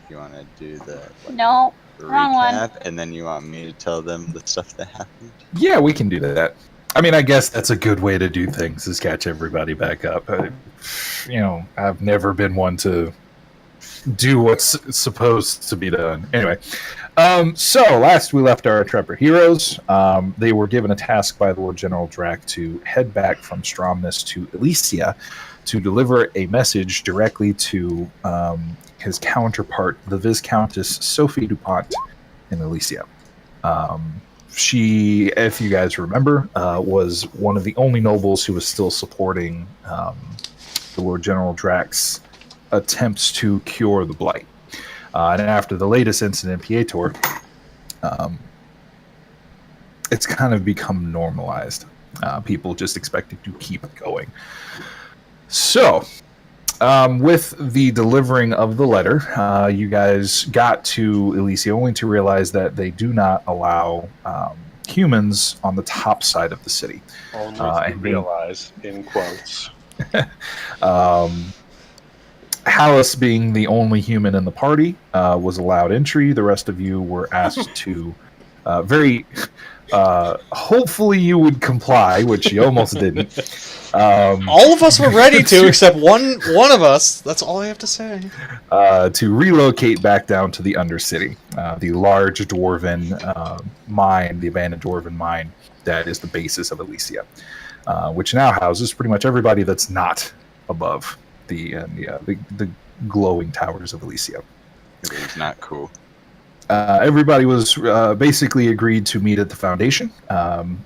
You want to do the No, wrong one. recap, and then you want me to tell them the stuff that happened? Yeah, we can do that. I mean, I guess that's a good way to do things, is catch everybody back up. I've never been one to do what's supposed to be done. Anyway, so last we left our intrepid heroes. They were given a task by the Lord General Drac to head back from Stromness to Elicia to deliver a message directly to his counterpart, the Viscountess Sophie Dupont in Elicia. She, if you guys remember, was one of the only nobles who was still supporting the Lord General Drac's attempts to cure the Blight. And after the latest incident in Pietor, it's kind of become normalized. People just expect it to keep going. So, with the delivering of the letter, you guys got to Elicia only to realize that they do not allow humans on the top side of the city. Only to realize, in quotes. Hallis, being the only human in the party, was allowed entry. The rest of you were asked to hopefully you would comply, which you almost didn't. All of us were ready to, except one of us. That's all I have to say. To relocate back down to the Undercity, the large dwarven mine, the abandoned dwarven mine that is the basis of Elicia, which now houses pretty much everybody that's not above the glowing towers of Elicia. It was not cool. Everybody was basically agreed to meet at the Foundation,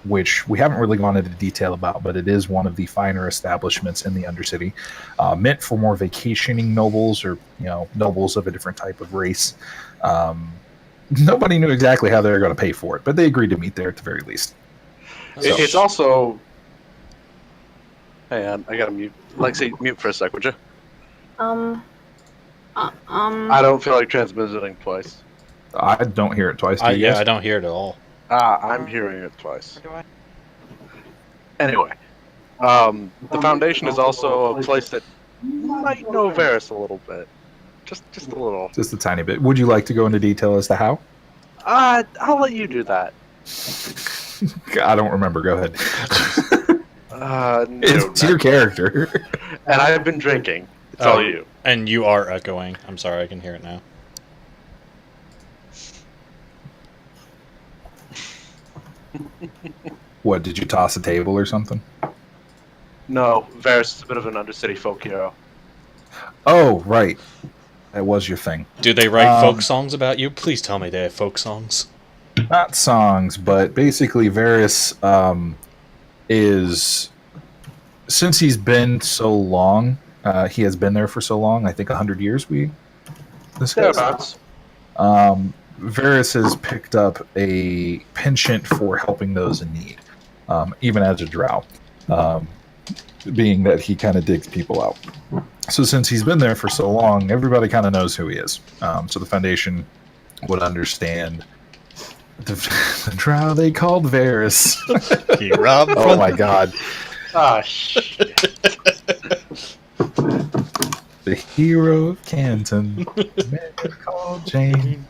which we haven't really gone into detail about, but it is one of the finer establishments in the Undercity, meant for more vacationing nobles or nobles of a different type of race. Nobody knew exactly how they were going to pay for it, but they agreed to meet there at the very least. It's also... Hang on, I gotta mute. Lexi, mute for a sec, would you? I don't feel like transmitting twice. I don't hear it twice. Do you guys? I don't hear it at all. I'm hearing it twice. Anyway, the Foundation is also a place that might know Varys a little bit. Just a little. Just a tiny bit. Would you like to go into detail as to how? I'll let you do that. I don't remember. Go ahead. It's your character. And I've been drinking. It's all you. And you are echoing. I'm sorry, I can hear it now. What, did you toss a table or something? No, Varys is a bit of an Undercity folk hero. Oh, right. That was your thing. Do they write folk songs about you? Please tell me they have folk songs. Not songs, but basically Varys is... Since he's been so long, he has been there for so long, I think 100 years we discussed. Varys has picked up a penchant for helping those in need, even as a drow, being that he kind of digs people out. So since he's been there for so long, everybody kind of knows who he is. So the Foundation would understand the drow they called Varys. He robbed Oh my god. Ah, shit. The hero of Canton, man called Jane.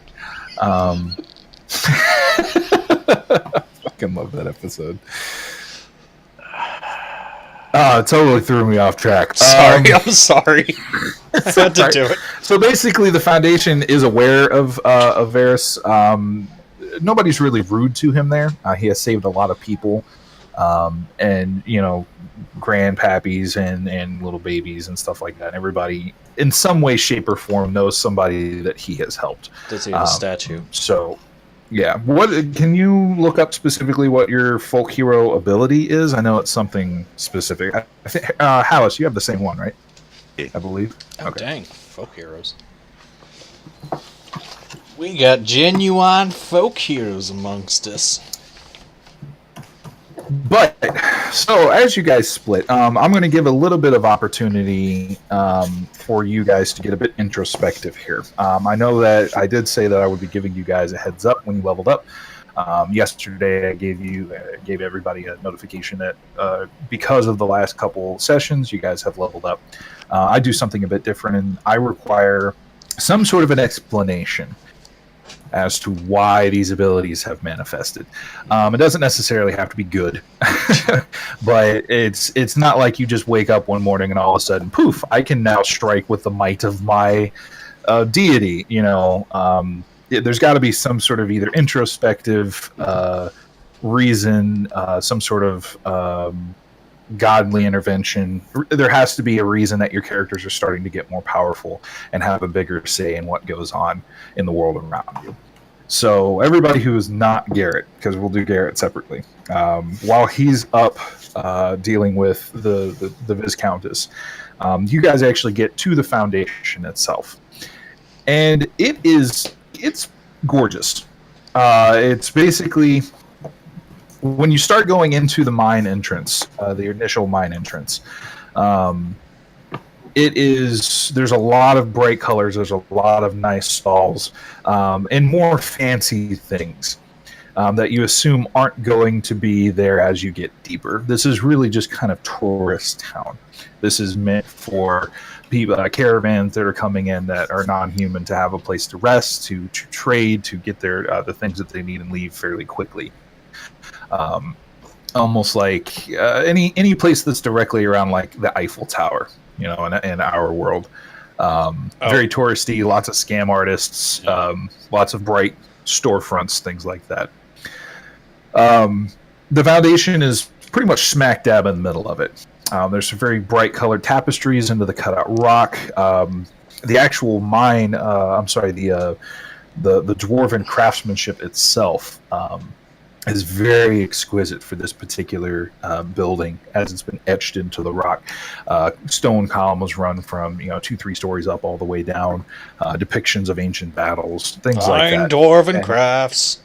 Fucking love that episode. It totally threw me off track. Sorry, I'm sorry. I had to do it. So basically, the Foundation is aware of Varys. Nobody's really rude to him there. He has saved a lot of people, and grandpappies and little babies and stuff like that. Everybody, in some way, shape, or form, knows somebody that he has helped. Does he have a statue? So, yeah. What can you look up specifically what your folk hero ability is? I know it's something specific. I think Hallis, you have the same one, right? I believe. Oh, okay. Dang, folk heroes. We got genuine folk heroes amongst us. But, so, as you guys split, I'm going to give a little bit of opportunity for you guys to get a bit introspective here. I know that I did say that I would be giving you guys a heads up when you leveled up. Yesterday, I gave everybody a notification that because of the last couple sessions, you guys have leveled up. I do something a bit different, and I require some sort of an explanation as to why these abilities have manifested. It doesn't necessarily have to be good, but it's not like you just wake up one morning and all of a sudden, poof, I can now strike with the might of my deity. There's got to be some sort of either introspective reason, some sort of godly intervention. There has to be a reason that your characters are starting to get more powerful and have a bigger say in what goes on in the world around you. So everybody who is not Garrett, because we'll do Garrett separately, while he's up dealing with the Viscountess, you guys actually get to the Foundation itself, and it's gorgeous. It's basically, when you start going into the mine entrance, the initial mine entrance, there's a lot of bright colors, there's a lot of nice stalls, and more fancy things that you assume aren't going to be there as you get deeper. This is really just kind of tourist town. This is meant for people, caravans that are coming in that are non-human, to have a place to rest, to trade, to get their the things that they need and leave fairly quickly. Almost like any place that's directly around like the Eiffel Tower, in our world. Very touristy, lots of scam artists, lots of bright storefronts, things like that. The Foundation is pretty much smack dab in the middle of it. There's some very bright colored tapestries into the cutout rock. The actual mine, the dwarven craftsmanship itself is very exquisite for this particular building, as it's been etched into the rock. Stone columns run from 2-3 stories up all the way down. Depictions of ancient battles, things like that. Dwarven crafts.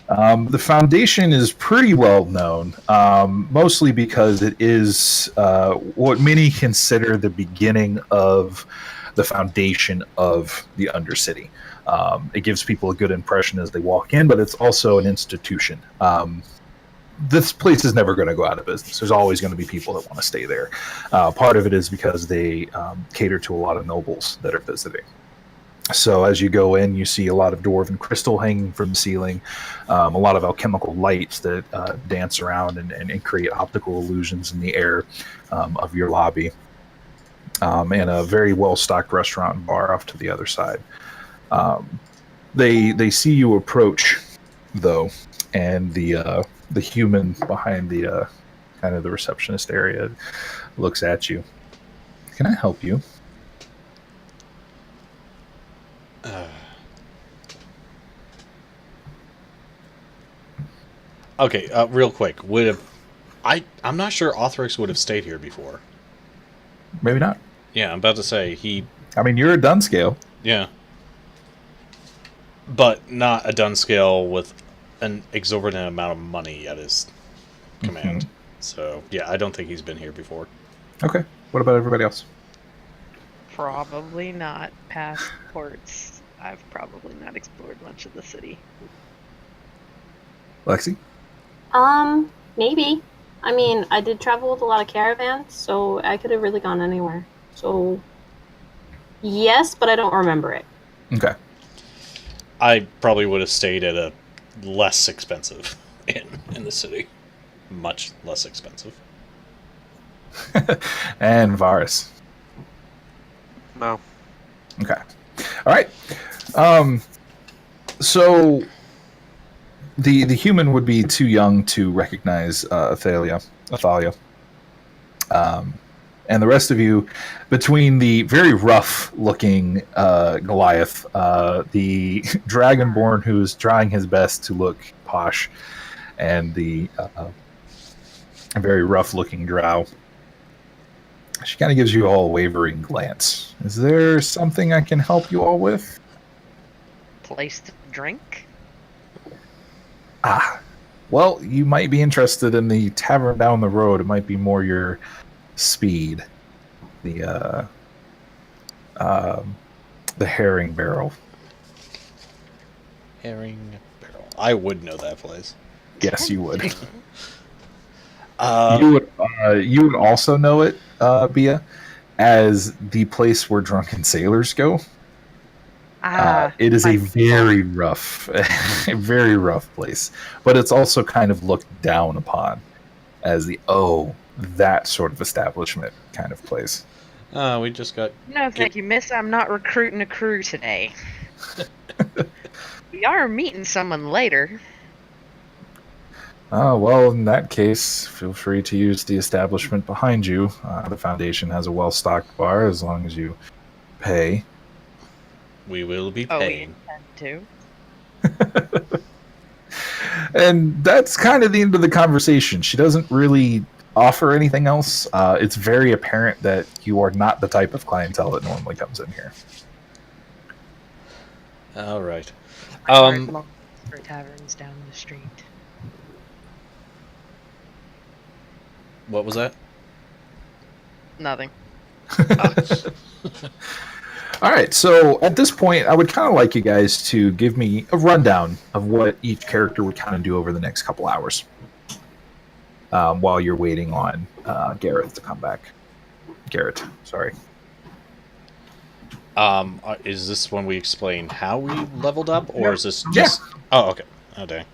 The Foundation is pretty well known, mostly because it is what many consider the beginning of the foundation of the Undercity. It gives people a good impression as they walk in, but it's also an institution. This place is never going to go out of business. There's always going to be people that want to stay there. Part of it is because they cater to a lot of nobles that are visiting. So as you go in, you see a lot of dwarven crystal hanging from the ceiling, a lot of alchemical lights that dance around and create optical illusions in the air of your lobby, and a very well-stocked restaurant and bar off to the other side. They see you approach, though, and the human behind the kind of the receptionist area looks at you. Can I help you? Okay, real quick. I'm not sure Othrix would have stayed here before. Maybe not. Yeah, I'm about to say I mean, you're a Dunscale. Yeah. But not a Dunscale with an exorbitant amount of money at his command. Mm-hmm. So, yeah, I don't think he's been here before. Okay. What about everybody else? Probably not. Past ports. I've probably not explored much of the city. Lexi? Maybe. I mean, I did travel with a lot of caravans, so I could have really gone anywhere. So, yes, but I don't remember it. Okay. I probably would have stayed at a less expensive inn in the city. Much less expensive. And Varus? No. Okay. All right. So the human would be too young to recognize Athalia. And the rest of you, between the very rough-looking Goliath, the Dragonborn who's trying his best to look posh, and the very rough-looking Drow, she kind of gives you all a wavering glance. Is there something I can help you all with? Place to drink? Well, you might be interested in the tavern down the road. It might be more your speed. The Herring Barrel. Herring Barrel. I would know that place. Yes, you would. You would also know it, Bia, as the place where drunken sailors go. It is a I- very rough, a very rough place, but it's also kind of looked down upon as that sort of establishment kind of place. We just got. No, thank you, miss. I'm not recruiting a crew today. We are meeting someone later. Well, in that case, feel free to use the establishment behind you. The Foundation has a well-stocked bar as long as you pay. We will be Oh, we paying. intend to. And that's kind of the end of the conversation. She doesn't really offer anything else. It's very apparent that you are not the type of clientele that normally comes in here. All right. For taverns down the street. What was that? Nothing. All right, so at this point, I would kind of like you guys to give me a rundown of what each character would kind of do over the next couple hours while you're waiting on Gareth to come back. Garrett, sorry. Is this when we explain how we leveled up, or is this Yeah. just? Oh, okay. Oh, dang.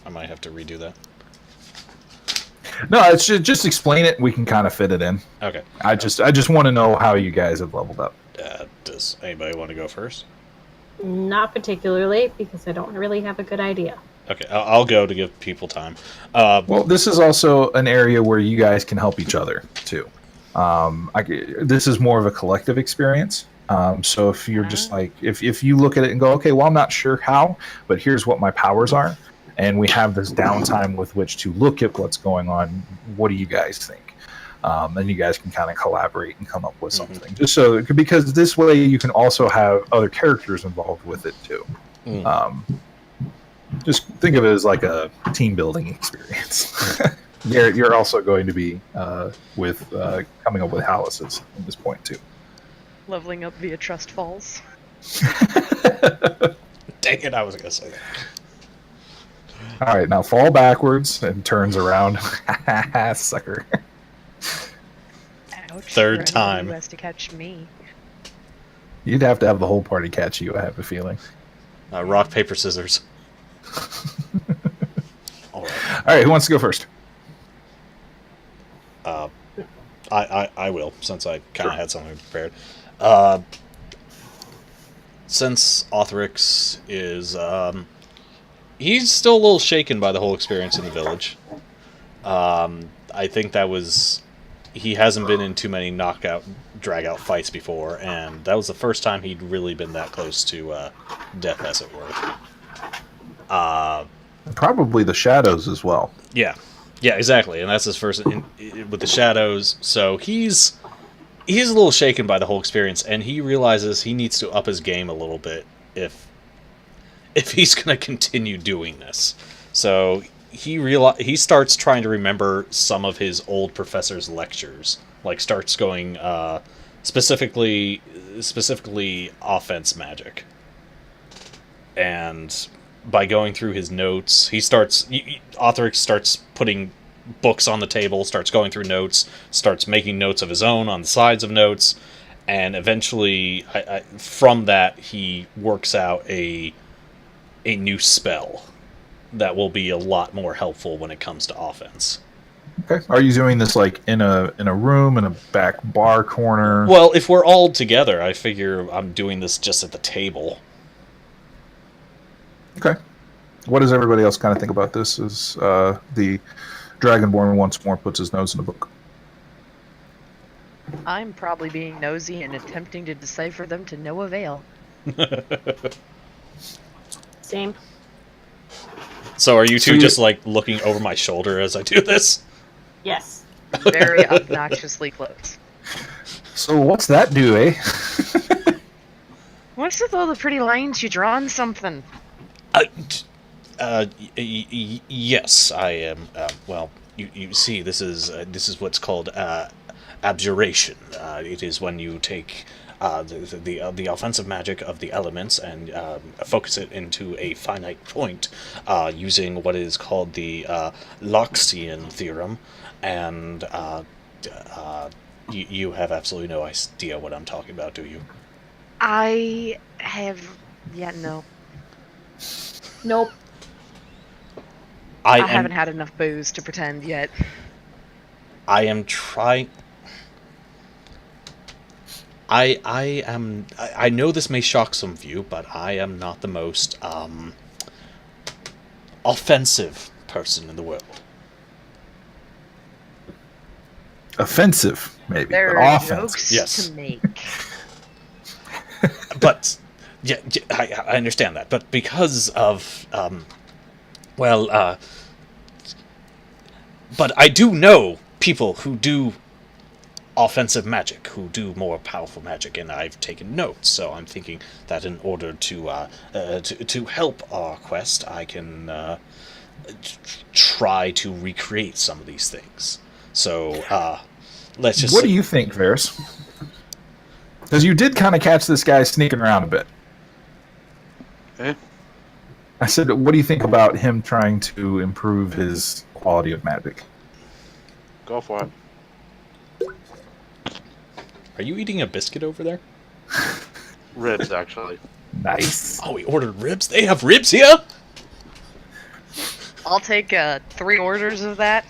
I might have to redo that. No, it's just explain it. We can kind of fit it in. Okay. I just want to know how you guys have leveled up. Does anybody want to go first? Not particularly, because I don't really have a good idea. Okay, I'll go to give people time. Well, this is also an area where you guys can help each other too. This is more of a collective experience. So if you're just like, if you look at it and go, okay, well, I'm not sure how, but here's what my powers are, and we have this downtime with which to look at what's going on. What do you guys think? And you guys can kind of collaborate and come up with something. Just so, because this way you can also have other characters involved with it too. Just think of it as like a team building experience. You're also going to be with coming up with Halices at this point too. Leveling up via Trust Falls. Dang it, I was going to say that. All right, now fall backwards and turns around. Sucker. Ouch, Third for anyone time. Who has to catch me? You'd have to have the whole party catch you, I have a feeling. Rock, paper, scissors. All right. All right, who wants to go first? I will, since I kind of had something prepared. Since Othrix is... he's still a little shaken by the whole experience in the village. I think that was... He hasn't been in too many knockout, drag-out fights before, and that was the first time he'd really been that close to death, as it were. Probably the shadows as well. Yeah, exactly, and that's his first with the shadows. So he's a little shaken by the whole experience, and he realizes he needs to up his game a little bit if he's going to continue doing this. So he starts trying to remember some of his old professor's lectures, like starts going specifically offense magic, and by going through his notes, Othrix starts putting books on the table, starts going through notes, starts making notes of his own on the sides of notes, and eventually, from that, he works out a new spell that will be a lot more helpful when it comes to offense. Okay. Are you doing this like in a room, in a back bar corner? Well, if we're all together, I figure I'm doing this just at the table. Okay. What does everybody else kind of think about this? As the Dragonborn once more puts his nose in the book. I'm probably being nosy and attempting to decipher them to no avail. Same. So are you two just like looking over my shoulder as I do this? Yes. Very obnoxiously close. So what's that do, eh? What's with all the pretty lines you draw on something? Yes, I am. Well, you see, this is what's called abjuration. It is when you take the offensive magic of the elements and focus it into a finite point using what is called the Loxian theorem, and you have absolutely no idea what I'm talking about, do you? I have Yeah, no. Nope. I haven't had enough booze to pretend yet. I am trying. I know this may shock some of you, but I am not the most offensive person in the world. Offensive, maybe. There but are offensive. jokes Yes. to make. But yeah, I understand that. But because of but I do know people who do offensive magic, who do more powerful magic, and I've taken notes. So I'm thinking that in order to help our quest, I can try to recreate some of these things. So let's just. What do you think, Varys? Because you did kind of catch this guy sneaking around a bit. Eh? I said, what do you think about him trying to improve his quality of magic? Go for it. Are you eating a biscuit over there? Ribs, actually. Nice. Oh, we ordered ribs. They have ribs here. I'll take 3 orders of that.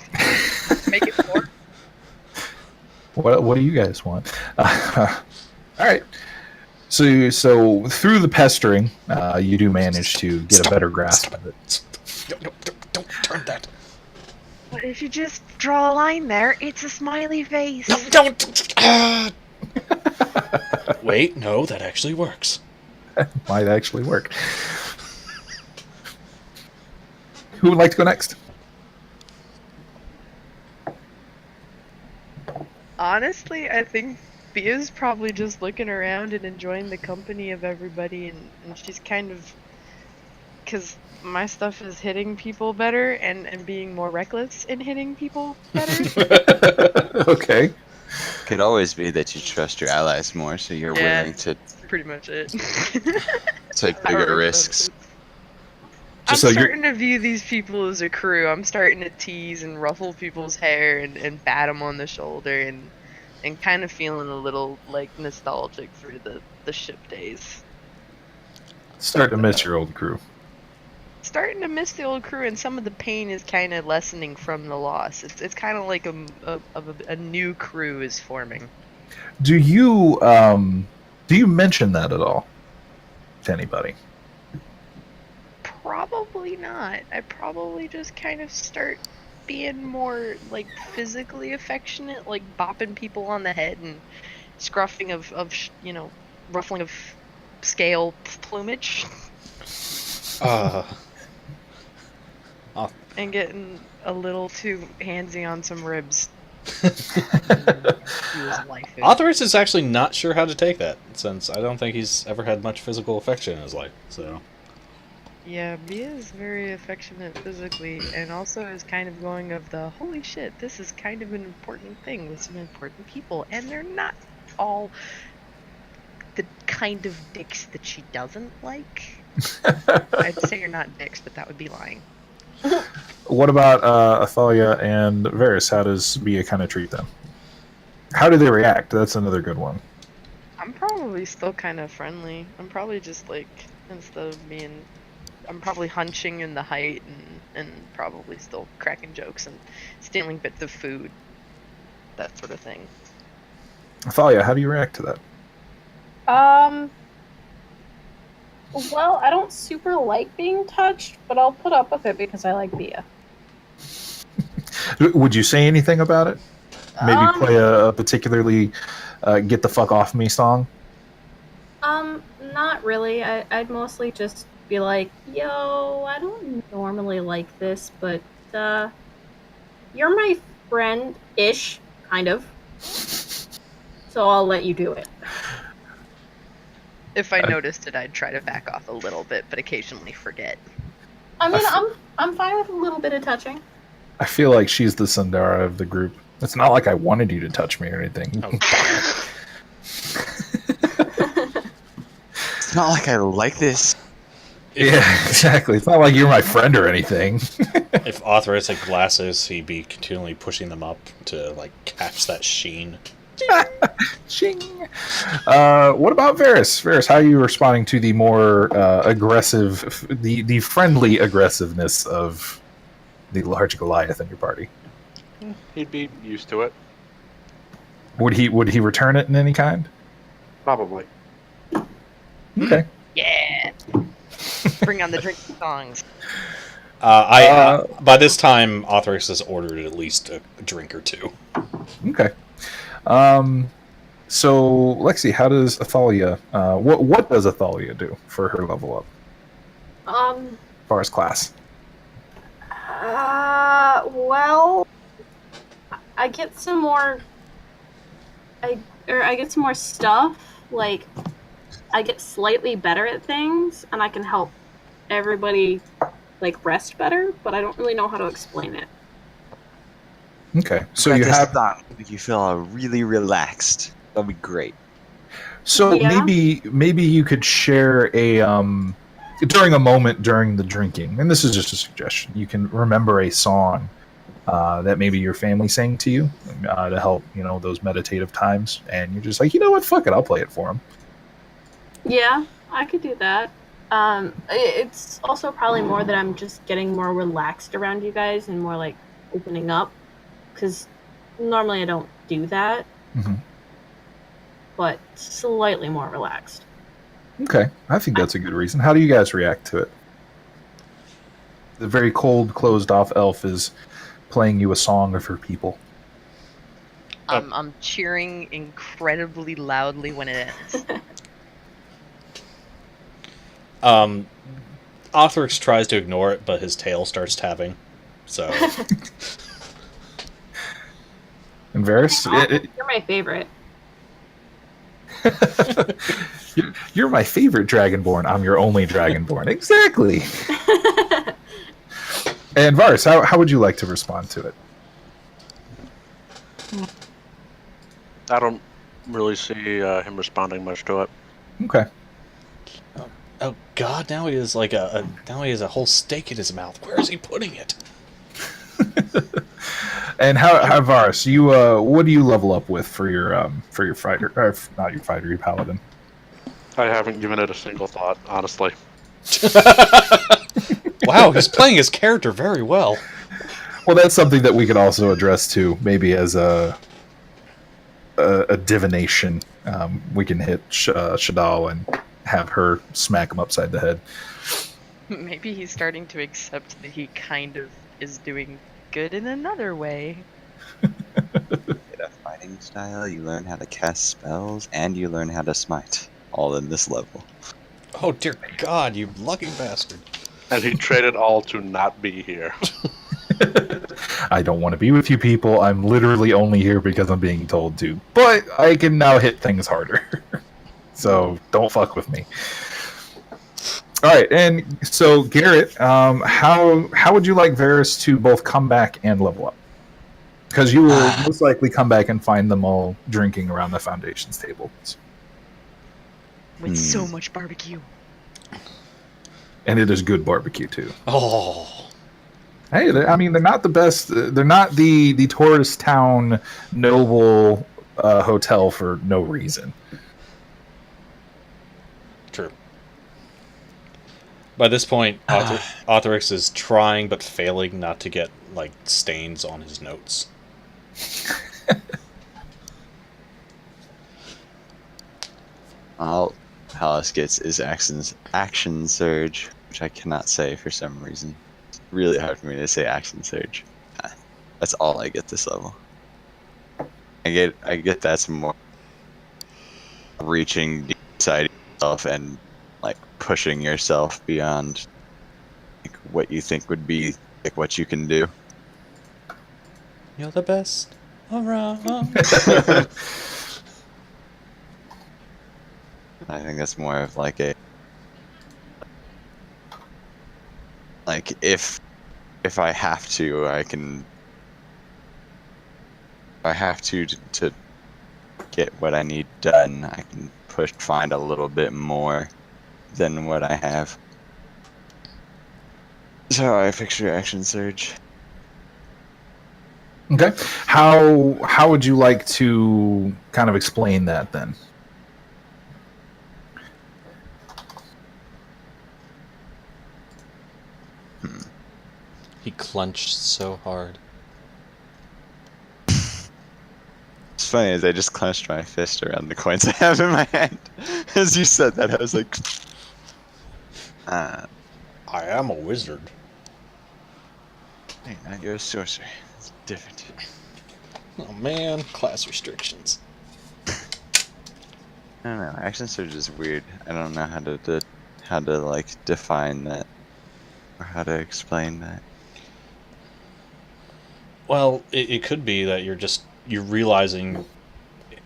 Make it 4. What do you guys want? All right. So through the pestering, you do manage to get a better grasp of it. Don't turn that. But if you just draw a line there, it's a smiley face. No, don't. Wait, no, that actually works. Might actually work. Who would like to go next? Honestly, I think Bia's probably just looking around and enjoying the company of everybody, and she's kind of... Because my stuff is hitting people better and being more reckless in hitting people better. Okay. Could always be that you trust your allies more, so you're Yeah. willing to Pretty much it. take I don't bigger know. risks. I'm Just so you're- starting to view these people as a crew. I'm starting to tease and ruffle people's hair and bat them on the shoulder and kind of feeling a little like nostalgic for the ship days. Starting to miss your old crew. Starting to miss the old crew, and some of the pain is kind of lessening from the loss. It's kind of like a new crew is forming. Do you mention that at all to anybody? Probably not. I probably just kind of start being more like physically affectionate, like bopping people on the head and scruffing of ruffling of scale plumage. And getting a little too handsy on some ribs. Arthurus is actually not sure how to take that, since I don't think he's ever had much physical affection in his life. So Yeah, Bia is very affectionate physically, and also is kind of going of the, holy shit, this is kind of an important thing with some important people, and they're not all the kind of dicks that she doesn't like. I'd say you're not dicks, but that would be lying. What about Athalia and Varys? How does Bia kind of treat them? How do they react? That's another good one. I'm probably still kind of friendly. I'm probably just like, instead of being, I'm probably hunching in the height and probably still cracking jokes and stealing bits of food. That sort of thing. Athalia, how do you react to that? Well, I don't super like being touched, but I'll put up with it because I like Bia. Would you say anything about it? Maybe play a particularly get the fuck off me song? Not really. I'd mostly just be like, yo, I don't normally like this, but you're my friend-ish, kind of. So I'll let you do it. If I noticed it, I'd try to back off a little bit, but occasionally forget. I mean, I'm fine with a little bit of touching. I feel like she's the Sundara of the group. It's not like I wanted you to touch me or anything. oh, It's not like I like this. Yeah, exactly. It's not like you're my friend or anything. if Arthurus had glasses, he'd be continually pushing them up to like catch that sheen. Ching. What about Varys? Varys, how are you responding to the more aggressive, the friendly aggressiveness of the large Goliath in your party? He'd be used to it. Would he return it in any kind? Probably. Okay. Yeah. Bring on the drinking songs. By this time, Arthurix has ordered at least a drink or two. Okay. So Lexi, how does Athalia? What does Athalia do for her level up? As far as class. Well, I get some more. I get some more stuff. Like, I get slightly better at things, and I can help everybody like rest better. But I don't really know how to explain it. Okay, so you have. Make you feel really relaxed. That'll be great. So Yeah. maybe you could share a during a moment during the drinking, and this is just a suggestion. You can remember a song that maybe your family sang to you to help those meditative times, and you're just like, you know what, fuck it, I'll play it for them. Yeah, I could do that. It's also probably more that I'm just getting more relaxed around you guys and more like opening up, because normally I don't do that. Mm-hmm. But slightly more relaxed. Okay, I think that's a good reason. How do you guys react to it? The very cold, closed-off elf is playing you a song of her people. I'm cheering incredibly loudly when it ends. Arthurix tries to ignore it, but his tail starts tapping. So. And Varys, You're my favorite. You're my favorite Dragonborn. I'm your only Dragonborn. Exactly. And Varys, how would you like to respond to it? I don't really see him responding much to it. Okay. Oh God! Now he has now he has a whole steak in his mouth. Where is he putting it? And how Varys, you what do you level up with for your fighter? Or not your fighter, your paladin. I haven't given it a single thought, honestly. Wow, he's playing his character very well. Well, that's something that we could also address too, maybe as a divination. We can hit Shadal and have her smack him upside the head. Maybe he's starting to accept that he kind of is doing good in another way. Get a fighting style, you learn how to cast spells, and you learn how to smite. All in this level. Oh dear God, you lucky bastard. And he traded all to not be here. I don't want to be with you people. I'm literally only here because I'm being told to. But I can now hit things harder. So don't fuck with me. Alright, and so Garrett, how would you like Varys to both come back and level up? Because you will most likely come back and find them all drinking around the Foundation's table. With so much barbecue. And it is good barbecue too. Oh. Hey, they're not the best. They're not the tourist town noble hotel for no reason. True. By this point, Arthurix is trying but failing not to get stains on his notes. All Palace gets is action surge, which I cannot say for some reason. It's really hard for me to say action surge. That's all I get this level. I get that's more reaching inside yourself and pushing yourself beyond what you think would be what you can do. You're the best around. I think that's more of if I have to, I can. If I have to get what I need done, I can find a little bit more than what I have. That's how I picture action surge. Okay. How would you like to kind of explain that then? He clenched so hard. It's funny as I just clenched my fist around the coins I have in my hand. As you said that, I was like, I am a wizard. hey, now you're a sorcerer. It's different. Oh man, class restrictions. I don't know. Action surge is weird. I don't know how to like define that or how to explain that. Well, it could be that you're realizing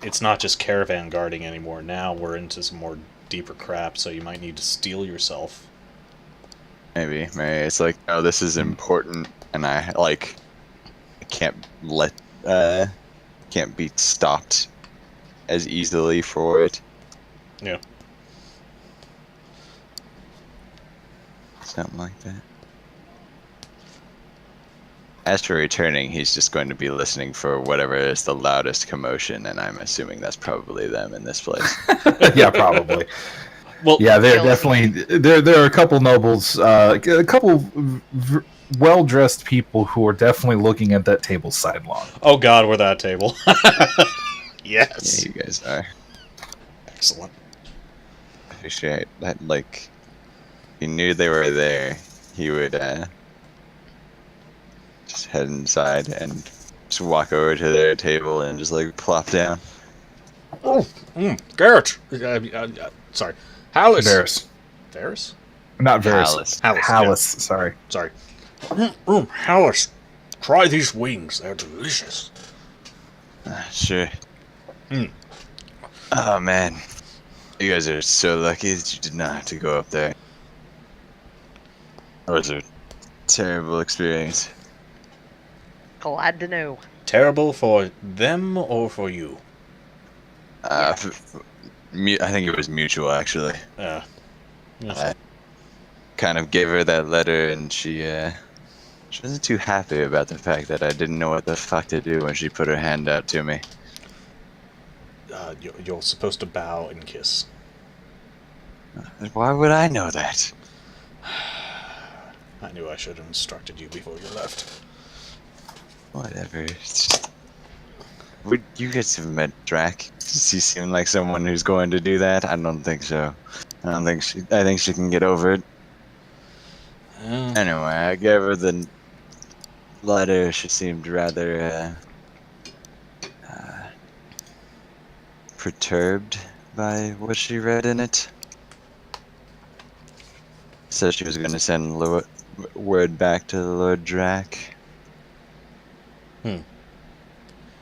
it's not just caravan guarding anymore. Now we're into some more deeper crap, so you might need to steel yourself. Maybe it's like, oh, this is important, and I can't be stopped as easily for it. Yeah. Something like that. As for returning, he's just going to be listening for whatever is the loudest commotion, and I'm assuming that's probably them in this place. Yeah, probably. Well, Yeah, they're definitely there are a couple nobles, a couple well-dressed people who are definitely looking at that table sidelong. oh god, we're that table. Yes. Yeah, you guys are. Excellent. Appreciate that. Like, he knew they were there. He would just head inside and just walk over to their table and just like plop down. Oh, Garrett. Sorry. Hallis. Varys. Varys? Not Varys. Hallis. Hallis, sorry. Sorry. Hallis. Try these wings. They're delicious. Sure. Oh man, you guys are so lucky that you did not have to go up there. That was a terrible experience. Glad to know. Terrible for them or for you? I think it was mutual, actually. Yeah. I kind of gave her that letter, and she wasn't too happy about the fact that I didn't know what the fuck to do when she put her hand out to me. You're supposed to bow and kiss. Why would I know that? I knew I should have instructed you before you left. Whatever. It's just... Would you guys have met Drac? Does he seem like someone who's going to do that? I don't think so. I think she can get over it. Anyway, I gave her the letter. She seemed rather perturbed by what she read in it. Said she was going to send word back to Lord Drac. And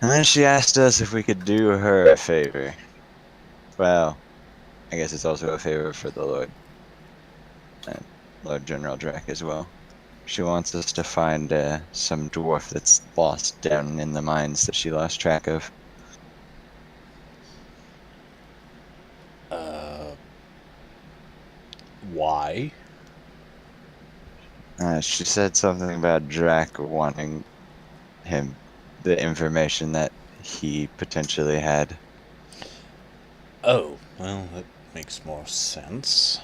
then she asked us if we could do her a favor. Well, I guess it's also a favor for the Lord. And Lord General Drac as well. She wants us to find some dwarf that's lost down in the mines that she lost track of. Why? She said something about Drac wanting the information that he potentially had. Oh, well, that makes more sense.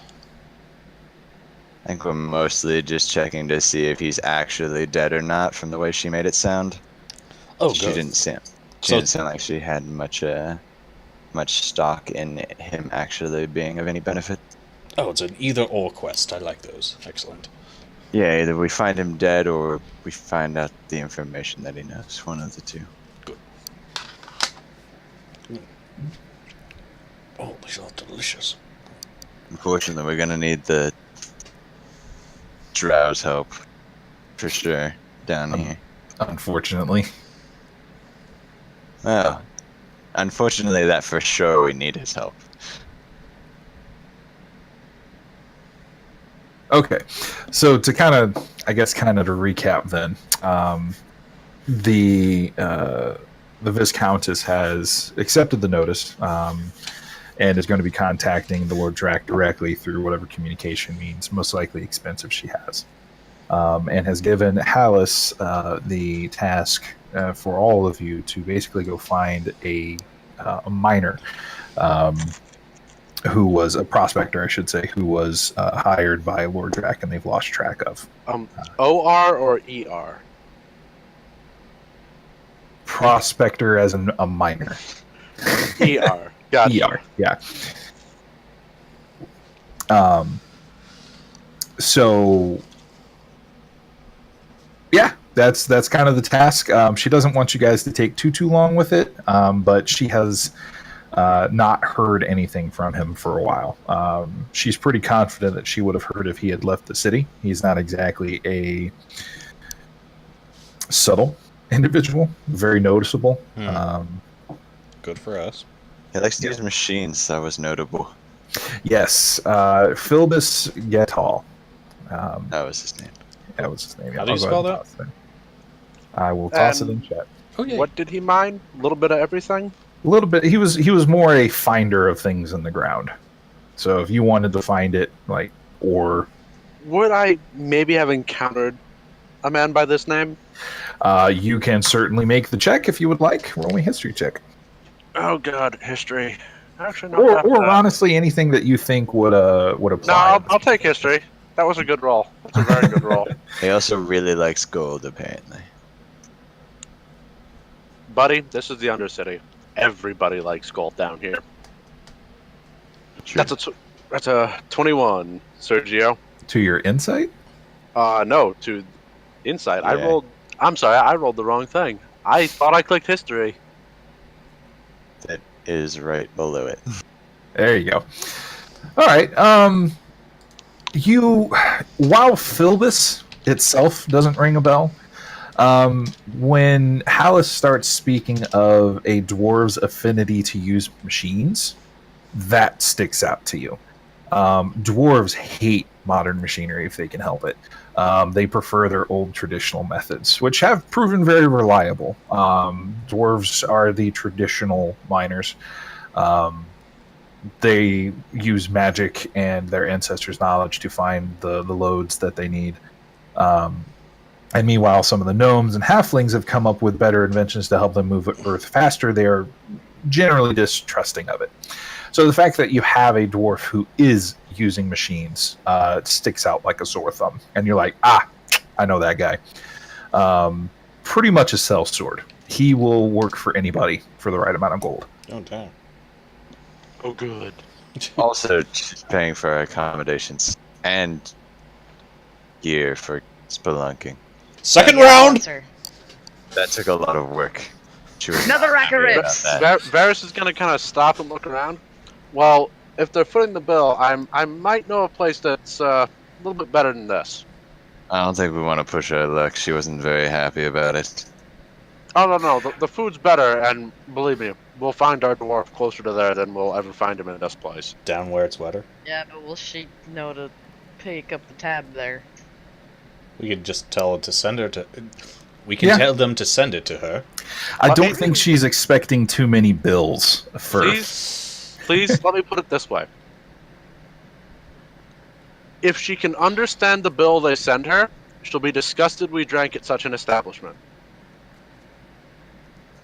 I think we're mostly just checking to see if he's actually dead or not from the way she made it sound. Oh, She good. didn't sound like she had much stock in him actually being of any benefit. Oh, it's an either-or quest. I like those. Excellent. Yeah, either we find him dead or we find out the information that he knows. One of the two. Good. Oh, these are delicious. Unfortunately, we're gonna need the Drow's help for sure down here. Unfortunately. Well, unfortunately, that for sure we need his help. Okay, so to kind of to recap then, the Viscountess has accepted the notice and is going to be contacting the Lord Drac directly through whatever communication means, most likely expensive she has, and has given Hallis the task for all of you to basically go find a miner who was a prospector, I should say, who was hired by Lord Drac, and they've lost track of. OR or ER? Prospector as in a miner. ER. Gotcha. ER, yeah. So, yeah, that's kind of the task. She doesn't want you guys to take too long with it, but she has not heard anything from him for a while. She's pretty confident that she would have heard if he had left the city. He's not exactly a subtle individual, very noticeable. Good for us. He likes to use machines. That was notable. Yes, Philbus Getal. That was his name. That was his name. How do you spell that? I will toss it in chat. Okay. What did he mine? A little bit of everything? A little bit. He was more a finder of things in the ground. So if you wanted to find it, or would I maybe have encountered a man by this name? You can certainly make the check if you would like. Roll me a history check. Oh God, history. Actually, or honestly, anything that you think would apply. No, I'll take history. That was a good roll. That's a very good roll. He also really likes gold, apparently. Buddy, this is the Undercity. Everybody likes gold down here. True. That's a 21, Sergio. To your insight? No, to insight. Yeah. I rolled the wrong thing. I thought I clicked history. That is right below it. There you go. All right. While Philbus itself doesn't ring a bell, when Hallis starts speaking of a dwarves' affinity to use machines, that sticks out to you. Dwarves hate modern machinery if they can help it. They prefer their old traditional methods, which have proven very reliable. Dwarves are the traditional miners. They use magic and their ancestors' knowledge to find the loads that they need. And meanwhile, some of the gnomes and halflings have come up with better inventions to help them move Earth faster. They are generally distrusting of it. So the fact that you have a dwarf who is using machines sticks out like a sore thumb. And you're like, I know that guy. Pretty much a sellsword. He will work for anybody for the right amount of gold. Oh, damn. Oh, good. Also, just paying for our accommodations and gear for spelunking. Second Yeah, round! sir. That took a lot of work. She was Another not rack of happy about ribs. that. Varys is going to kind of stop and look around. Well, if they're footing the bill, I might know a place that's a little bit better than this. I don't think we want to push our luck. She wasn't very happy about it. Oh, no. The food's better, and believe me, we'll find our dwarf closer to there than we'll ever find him in this place. Down where it's wetter. Yeah, but will she know to pick up the tab there? We could just tell her to send her to... We can tell them to send it to her. I don't think she's expecting too many bills for... Please, let me put it this way. If she can understand the bill they send her, she'll be disgusted we drank at such an establishment.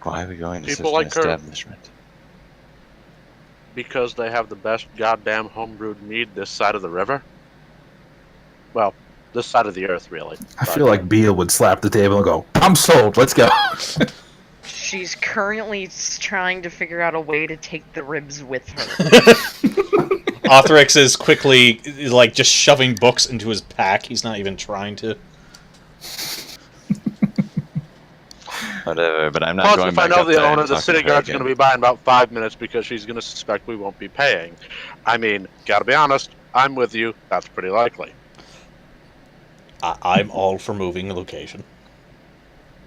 Why are we going to People such an like her. establishment? Because they have the best goddamn homebrewed mead this side of the river. Well, this side of the earth, really. I feel like Beale would slap the table and go, I'm sold, let's go. She's currently trying to figure out a way to take the ribs with her. Othrix is quickly, just shoving books into his pack. He's not even trying to. Whatever, but I'm not Plus, going if back I know up the there owner, and the talking city to her guard's going to again. be by in about 5 minutes because she's going to suspect we won't be paying. I mean, gotta be honest, I'm with you. That's pretty likely. I'm all for moving the location.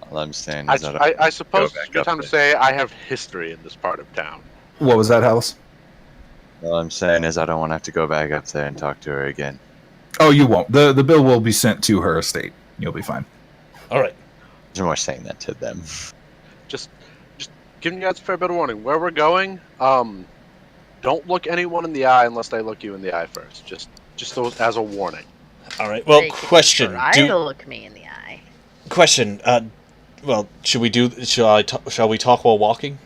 All I'm saying is that I suppose go back it's a good up time to there. say I have history in this part of town. What was that, Alice? all I'm saying is I don't want to have to go back up there and talk to her again. Oh, you won't. The bill will be sent to her estate. You'll be fine. All right. There's more saying that to them. Just giving you guys a fair bit of warning. Where we're going, don't look anyone in the eye unless they look you in the eye first. Just as a warning. All right. Well, They can question. try to look me in the eye. Question. Well, shall we talk while walking?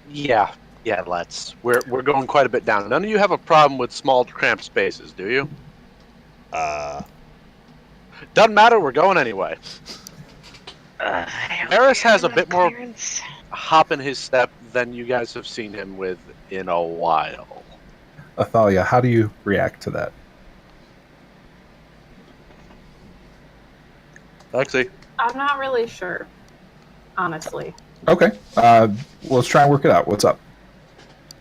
Yeah, let's. We're going quite a bit down. None of you have a problem with small, cramped spaces, do you? Doesn't matter. We're going anyway. Eris has a bit more hop in his step than you guys have seen him with in a while. Athalia, how do you react to that? Lexi. I'm not really sure, honestly. Okay. Let's try and work it out. What's up?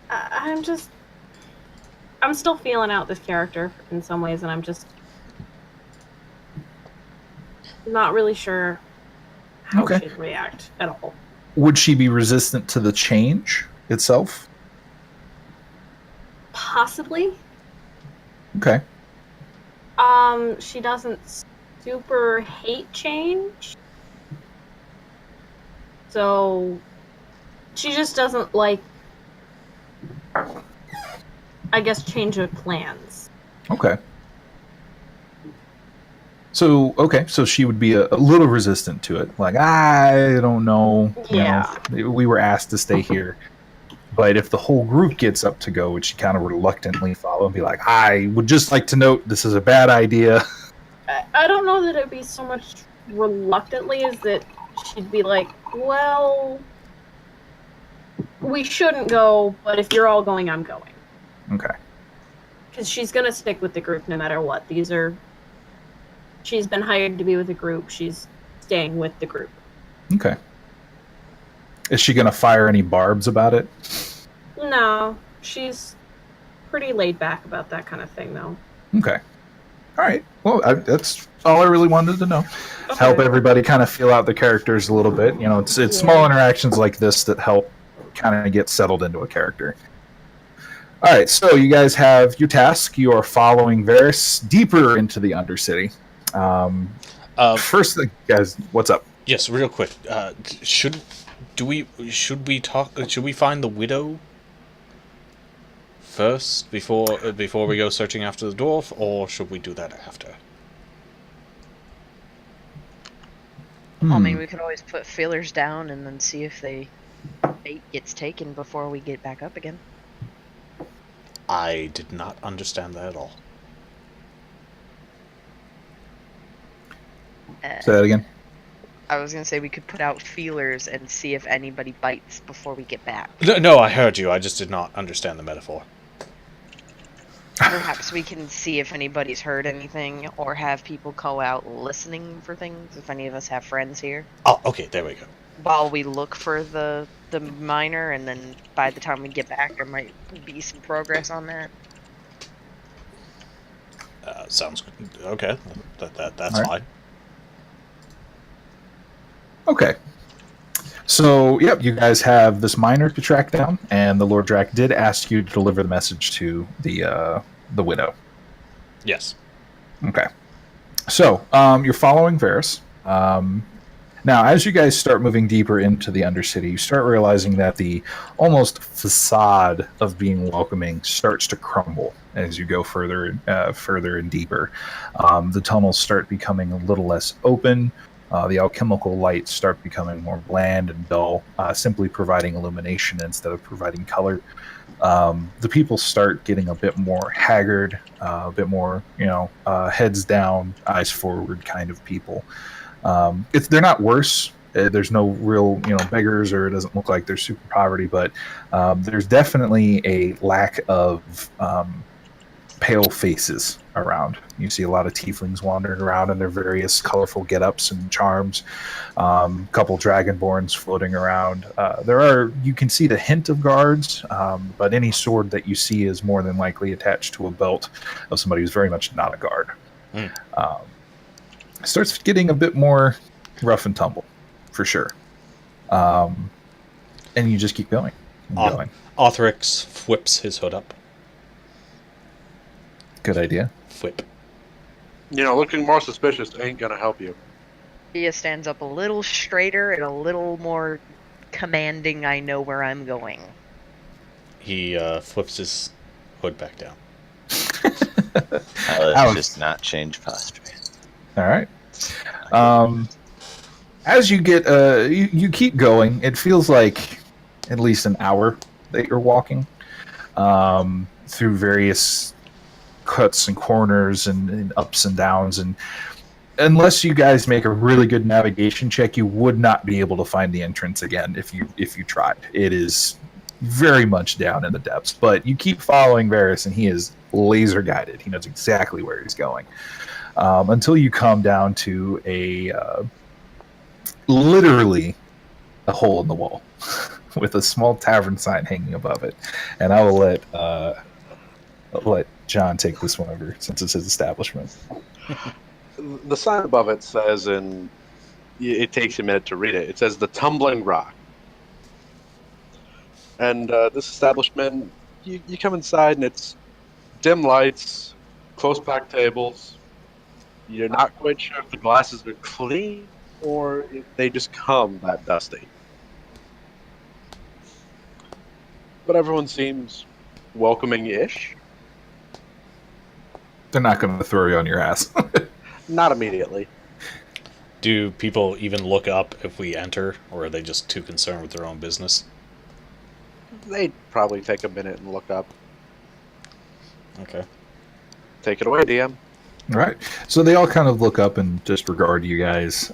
I'm still feeling out this character in some ways, and I'm just not really sure how she'd react at all. Would she be resistant to the change itself? Possibly. Okay. She doesn't super hate change. So she just doesn't like, I guess, change of plans. Okay. So she would be a little resistant to it. Like, I don't know. Yeah. We were asked to stay here. But if the whole group gets up to go, would she kind of reluctantly follow and be like, I would just like to note this is a bad idea? I don't know that it'd be so much reluctantly as that she'd be like, well, we shouldn't go, but if you're all going, I'm going. Okay. Because she's going to stick with the group no matter what. She's been hired to be with the group. She's staying with the group. Okay. Is she going to fire any barbs about it? No, she's pretty laid back about that kind of thing, though. Okay. All right. Well, that's all I really wanted to know. Okay. Help everybody kind of feel out the characters a little bit. It's small interactions like this that help kind of get settled into a character. All right. So you guys have your task. You are following Varys deeper into the Undercity. First, guys, what's up? Yes, real quick. Should we find the widow first before we go searching after the dwarf, or should we do that after? I mean, we could always put feelers down and then see if bait gets taken before we get back up again. I did not understand that at all. Say that again. I was gonna say we could put out feelers and see if anybody bites before we get back. No, I heard you. I just did not understand the metaphor. Perhaps we can see if anybody's heard anything, or have people go out listening for things, if any of us have friends here. Oh, okay, there we go. While we look for the miner, and then by the time we get back, there might be some progress on that. Sounds good. Okay, that's right. fine. Okay. So, yep, you guys have this miner to track down, and the Lord Drac did ask you to deliver the message to the widow. Yes. Okay. So, you're following Varys. Now, as you guys start moving deeper into the Undercity, you start realizing that the almost facade of being welcoming starts to crumble as you go further and deeper. The tunnels start becoming a little less open. The alchemical lights start becoming more bland and dull, simply providing illumination instead of providing color. The people start getting a bit more haggard, a bit more, heads down, eyes forward kind of people. They're not worse. There's no real, beggars, or it doesn't look like there's super poverty, but there's definitely a lack of pale faces around. You see a lot of tieflings wandering around in their various colorful get-ups and charms. Couple dragonborns floating around. You can see the hint of guards, but any sword that you see is more than likely attached to a belt of somebody who's very much not a guard. It starts getting a bit more rough and tumble, for sure. And you just keep going. Going. Arthurix whips his hood up. Good idea. Whip. Looking more suspicious ain't gonna help you. He stands up a little straighter and a little more commanding. I know where I'm going. He flips his hood back down. Let's just not change posture. All right. as you get, you keep going. It feels like at least an hour that you're walking through various cuts and corners and ups and downs, and unless you guys make a really good navigation check, you would not be able to find the entrance again if you tried. It is very much down in the depths, but you keep following Varys, and he is laser guided. He knows exactly where he's going until you come down to a literally a hole in the wall with a small tavern sign hanging above it. And I will let John take this one over since it's his establishment. The sign above it says, and it takes a minute to read it, it says the Tumbling Rock. And this establishment, you come inside and it's dim lights, close packed tables. You're not quite sure if the glasses are clean or if they just come that dusty. But everyone seems welcoming-ish. They're not going to throw you on your ass. Not immediately. Do people even look up if we enter, or are they just too concerned with their own business? They'd probably take a minute and look up. Okay. Take it away, DM. Right. So they all kind of look up and disregard you guys.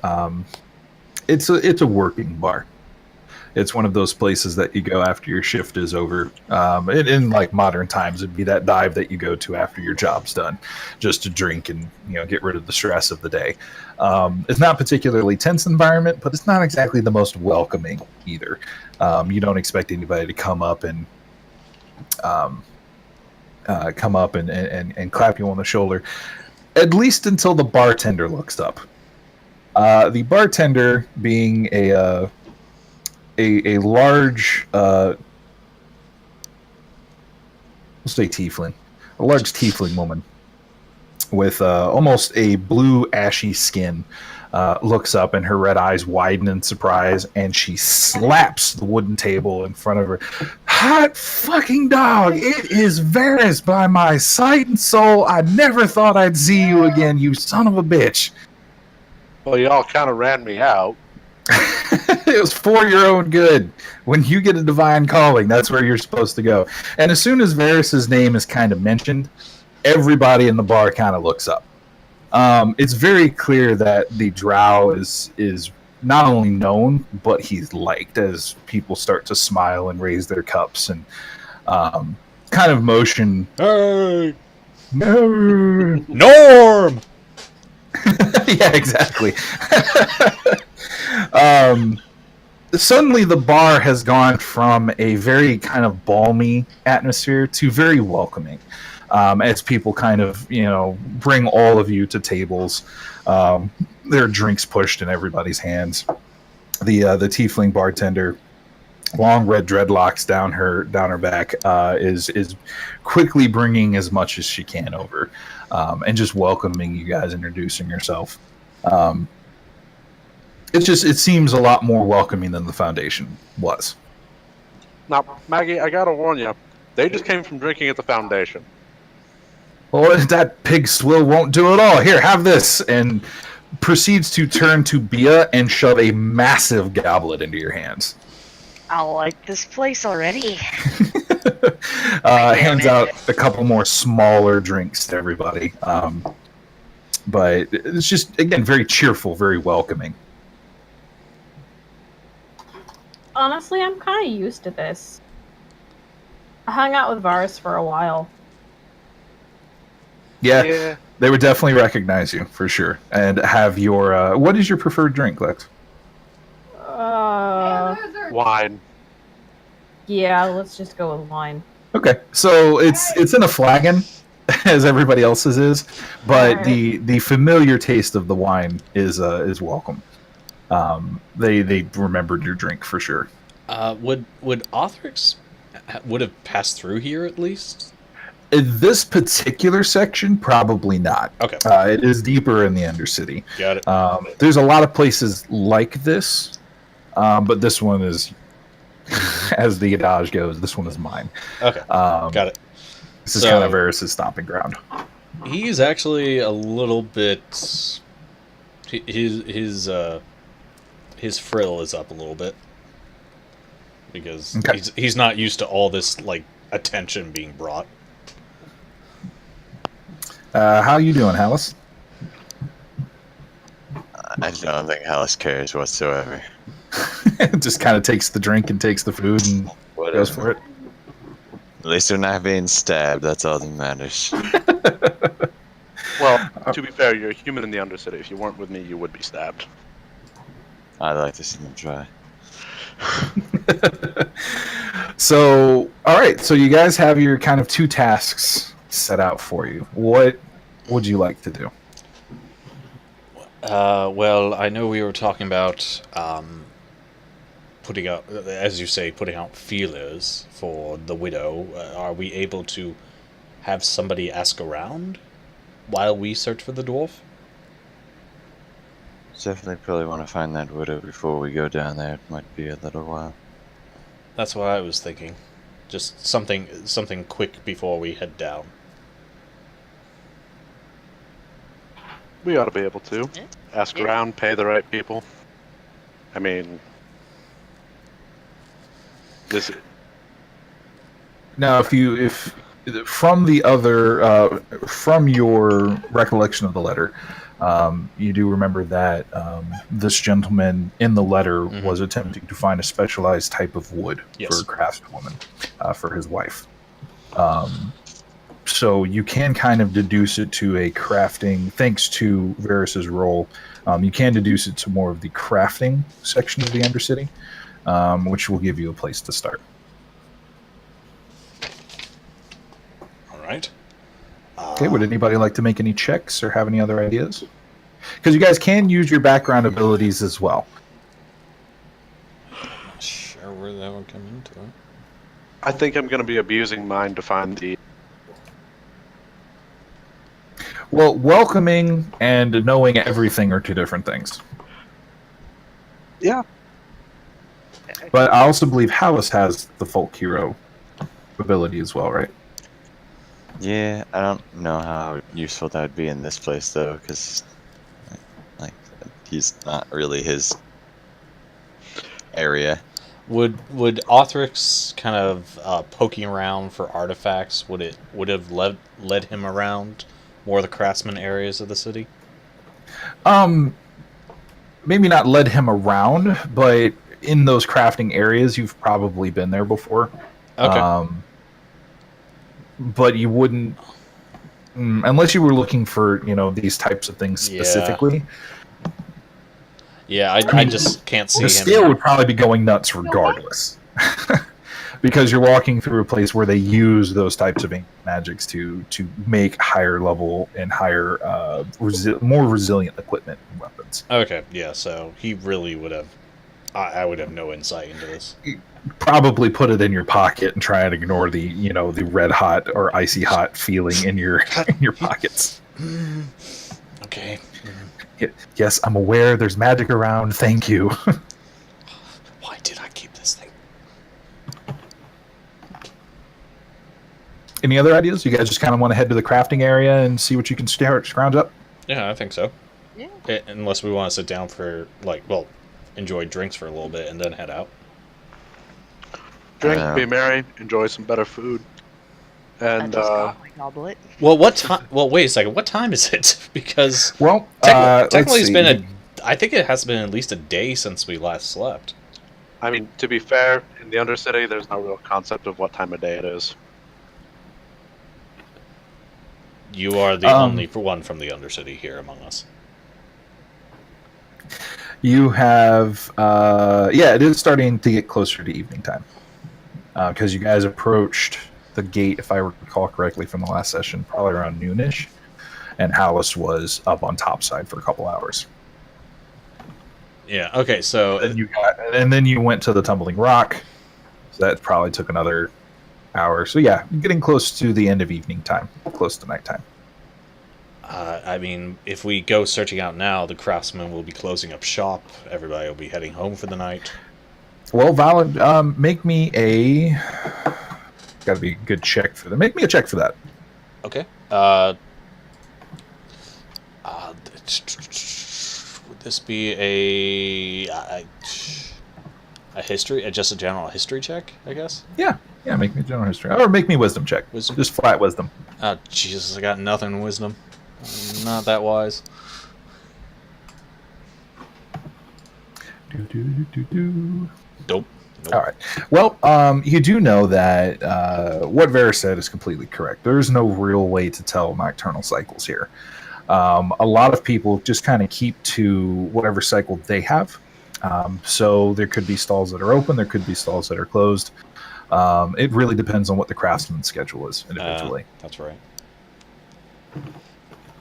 It's a working bar. It's one of those places that you go after your shift is over. In like modern times, it'd be that dive that you go to after your job's done, just to drink and get rid of the stress of the day. It's not particularly tense environment, but it's not exactly the most welcoming either. You don't expect anybody to come up and clap you on the shoulder, at least until the bartender looks up. The bartender being a large, we'll say tiefling, a large tiefling woman with almost a blue ashy skin, looks up and her red eyes widen in surprise, and she slaps the wooden table in front of her. Hot fucking dog! It is Varys by my sight and soul. I never thought I'd see you again, you son of a bitch. Well, y'all kind of ran me out. It was for your own good. When you get a divine calling, that's where you're supposed to go. And as soon as Varys' name is kind of mentioned, everybody in the bar kind of looks up. It's very clear that the Drow is not only known, but he's liked as people start to smile and raise their cups and kind of motion. Hey! No! Norm! Yeah, exactly. Suddenly the bar has gone from a very kind of balmy atmosphere to very welcoming, as people kind of bring all of you to tables. There are drinks pushed in everybody's hands. The tiefling bartender, long red dreadlocks down her back, is quickly bringing as much as she can over, and just welcoming you guys, introducing herself. It seems a lot more welcoming than the Foundation was. Now, Maggie, I gotta warn you, they just came from drinking at the Foundation. Well, that pig swill won't do it all. Here, have this, and proceeds to turn to Bia and shove a massive goblet into your hands. I like this place already. Hands out a couple more smaller drinks to everybody. But it's just, again, very cheerful, very welcoming. Honestly, I'm kind of used to this. I hung out with Varys for a while. Yeah, they would definitely recognize you, for sure. And have your... what is your preferred drink, Lex? Wine. Yeah, let's just go with wine. Okay, so it's in a flagon, as everybody else's is, but right. the familiar taste of the wine is welcome. They remembered your drink for sure. Would Othrix would have passed through here at least? In this particular section, probably not. Okay. It is deeper in the Undercity. Got it. There's a lot of places like this, but this one is, as the adage goes, this one is mine. Okay. Got it. This is kind of Varys' stomping ground. He's actually a little bit... His his frill is up a little bit because Okay. he's not used to all this like attention being brought. How you doing, Hallis? I don't think Hallis cares whatsoever. Just kind of takes the drink and takes the food and Whatever. goes for it. At least we're not being stabbed. That's all that matters. Well, to be fair, you're a human in the Undercity. If you weren't with me, you would be stabbed. I'd like to see them try. So, all right. So you guys have your kind of 2 tasks set out for you. What would you like to do? Well, I know we were talking about putting out, as you say, putting out feelers for the widow. Are we able to have somebody ask around while we search for the dwarf? Definitely probably want to find that widow before we go down there. It might be a little while. That's what I was thinking. Just something quick before we head down. We ought to be able to. Yeah. Ask Yeah. around, pay the right people. I mean, this. Now, if from the other from your recollection of the letter, you do remember that this gentleman in the letter was attempting to find a specialized type of wood for a craftswoman for his wife. So you can kind of deduce it to a crafting, thanks to Varys's role. You can deduce it to more of the crafting section of the Undercity, which will give you a place to start. All right. Okay, would anybody like to make any checks or have any other ideas? Because you guys can use your background abilities as well. Not sure where that would come into it. I think I'm going to be abusing mine to find the. Well, welcoming and knowing everything are 2 different things. Yeah. But I also believe Hallis has the folk hero ability as well, right? Yeah, I don't know how useful that would be in this place though, because like he's not really his area. Would Othric's kind of poking around for artifacts would have led him around more of the craftsman areas of the city? Maybe not led him around, but in those crafting areas, you've probably been there before. Okay. But you wouldn't, unless you were looking for, these types of things specifically. Yeah, I just can't see The him. scale would probably be going nuts regardless. Because you're walking through a place where they use those types of magics to make higher level and higher, more resilient equipment and weapons. Okay, yeah, so he really would have... I would have no insight into this. Probably put it in your pocket and try and ignore the, the red hot or icy hot feeling in your pockets. Okay. Yes, I'm aware there's magic around. Thank you. Why did I keep this thing? Any other ideas? You guys just kind of want to head to the crafting area and see what you can scrounge up? Yeah, I think so. Yeah. Unless we want to sit down for, enjoy drinks for a little bit and then head out. Drink, be merry, enjoy some better food. And, my goblet. Well, what time? Well, wait a second. What time is it? Because well, technically let's it's been see. I think it has been at least a day since we last slept. I mean, to be fair, in the Undercity, there's no real concept of what time of day it is. You are the only one from the Undercity here among us. You have, it is starting to get closer to evening time. Because you guys approached the gate, if I recall correctly from the last session, probably around noonish. And Hallis was up on topside for a couple hours. Yeah, okay, so... And then you went to the Tumbling Rock. So that probably took another hour. So yeah, getting close to the end of evening time. Close to nighttime. I mean, if we go searching out now, the craftsman will be closing up shop. Everybody will be heading home for the night. Well, Valid, make me a... Got to be a good check for that. Make me a check for that. Okay. Would this be a history, just a general history check, I guess? Yeah, make me general history. Or make me wisdom check. Wisdom? Just flat wisdom. Oh, Jesus, I got nothing in wisdom. I'm not that wise. Nope. All right. Well, you do know that what Vera said is completely correct. There is no real way to tell nocturnal cycles here. A lot of people just kind of keep to whatever cycle they have. So there could be stalls that are open, there could be stalls that are closed. It really depends on what the craftsman's schedule is individually. That's right.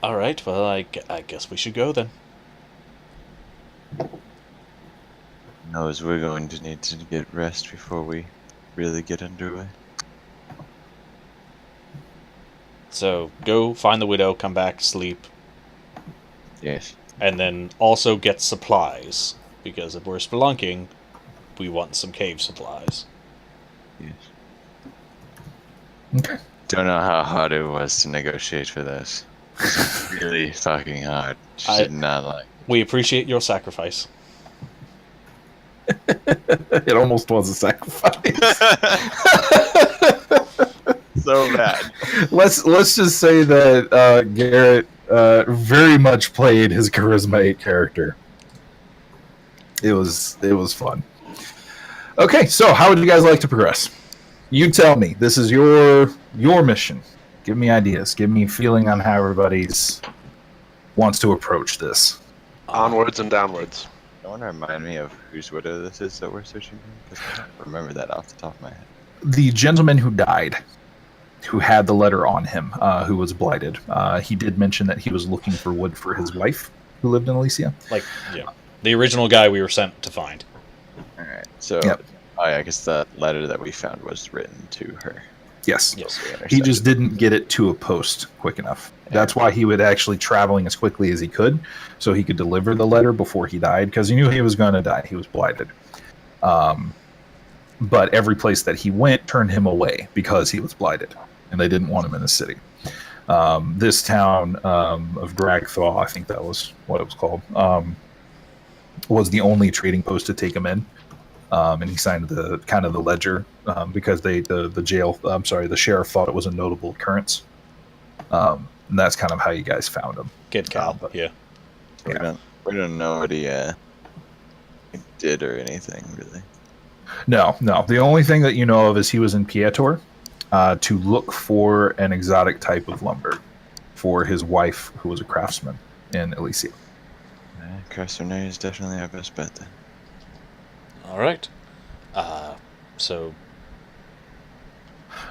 All right. Well, I guess we should go then. Knows we're going to need to get rest before we really get underway. So go find the widow, come back, sleep, Yes. and then also get supplies. Because if we're spelunking, we want some cave supplies. Yes. Okay. Don't know how hard it was to negotiate for this. It's really fucking hard. She did not like. We appreciate your sacrifice. It almost was a sacrifice. So bad. Let's just say that Garrett very much played his Charisma 8 character. It was fun. Okay, so how would you guys like to progress? You tell me. This is your mission. Give me ideas. Give me a feeling on how everybody's wants to approach this. Onwards and downwards. I want to remind me of whose widow this is that we're searching for, because I don't remember that off the top of my head. The gentleman who died, who had the letter on him, who was blighted. He did mention that he was looking for wood for his wife, who lived in Elicia. The original guy we were sent to find. All right. So, Yep. I guess that letter that we found was written to her. Yes. Yes. He just didn't get it to a post quick enough. That's why he would actually traveling as quickly as he could, so he could deliver the letter before he died, because he knew he was going to die. He was blighted. But every place that he went turned him away because he was blighted, and they didn't want him in the city. This town of Dragthaw, I think that was what it was called, was the only trading post to take him in. And he signed the kind of the ledger because the sheriff thought it was a notable occurrence. And that's kind of how you guys found him. Kid Cal, yeah. We don't know what he did or anything really. No. The only thing that you know of is he was in Pietor to look for an exotic type of lumber for his wife, who was a craftsman in Elicia. Craftsman is definitely our best bet then. All right. So.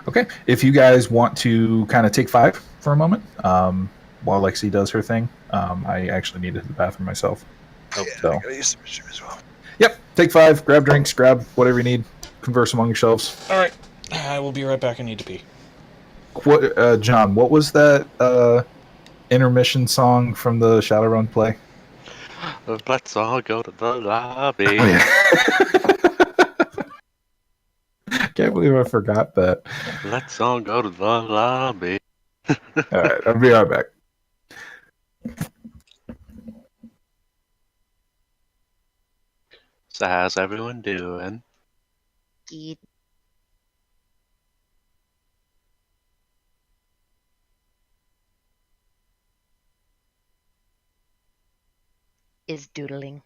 Okay. If you guys want to kind of take 5 for a moment, while Lexi does her thing, I actually need to hit the bathroom myself. Oh, yeah, so. I gotta use the restroom as well. Yep. Take 5. Grab drinks. Grab whatever you need. Converse among yourselves. All right. I will be right back. I need to pee. What, John? What was that intermission song from the Shadowrun play? Let's all go to the lobby. Oh, yeah. Can't believe I forgot that. Let's all go to the lobby. All right, I'll be right back. So how's everyone doing? Good. Is doodling.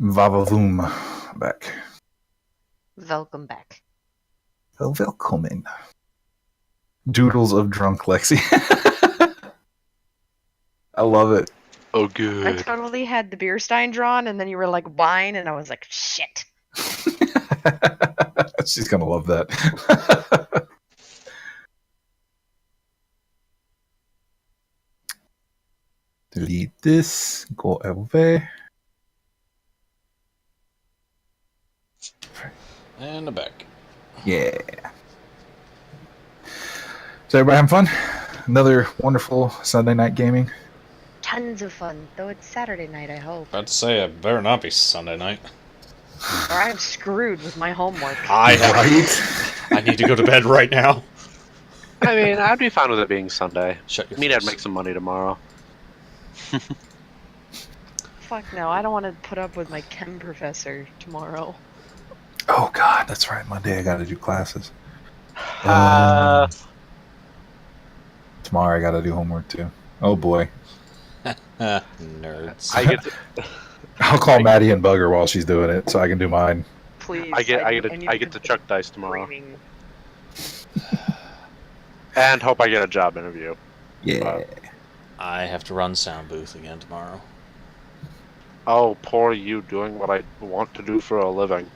Vavavoom. Back. Welcome back. Oh, welcome. Doodles of drunk Lexi. I love it. Oh, I good. totally had the beer stein drawn, and then you were like, wine, and I was like, shit. She's gonna love that. Delete this. Go away. And a back. Yeah. So everybody having fun? Another wonderful Sunday night gaming. Tons of fun, though it's Saturday night, I hope. About to say, it better not be Sunday night. Or I'm screwed with my homework. Right? I need to go to bed right now. I mean, I'd be fine with it being Sunday. Shut your I mean, I'd face. make some money tomorrow. Fuck no, I don't want to put up with my chem professor tomorrow. Oh God, that's right. Monday I gotta do classes. Tomorrow I gotta do homework too. Oh boy. Nerds. I get to, I'll call Maddie and bug her while she's doing it so I can do mine. Please. I get to chuck dice tomorrow, and hope I get a job interview. Yeah. I have to run sound booth again tomorrow. Oh, poor you doing what I want to do for a living.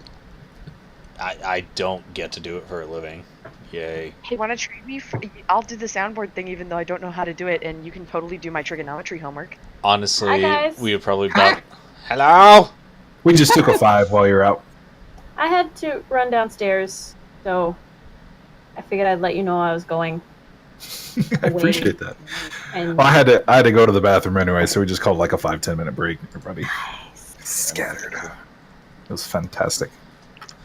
I don't get to do it for a living. Yay. Hey, want to trade me? I'll do the soundboard thing even though I don't know how to do it, and you can totally do my trigonometry homework. Honestly, Hi, guys. we would probably about... Hello? We just took a 5 while you're out. I had to run downstairs, so I figured I'd let you know I was going. I appreciate that. And Well, I had to go to the bathroom anyway, so we just called like a 5-10 minute break. Everybody scattered. It was fantastic.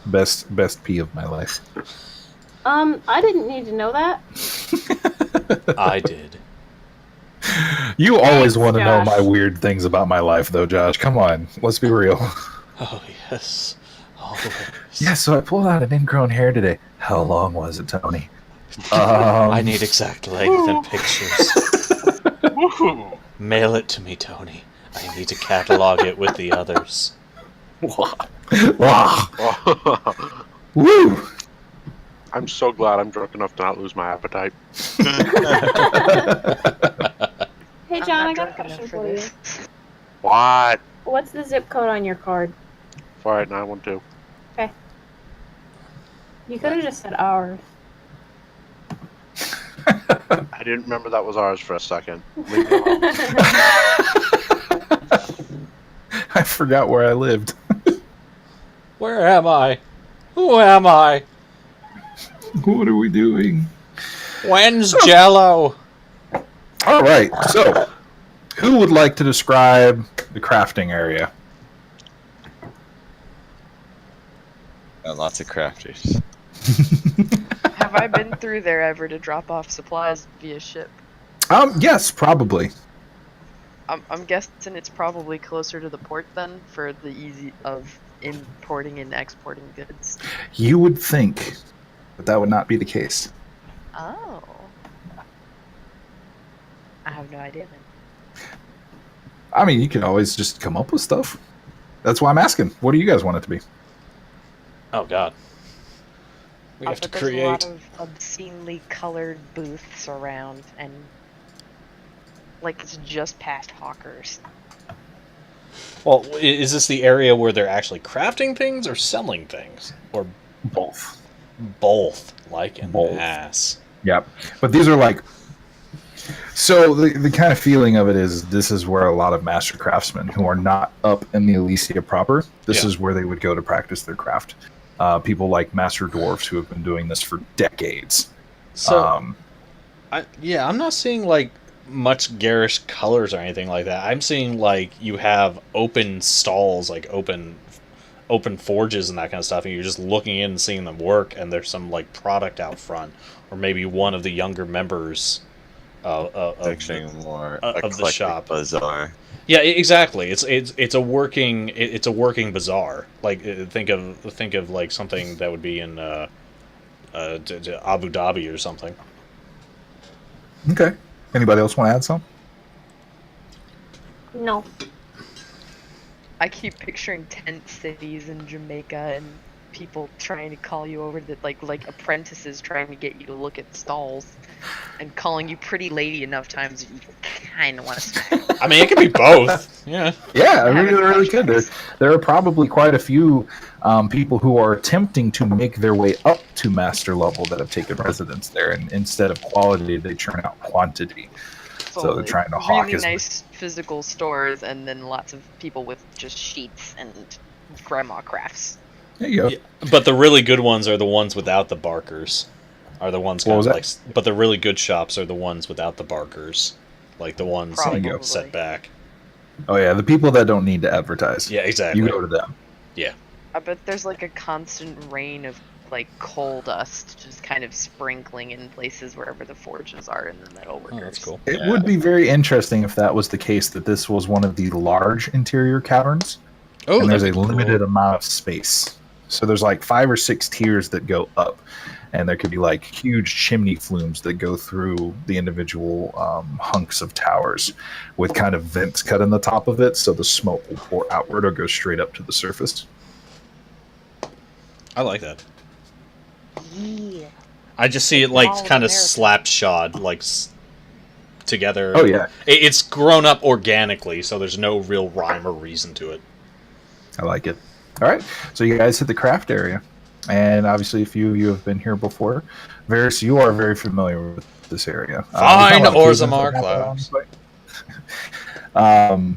Best pee of my life. I didn't need to know that. I did. You always want to know Josh. my weird things about my life, though, Josh. Come on, let's be real. Oh, yes. Always. Yeah, so I pulled out an ingrown hair today. How long was it, Tony? I need exact length and pictures. Mail it to me, Tony. I need to catalog it with the others. Wow. Woo! I'm so glad I'm drunk enough to not lose my appetite. Hey, I'm John, I not got a drunk question enough for you. this. What? What's the zip code on your card? 48912. You could have just said ours. I didn't remember that was ours for a second. Leave me alone. I forgot where I lived. Where am I? Who am I? What are we doing? When's Jello? All right, so who would like to describe the crafting area? Lots of crafters. Have I been through there ever to drop off supplies via ship? Yes, probably. I'm guessing it's probably closer to the port then for the easy of importing and exporting goods. You would think, but that would not be the case. Oh. I have no idea then. I mean, you can always just come up with stuff. That's why I'm asking. What do you guys want it to be? Oh, God. We have Also, to there's a create... lot of obscenely colored booths around, and like it's just past hawkers. Well, is this the area where they're actually crafting things or selling things? Or Both. both? Like an Both. ass. Yep. But these are like... So the kind of feeling of it is this is where a lot of master craftsmen who are not up in the Elicia proper, this Yeah. is where they would go to practice their craft. People like master dwarfs who have been doing this for decades. So, I'm not seeing, like, much garish colors or anything like that. I'm seeing, like, you have open stalls, like, open forges and that kind of stuff, and you're just looking in and seeing them work, and there's some, like, product out front. Or maybe one of the younger members of Actually, more of the eclectic shop. bazaar. Yeah, exactly. It's a working bazaar. Like think of like something that would be in Abu Dhabi or something. Okay. Anybody else want to add some? No. I keep picturing tent cities in Jamaica and people trying to call you over to like apprentices trying to get you to look at stalls and calling you pretty lady enough times that you kind of want to smack. I mean, it could be both. Yeah. Yeah, I Having really could. flashbacks. There are probably quite a few people who are attempting to make their way up to master level that have taken residence there, and instead of quality, they churn out quantity. So they're trying to hawk really as nice physical stores, and then lots of people with just sheets and grandma crafts. There you go. Yeah, but the really good ones are the ones without the barkers. Are the ones What was like? But the really good shops are the ones without the barkers, like the ones like Probably. set back. Oh yeah, the people that don't need to advertise. Yeah, exactly. You go to them. I bet there's like a constant rain of like coal dust just kind of sprinkling in places wherever the forges are in the metal workers. Oh, that's cool. It would be very interesting if that was the case, that this was one of the large interior caverns, Oh, and there's a that'd be cool. limited amount of space. So there's like 5 or 6 tiers that go up, and there could be like huge chimney flumes that go through the individual hunks of towers with kind of vents cut in the top of it, so the smoke will pour outward or go straight up to the surface. I like that. Yeah. I just see it Mall like of kind of America. slapshod, like together. Oh yeah, It's grown up organically, so there's no real rhyme or reason to it. I like it. All right, so you guys hit the craft area, and obviously a few of you have been here before. Varys, you are very familiar with this area. Fine, there's not a lot of Orzammar caves on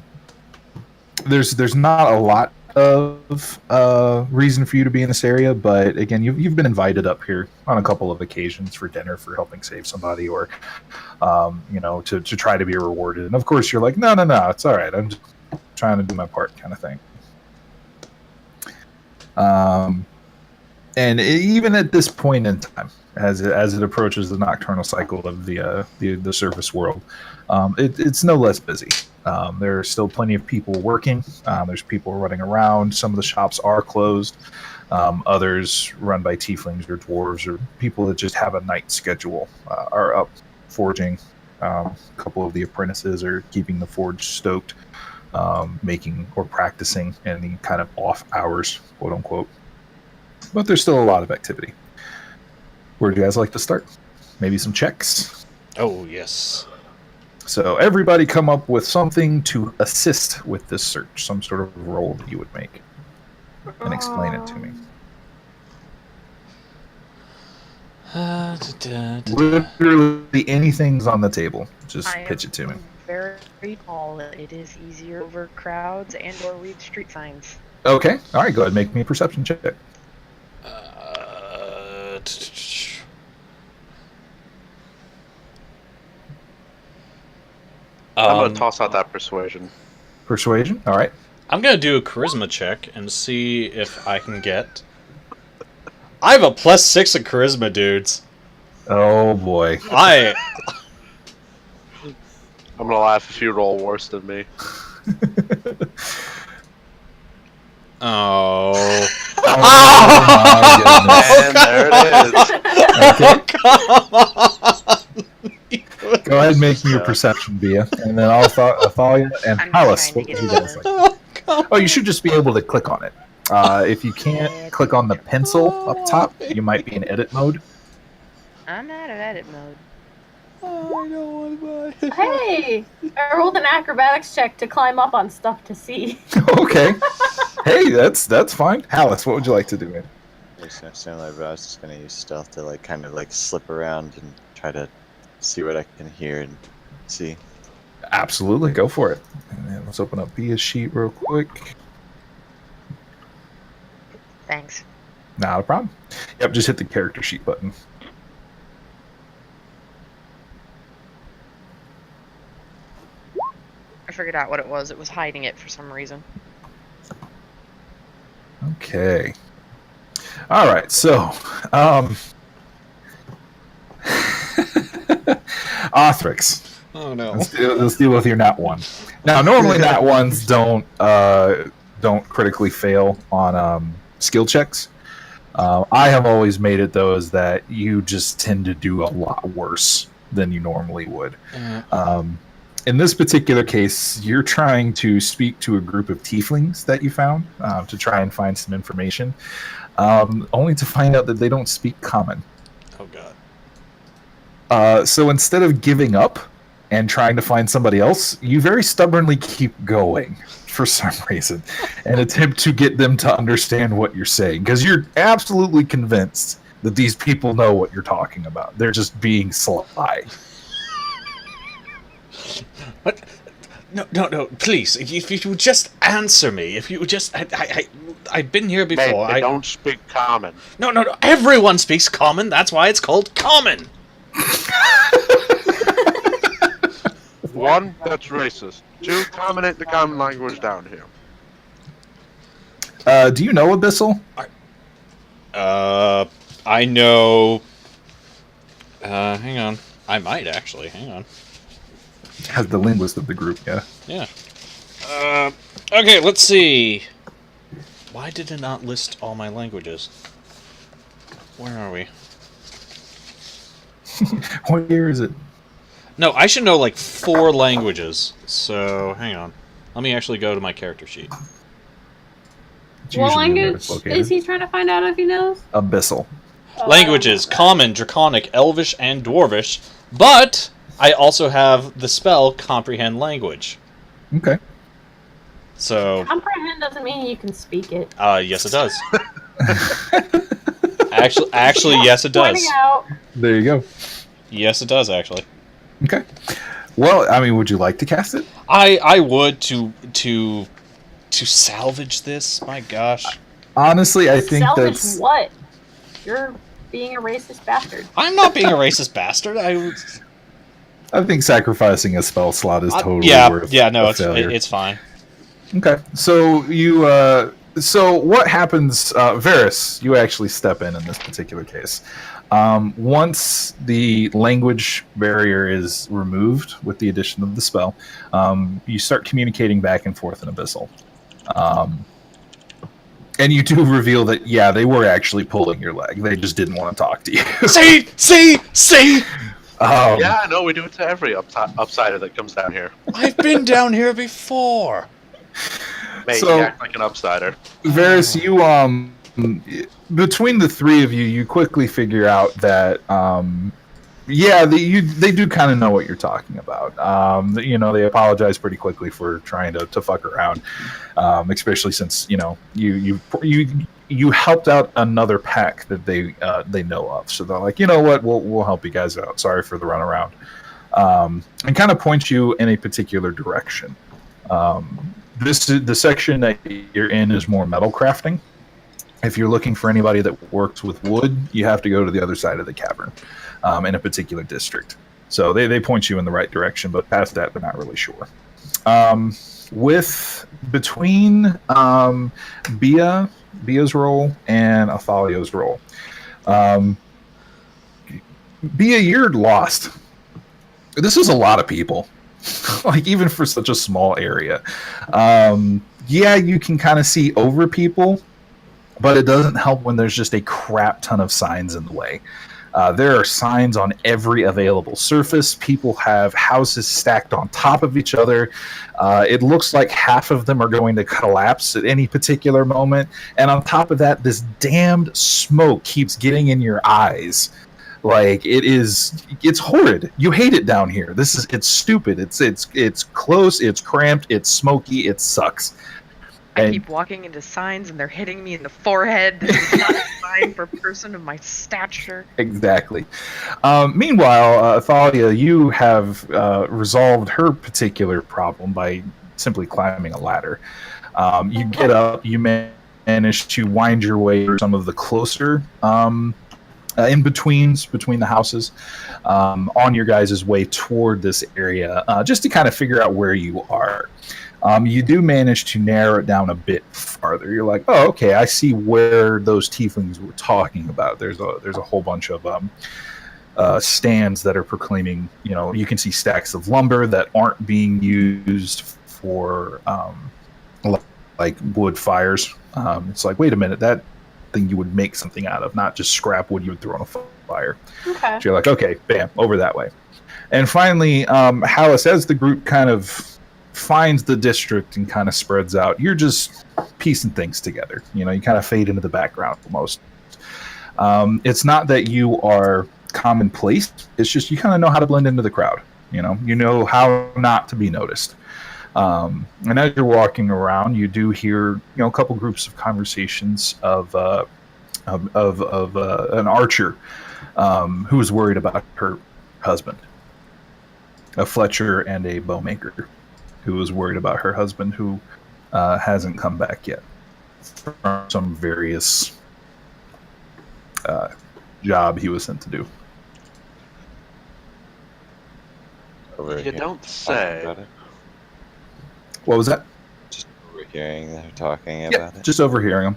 site. There's not a lot of reason for you to be in this area, but again, you've been invited up here on a couple of occasions for dinner for helping save somebody, or to try to be rewarded. And of course, you're like, no, it's all right. I'm just trying to do my part, kind of thing. And even at this point in time, as it approaches the nocturnal cycle of the surface world, it's no less busy. There are still plenty of people working. There's people running around. Some of the shops are closed. Others run by tieflings or dwarves or people that just have a night schedule are up forging. A couple of the apprentices are keeping the forge stoked, making or practicing in the kind of off hours, quote unquote. But there's still a lot of activity. Where do you guys like to start? Maybe some checks? Oh, yes. So everybody come up with something to assist with this search, some sort of role that you would make, and explain it to me. Literally anything's on the table. Just pitch it to me. Very tall. It is easier over crowds and or read street signs. Okay. All right. Go ahead and make me a perception check. I'm gonna toss out that persuasion. Persuasion. All right. I'm gonna do a charisma check and see if I can get. I have a +6 in charisma, dudes. Oh boy. I I'm gonna laugh if you roll worse than me. Oh. Oh my And there it is. Okay. Go ahead and make me your perception, Bia, and then I'll follow you. And I'm Alice, trying what to would you get guys like? Oh, you should just be able to click on it. If you can't click on the pencil up top, you might be in edit mode. I'm out of edit mode. Hey, I rolled an acrobatics check to climb up on stuff to see. Okay. Hey, that's fine. Alice, what would you like to do, man? Similar, but I was just gonna use stealth to kind of slip around and try to see what I can hear and see. Absolutely, go for it. And then let's open up Bia's sheet real quick. Thanks. Not a problem. Yep, just hit the character sheet button. I figured out what it was. It was hiding it for some reason. Okay. All right, so Othrix. Oh no. Let's deal with your nat one. Now, normally nat ones don't critically fail on skill checks. I have always made it though is that you just tend to do a lot worse than you normally would. in this particular case, you're trying to speak to a group of tieflings that you found to try and find some information, only to find out that they don't speak common. Oh god. So instead of giving up and trying to find somebody else, you very stubbornly keep going for some reason and attempt to get them to understand what you're saying, because you're absolutely convinced that these people know what you're talking about. They're just being sly. What? No, please. If you would just answer me. If you would just... I've been here before. Mate, they don't speak common. No. Everyone speaks common. That's why it's called common. One, that's racist. Two, common ain't the common language down here. Do you know Abyssal? I know... hang on. I might, actually. Hang on. As the linguist of the group, yeah. Yeah. Okay, let's see. Why did it not list all my languages? Where are we? What year is it? No, I should know like 4 languages. So, hang on. Let me actually go to my character sheet. It's What usually where language it's located. is he trying to find out if he knows? Abyssal. Languages: Common, Draconic, Elvish, and Dwarvish. But I also have the spell Comprehend Language. Okay. So, Comprehend doesn't mean you can speak it. yes, it does. Actually, yes, it does. Pointing out. There you go. Yes, it does. Actually, Okay. Well, I mean, would you like to cast it? I would to salvage this. My gosh, Honestly, I think Salvage that's... what? You're being a racist bastard. I'm not being a racist bastard. I think sacrificing a spell slot is totally worth no, a failure. it's fine. Okay, so you, so what happens, Varys, you actually step in this particular case. Once the language barrier is removed with the addition of the spell, you start communicating back and forth in Abyssal. And you do reveal that, yeah, they were actually pulling your leg. They just didn't want to talk to you. See! Yeah, I know, we do it to every upsider that comes down here. I've been down here before. Mate, So- you act like an upsider. Varys, you between the three of you, you quickly figure out that they do kind of know what you're talking about. They apologize pretty quickly for trying to fuck around, especially since you helped out another pack that they know of. So they're like, you know what, we'll help you guys out. Sorry for the runaround, and kind of point you in a particular direction. The section that you're in is more metal crafting. If you're looking for anybody that works with wood, you have to go to the other side of the cavern, in a particular district. So they point you in the right direction, but past that, they're not really sure. Between Bia's role and Athalio's role, Bia, you're lost. This is a lot of people. Like, even for such a small area. You can kind of see over people, but it doesn't help when there's just a crap ton of signs in the way. There are signs on every available surface. People have houses stacked on top of each other. It looks like half of them are going to collapse at any particular moment. And on top of that, this damned smoke keeps getting in your eyes. Like, it's horrid. You hate it down here. It's stupid. It's close. It's cramped. It's smoky. It sucks. I keep walking into signs and they're hitting me in the forehead. This is not a sign for a person of my stature. Exactly. Meanwhile, Thalia, you have resolved her particular problem by simply climbing a ladder. You get up. You manage to wind your way through some of the closer in-betweens between the houses on your guys' way toward this area, just to kind of figure out where you are. You do manage to narrow it down a bit farther. You're like, oh, okay, I see where those tieflings were talking about. There's a whole bunch of stands that are proclaiming, you can see stacks of lumber that aren't being used for like wood fires. It's like, wait a minute, that thing you would make something out of, not just scrap wood you would throw on a fire. Okay. So you're like, okay, bam, over that way. And finally, Hallis, as the group kind of finds the district and kind of spreads out, you're just piecing things together. You kind of fade into the background almost. It's not that you are commonplace. It's just you kind of know how to blend into the crowd. You know how not to be noticed. And as you're walking around, you do hear a couple groups of conversations of an archer who is worried about her husband, a Fletcher and a bowmaker who is worried about her husband who hasn't come back yet from some various job he was sent to do. You don't say. What was that? Just overhearing them talking about it. Just overhearing them.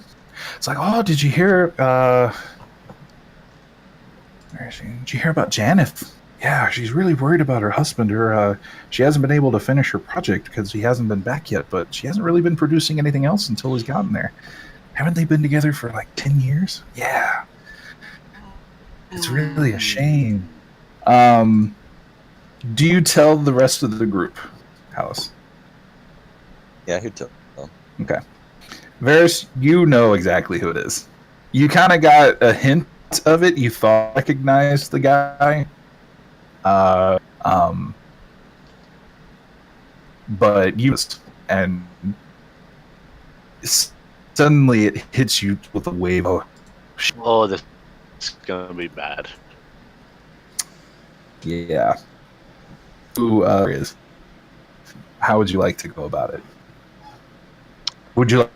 It's like, oh, did you hear? Did you hear about Janet? Yeah, she's really worried about her husband. She hasn't been able to finish her project because he hasn't been back yet. But she hasn't really been producing anything else until he's gotten there. Haven't they been together for like 10 years? Yeah, it's really a shame. Do you tell the rest of the group, Alice? Yeah, who tell them? Okay. Varys, you know exactly who it is. You kind of got a hint of it. You thought recognized the guy. But you and suddenly it hits you with a wave of Oh, this is gonna be bad. yeah. Who is? How would you like to go about it? Would you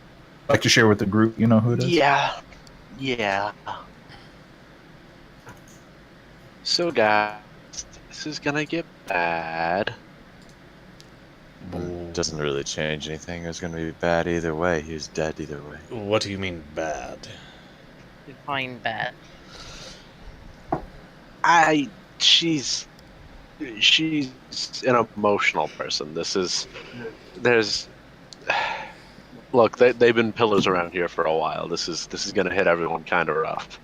like to share with the group? You know who it is? Yeah. So, guys, this is gonna get bad. Doesn't really change anything. It was going to be bad either way. He was dead either way. What do you mean bad? Define bad. She's an emotional person. Look, they've been pillars around here for a while. This is gonna hit everyone kind of rough.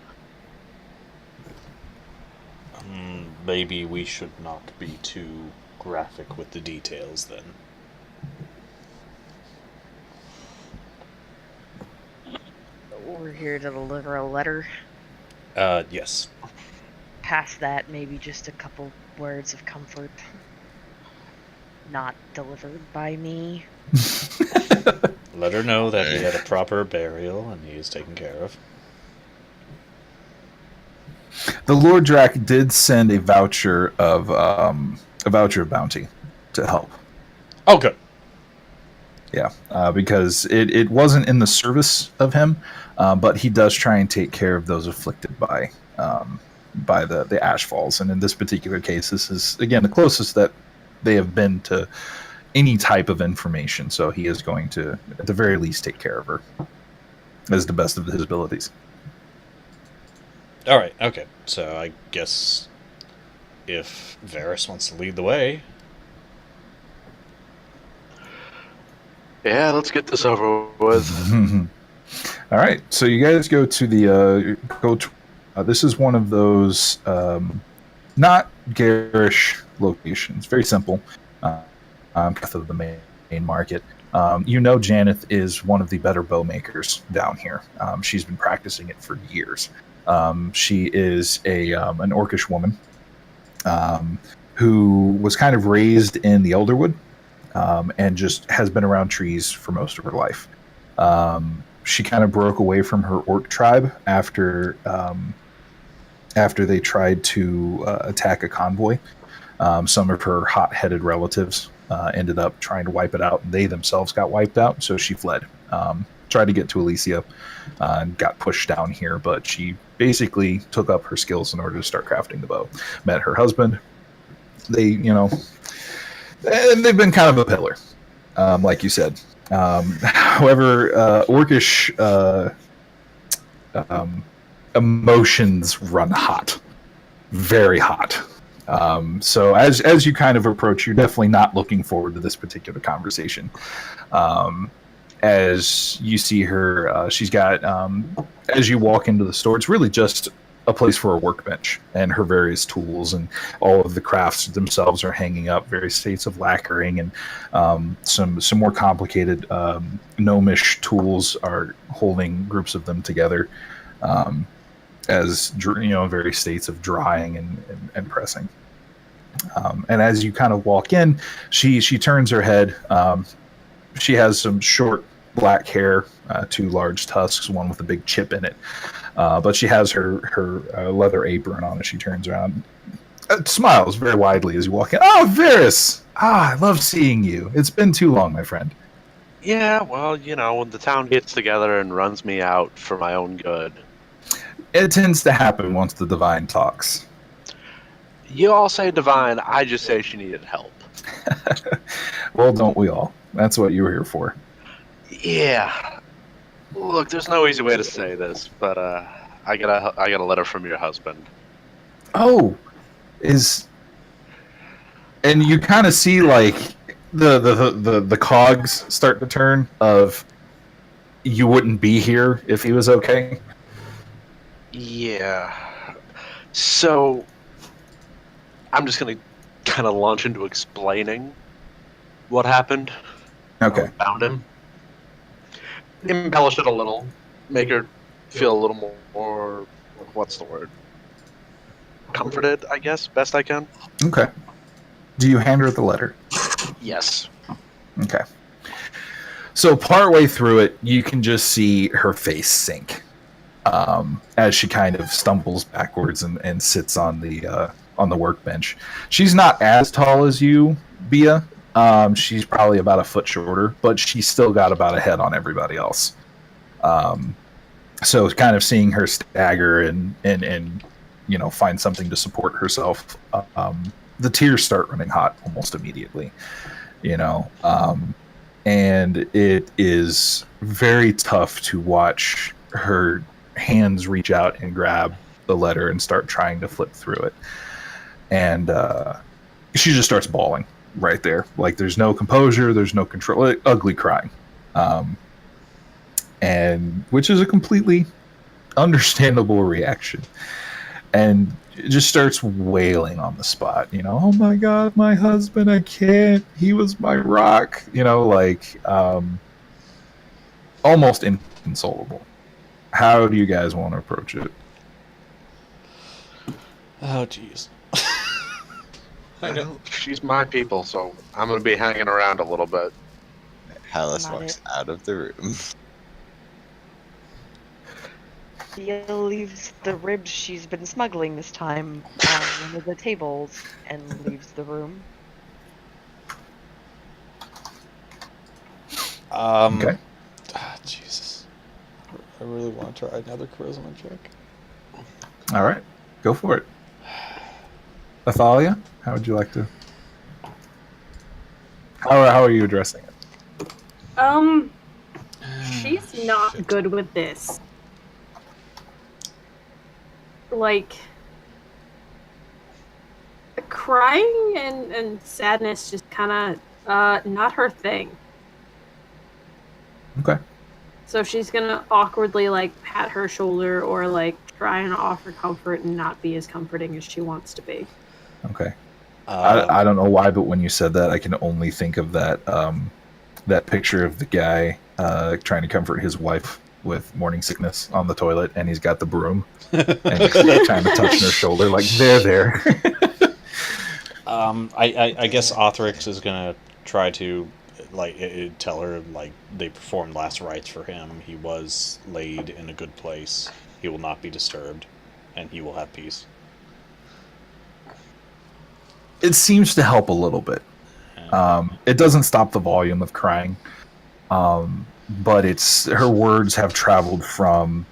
Maybe we should not be too graphic with the details then. We're here to deliver a letter. Yes. Past that, maybe just a couple words of comfort. Not delivered by me. Let her know that he had a proper burial and he is taken care of. The Lord Drac did send a voucher of bounty to help. Oh, good. Yeah, because it wasn't in the service of him, but he does try and take care of those afflicted by the ash falls. And in this particular case, this is, again, the closest that they have been to any type of information. So he is going to, at the very least, take care of her as the best of his abilities. All right, okay. So I guess if Varys wants to lead the way... Yeah, let's get this over with. All right, so you guys go to the this is one of those not garish locations. Very simple. Of the main market. Janeth is one of the better bow makers down here. She's been practicing it for years. She is an orcish woman who was kind of raised in the Elderwood. And just has been around trees for most of her life. She kind of broke away from her orc tribe after they tried to attack a convoy. Some of her hot-headed relatives ended up trying to wipe it out. They themselves got wiped out, so she fled. Tried to get to Elicia and got pushed down here, but she basically took up her skills in order to start crafting the bow. Met her husband. And they've been kind of a pillar, like you said. However, orcish emotions run hot, very hot. So as you kind of approach, you're definitely not looking forward to this particular conversation. As you see her, she's got, as you walk into the store, it's really just a place for a workbench, and her various tools and all of the crafts themselves are hanging up, various states of lacquering, and some more complicated gnomish tools are holding groups of them together, as various states of drying and pressing. And as you kind of walk in, she turns her head. She has some short black hair, 2 large tusks, one with a big chip in it. But she has her leather apron on as she turns around. Smiles very widely as you walk in. Oh, Varys! I love seeing you. It's been too long, my friend. Yeah, well, when the town gets together and runs me out for my own good. It tends to happen once the divine talks. You all say divine, I just say she needed help. Well, don't we all? That's what you were here for. Yeah. Look, there's no easy way to say this, but I got a letter from your husband. Oh, and you kind of see like the cogs start to turn of you wouldn't be here if he was okay. Yeah. So I'm just gonna kind of launch into explaining what happened. Okay. Found him. Embellish it a little, make her feel a little more, what's the word? Comforted, I guess, best I can. Okay. Do you hand her the letter? Yes. Okay. So partway through it, you can just see her face sink as she kind of stumbles backwards and sits on the workbench. She's not as tall as you, Bia. She's probably about a foot shorter, but she's still got about a head on everybody else. So kind of seeing her stagger and find something to support herself, the tears start running hot almost immediately. And it is very tough to watch her hands reach out and grab the letter and start trying to flip through it. And she just starts bawling right there. Like, there's no composure, there's no control, like, ugly crying. And which is a completely understandable reaction. And it just starts wailing on the spot, oh my God, my husband, I can't, he was my rock, almost inconsolable. How do you guys want to approach it? Oh, jeez. I know. She's my people, so I'm going to be hanging around a little bit. Hallis walks out of the room. Thea leaves the ribs she's been smuggling this time on one of the tables and leaves the room. Okay. Jesus. I really want to try another charisma check. All right. Go for it. Athalia, how would you like to... How are you addressing it? She's not good with this. Crying and sadness just kind of not her thing. Okay. So she's gonna awkwardly pat her shoulder or try and offer comfort and not be as comforting as she wants to be. Okay. I don't know why, but when you said that, I can only think of that picture of the guy trying to comfort his wife with morning sickness on the toilet, and he's got the broom and he's trying to touch her shoulder, like, there. I guess Othrix is gonna try to tell her they performed last rites for him. He was laid in a good place. He will not be disturbed, and he will have peace. It seems to help a little bit. It doesn't stop the volume of crying, but her words have traveled from,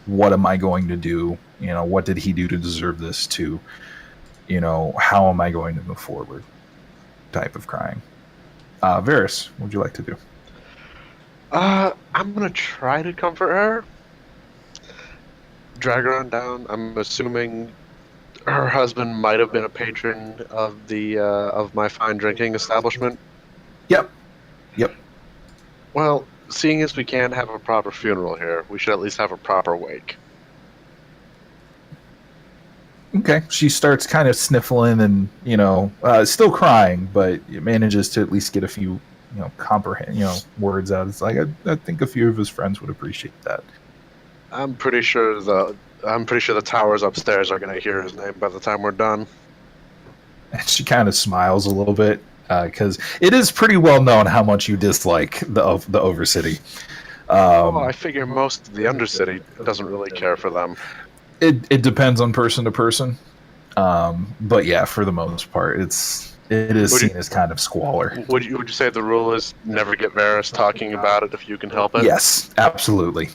what am I going to do? What did he do to deserve this, to, how am I going to move forward type of crying. Varys, what would you like to do? I'm going to try to comfort her. Drag her on down. I'm assuming her husband might have been a patron of the of my fine drinking establishment. Yep. Well, seeing as we can't have a proper funeral here, we should at least have a proper wake. Okay. She starts kind of sniffling and, still crying, but manages to at least get a few, words out. It's like, I think a few of his friends would appreciate that. I'm pretty sure the towers upstairs are going to hear his name by the time we're done. And she kind of smiles a little bit, because it is pretty well known how much you dislike the Overcity. I figure most of the Undercity doesn't really care for them. It depends on person to person, but yeah, for the most part, it is seen as kind of squalor. Would you say the rule is never get Varys talking about it if you can help it? Yes, absolutely.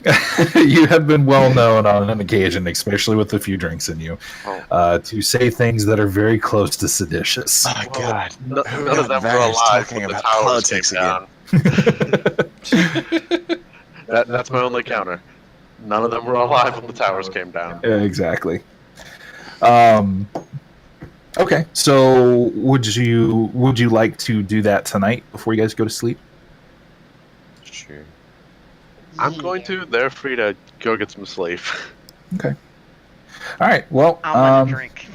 You have been well known on an occasion, especially with a few drinks in you, to say things that are very close to seditious. Oh God! None of them were alive when the towers came down. That's my only counter. None of them were alive when the towers came down. Exactly. Okay, so would you like to do that tonight before you guys go to sleep? Sure. I'm going to. They're free to go get some sleep. Okay. All right. Well, I'm gonna drink.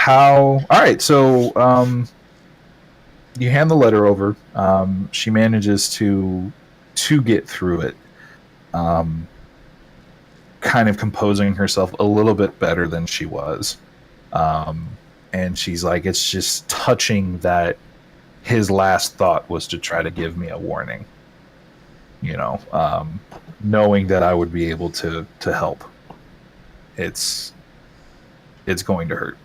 All right. So, you hand the letter over. She manages to get through it. Kind of composing herself a little bit better than she was. And she's like, it's just touching that his last thought was to try to give me a warning. Knowing that I would be able to help. It's going to hurt.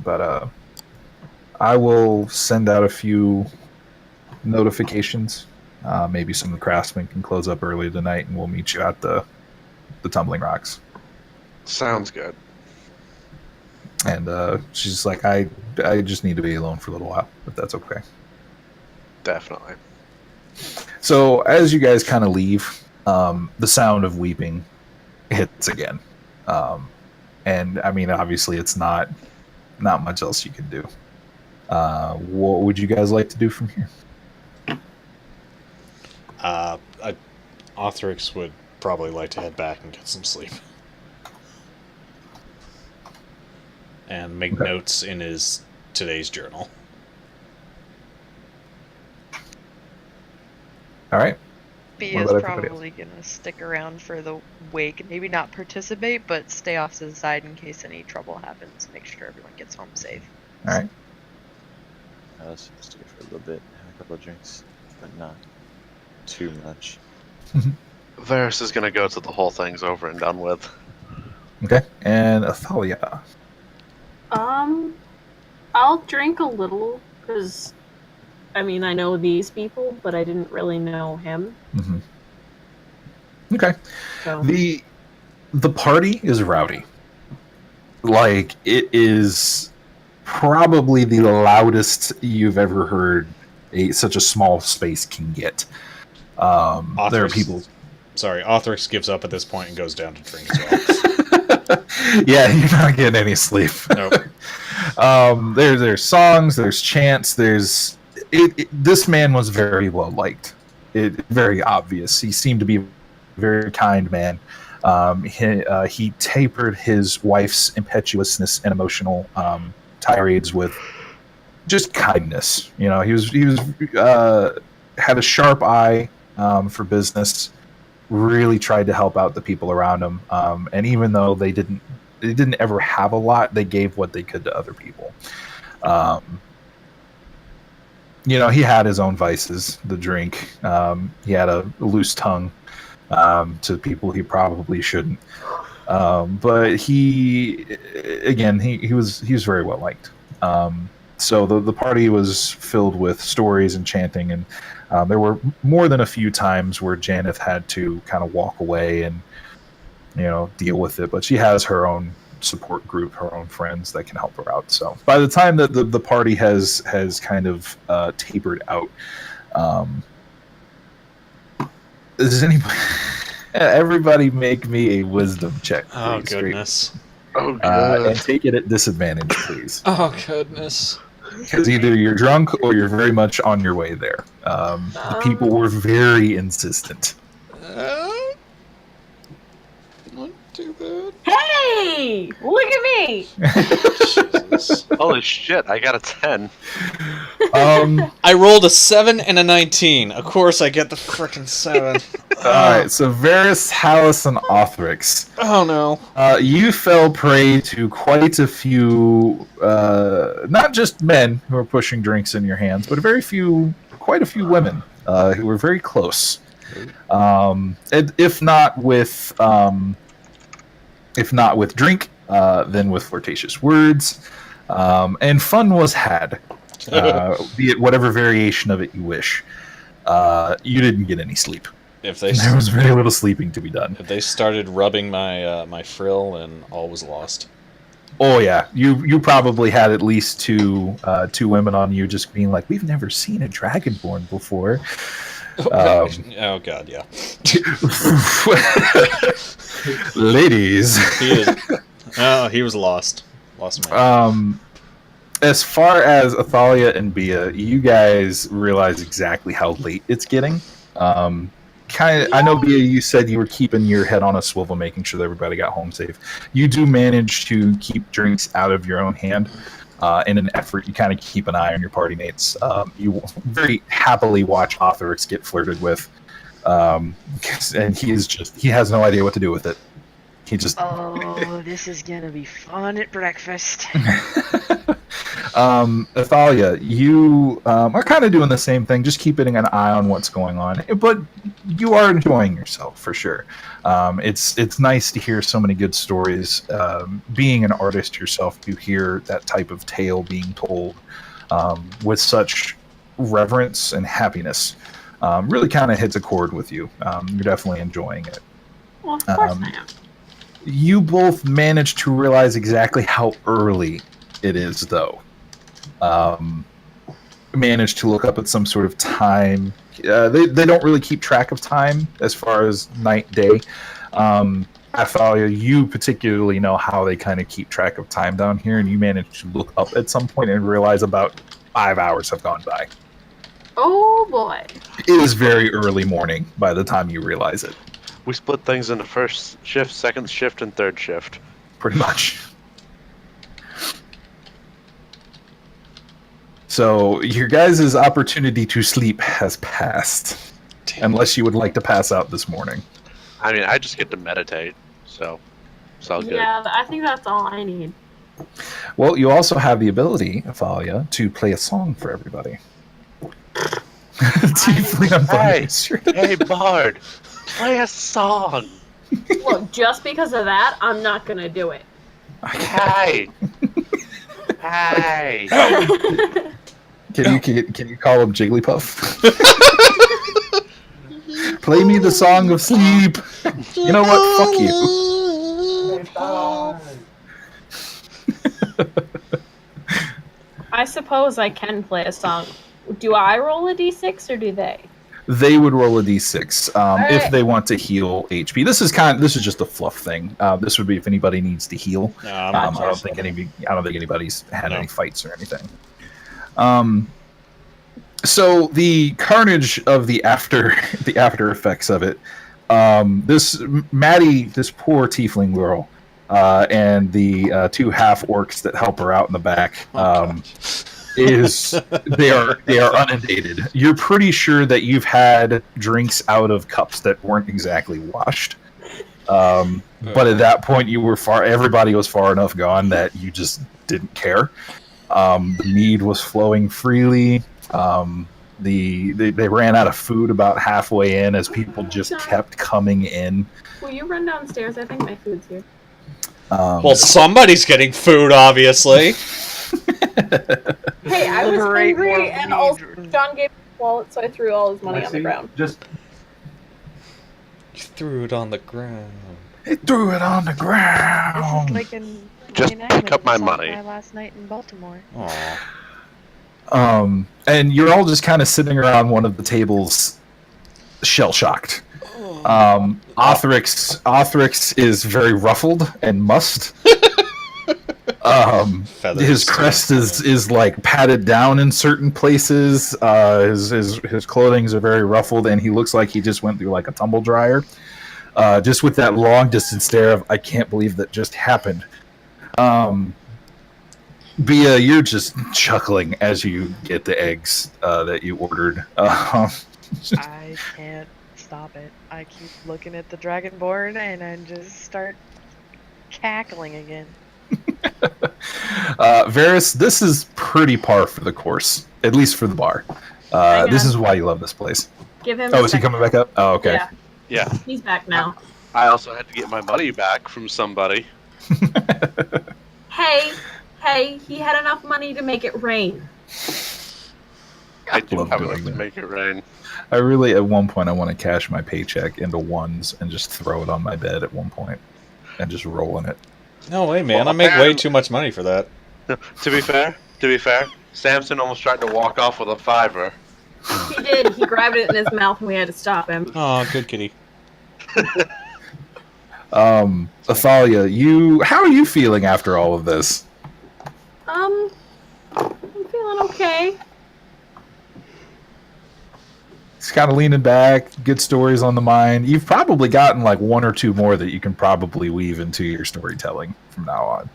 But I will send out a few notifications. Maybe some of the craftsmen can close up early tonight, and we'll meet you at the Tumbling Rocks. Sounds good. And she's like, I just need to be alone for a little while, if that's okay. Definitely. So as you guys kind of leave, the sound of weeping hits again. And I mean, obviously, it's not much else you can do. What would you guys like to do from here? Othrix would probably like to head back and get some sleep. And make notes in his today's journal. All right. B is probably going to stick around for the wake. Maybe not participate, but stay off to the side in case any trouble happens. Make sure everyone gets home safe. All right. I was supposed to go for a little bit, have a couple of drinks, but not too much. Varys is going to go till the whole thing's over and done with. Okay. And Athalia. I'll drink a little, because, I mean, I know these people, but I didn't really know him. Mm-hmm. Okay. So. The party is rowdy. Like, it is probably the loudest you've ever heard such a small space can get. There are people... Sorry, Othrix gives up at this point and goes down to drink as well. Yeah, you're not getting any sleep. Nope. There's songs, there's chants, this man was very well liked. Very obvious. He seemed to be a very kind man. He tapered his wife's impetuousness and emotional tirades with just kindness. He was had a sharp eye for business. Really tried to help out the people around him, and even though they didn't ever have a lot, they gave what they could to other people. He had his own vices, the drink. He had a loose tongue to people he probably shouldn't. But he was very well liked. So the party was filled with stories and chanting, and there were more than a few times where Janeth had to kind of walk away and deal with it. But she has her own support group, her own friends that can help her out. So by the time that the party has kind of tapered out, does anybody? Everybody make me a wisdom check, please. Oh goodness. Oh god. And take it at disadvantage, please. Oh goodness. Because either you're drunk or you're very much on your way there. The people were very insistent. Not too bad. Hey! Look at me! Jesus. Holy shit, I got a 10. I rolled a 7 and a 19. Of course I get the frickin' 7. Alright, so Varys, Hallis, and Othrix. Oh no. You fell prey to quite a few, not just men who are pushing drinks in your hands, but quite a few women who were very close. And if not with drink, then with flirtatious words, and fun was had, be it whatever variation of it you wish. You didn't get any sleep. There was very little sleeping to be done. If they started rubbing my my frill, and all was lost. Oh yeah, you probably had at least two women on you, just being like, "We've never seen a dragonborn before." Oh god, yeah. Ladies. He was lost. Lost man. As far as Athalia and Bia, you guys realize exactly how late it's getting. I know, Bia, you said you were keeping your head on a swivel, making sure that everybody got home safe. You do manage to keep drinks out of your own hand. In an effort, you kind of keep an eye on your party mates. You very happily watch Othrix get flirted with, and he has no idea what to do with it. He just this is gonna be fun at breakfast. Athalia, you are kind of doing the same thing, just keeping an eye on what's going on, but you are enjoying yourself for sure. It's nice to hear so many good stories. Being an artist yourself, you hear that type of tale being told with such reverence and happiness. Really kind of hits a chord with you. You're definitely enjoying it. Well, of course I am. You both managed to realize exactly how early it is, though. Managed to look up at some sort of time. They don't really keep track of time as far as night, day. Athalia, you particularly know how they kind of keep track of time down here, and you managed to look up at some point and realize about 5 hours have gone by. Oh boy. It is very early morning by the time you realize it. We split things into first shift, second shift, and third shift. Pretty much. So your guys' opportunity to sleep has passed. Unless you would like to pass out this morning. I mean, I just get to meditate, so it's all good. Yeah, I think that's all I need. Well, you also have the ability, Athalia, to play a song for everybody. Hey, Bard, play a song. Look, just because of that, I'm not gonna do it. Hey. Hey. Can you call him Jigglypuff? Play me the song of sleep. You know what? Fuck you. I suppose I can play a song. Do I roll a d6 or do they? They would roll a d6 right. if they want to heal HP. This is just a fluff thing. This would be if anybody needs to heal. No, I don't think anybody's had any fights or anything. So the carnage of the after effects of it. This Maddie, this poor tiefling girl, and the two half orcs that help her out in the back. They are inundated. You're pretty sure that you've had drinks out of cups that weren't exactly washed. But at that point, everybody was far enough gone that you just didn't care. The mead was flowing freely. They ran out of food about halfway in as people just kept coming in. Will you run downstairs? I think my food's here. Well, somebody's getting food, obviously. Hey, I was hungry, and also John gave me a wallet, so I threw all his money on the ground. You threw it on the ground. He threw it on the This ground. is like an Just pick up my money. Last night in Baltimore. Aww. And you're all just kind of sitting around one of the tables, shell-shocked. Othrix is very ruffled and mussed. Feathers His crest sticking is like padded down in certain places. His clothings are very ruffled, and he looks like he just went through like a tumble dryer. Just with that long distance stare of I can't believe that just happened. Bia, you're just chuckling as you get the eggs that you ordered. I can't stop it. I keep looking at the Dragonborn and I just start cackling again. Varys, this is pretty par for the course, at least for the bar. This is why you love this place. Give him. Oh, is he coming back up? Oh, okay. Yeah, Yeah. he's back now. I also had to get my money back from somebody. Hey, he had enough money to make it rain. I do love have doing enough to that. make it rain. I really, at one point, I want to cash my paycheck into ones and just throw it on my bed at one point and just roll in it. No way, man. Well, I make way apparently- too much money for that. To be fair, Samson almost tried to walk off with a $5. He did. He grabbed it in his mouth, and we had to stop him. Oh, good kitty. Athalia, how are you feeling after all of this? I'm feeling okay. He's kind of leaning back, good stories on the mind. You've probably gotten like one or two more that you can probably weave into your storytelling from now on.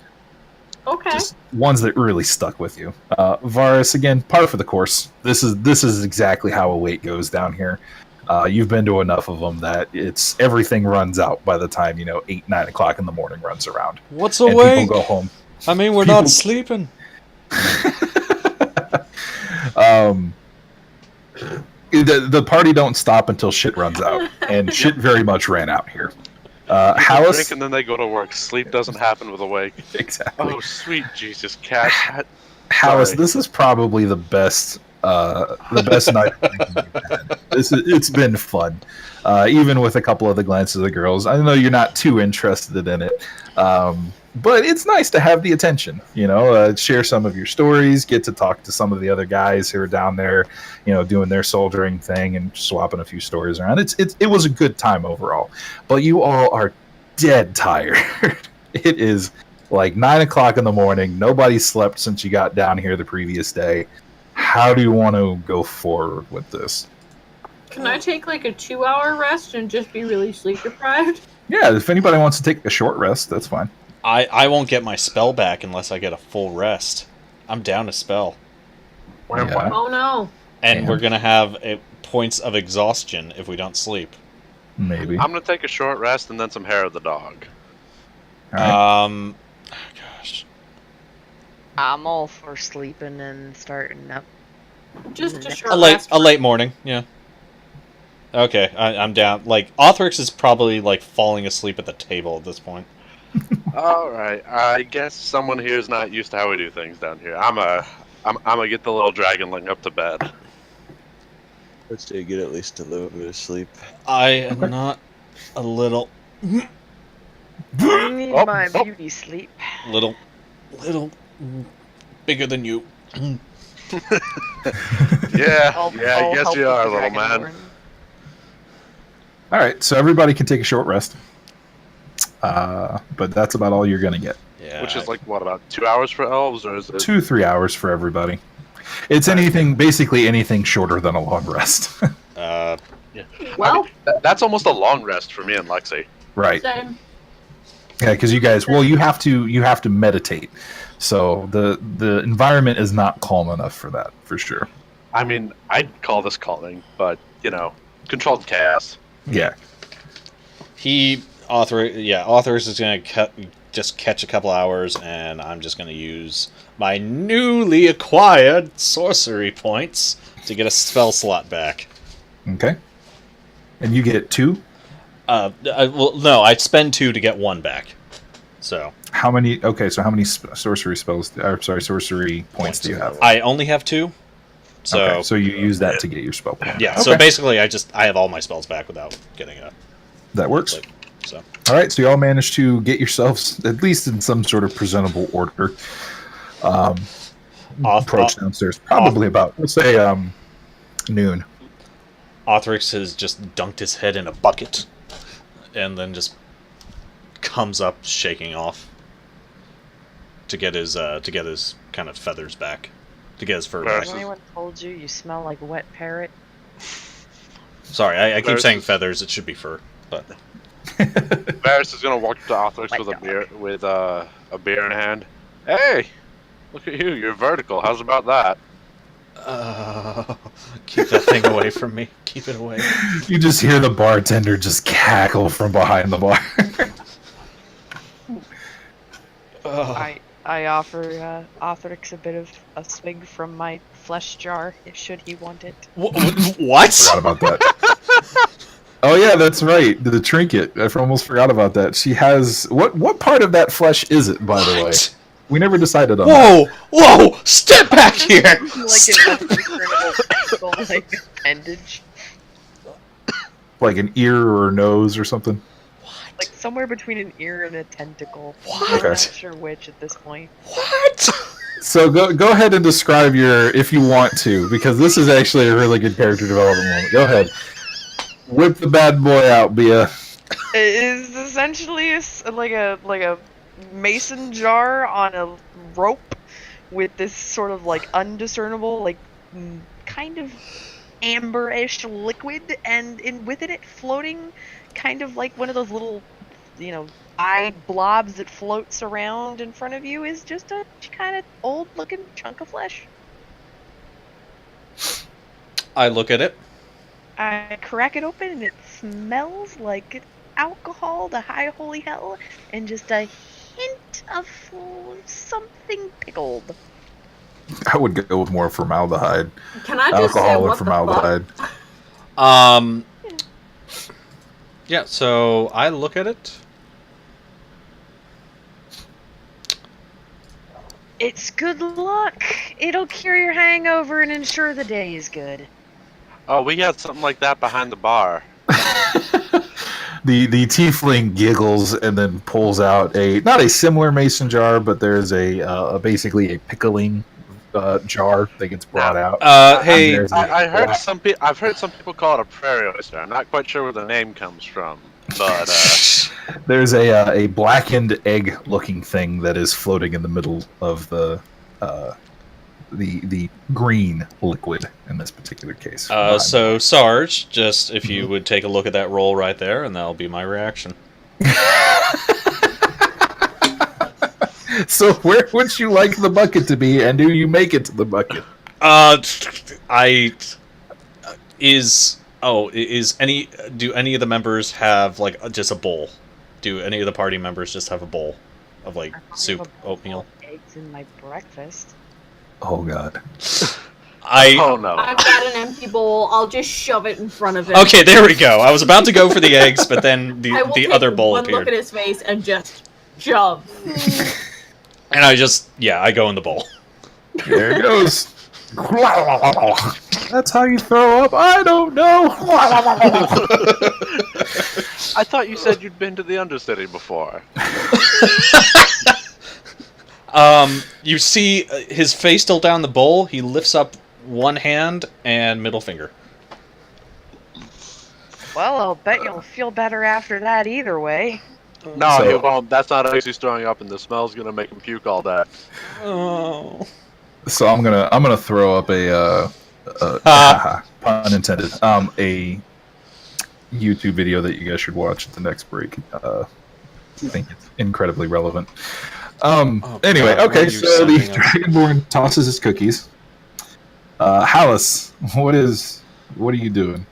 Okay. Just ones that really stuck with you. Varus, again, par for the course. This is exactly how a wait goes down here. You've been to enough of them that everything runs out by the time 8, 9 o'clock in the morning runs around. What's a And wait? people go home. I mean, we're People- not sleeping. The party don't stop until shit runs out, and shit very much ran out here. People Hallis, drink and then they go to work. Sleep doesn't happen with a wake. exactly. Oh, sweet Jesus, cat. Hallis, sorry. this is probably the best night we've had. It's been fun, even with a couple of the glances of the girls. I know you're not too interested in it, but it's nice to have the attention. Share some of your stories, get to talk to some of the other guys who are down there, doing their soldiering thing and swapping a few stories around. It was a good time overall, but you all are dead tired. It is like 9 o'clock in the morning. Nobody slept since you got down here the previous day. How do you want to go forward with this? Can I take like a 2-hour rest and just be really sleep deprived? Yeah, if anybody wants to take a short rest, that's fine. I won't get my spell back unless I get a full rest. I'm down a spell. Yeah. Oh no. And Damn. we're going to have points of exhaustion if we don't sleep. Maybe. I'm gonna take a short rest and then some hair of the dog. All right. Oh, gosh. I'm all for sleeping and starting up. Just a short A late, rest. a late morning, yeah. Okay, I'm down. Like, Othrix is probably, like, falling asleep at the table at this point. Alright, I guess someone here is not used to how we do things down here. I'm gonna get the little dragonling up to bed. Let's do get at least a little bit of sleep. I am not a little I need Oh, my oh. beauty sleep. little bigger than you. Yeah, I'll I guess help you with are, the little Dragonborn. man. All right, so everybody can take a short rest. But that's about all you're going to get. Yeah. Which is like, what, about 2 hours for elves, or is it... 2-3 hours for everybody. It's basically anything shorter than a long rest. uh, Well, That's almost a long rest for me and Lexi. Right. same. Yeah, because you guys, you have to meditate. So the environment is not calm enough for that, for sure. I mean, I'd call this calming, but, controlled chaos. Yeah. Authors is going to just catch a couple hours, and I'm just going to use my newly acquired sorcery points to get a spell slot back. Okay. And you get 2? No, I spend 2 to get 1 back. So How many? Okay, so how many sorcery points do you have? I only have 2. So Okay, so you use that to get your spell point. yeah. Okay. So basically, I have all my spells back without getting a. That works. Like, so All right, so you all managed to get yourselves at least in some sort of presentable order. Approach downstairs, probably about let's say noon. Othrix has just dunked his head in a bucket, and then just comes up shaking off. to get his kind of feathers back, to get his fur Right. back. Has anyone told you you smell like wet parrot? Sorry, I keep Varys saying is- feathers. It should be fur, but Varys is gonna walk up to Arthur My with a dog. beer in hand. Hey, look at you! You're vertical. How's about that? keep that thing away from me. Keep it away. You just hear the bartender just cackle from behind the bar. I offer Arthurix a bit of a swig from my flesh jar, should he want it. What? Forgot about that. Oh yeah, that's right. The trinket. I almost forgot about that. She has what part of that flesh is it, by the way? We never decided on that. Whoa! Step back here! Like an undiscernible like appendage. Like an ear or a nose or something. Like somewhere between an ear and a tentacle. What? I'm Okay. not sure which at this point. What? So go ahead and describe if you want to, because this is actually a really good character development moment. Go ahead. Whip the bad boy out, Bia. It is essentially like a mason jar on a rope with this sort of like undiscernible, like kind of amber-ish liquid, and within it floating kind of like one of those little, eye blobs that floats around in front of you is just a kind of old-looking chunk of flesh. I look at it. I crack it open and it smells like alcohol to high holy hell and just a hint of something pickled. I would go with more formaldehyde. Can I just say Alcohol what and formaldehyde. Yeah, so I look at it. It's good luck. It'll cure your hangover and ensure the day is good. Oh, we got something like that behind the bar. The tiefling giggles and then pulls out not a similar mason jar, but there's basically a pickling jar that gets brought out. Hey, There's I heard I've heard some people call it a prairie oyster. I'm not quite sure where the name comes from, but There's a blackened egg-looking thing that is floating in the middle of the green liquid in this particular case. so Sarge, just if you would take a look at that roll right there, and that'll be my reaction. So where would you like the bucket to be, and do you make it to the bucket? Do any of the members have like just a bowl? Do any of the party members just have a bowl of like soup, oatmeal? Eggs in my breakfast. Oh god. oh no. I've got an empty bowl. I'll just shove it in front of him. Okay, there we go. I was about to go for the eggs, but then I will the take other bowl one appeared. look at his face and just shove. And I go in the bowl. There it goes. That's how you throw up? I don't know. I thought you said you'd been to the Undercity before. You see his face still down the bowl. He lifts up one hand and middle finger. Well, I'll bet you'll feel better after that either way. No, So- he won't. That's not actually throwing up, and the smell's gonna make him puke all day. Oh. So I'm gonna throw up a pun intended, a YouTube video that you guys should watch at the next break. I think it's incredibly relevant. Anyway, God, what are okay, you so the sending us? Dragonborn tosses his cookies. Hallis, what are you doing?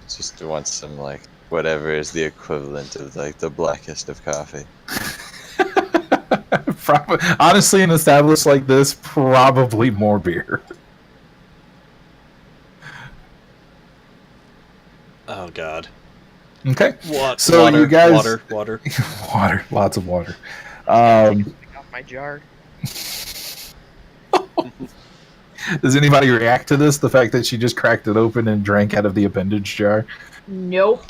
Just want some like whatever is the equivalent of like the blackest of coffee. Honestly, an established like this, probably more beer. Oh God. Okay, What? So water, you guys- water. water, lots of water. Take something off my jar. Does anybody react to this? The fact that she just cracked it open and drank out of the appendage jar? Nope.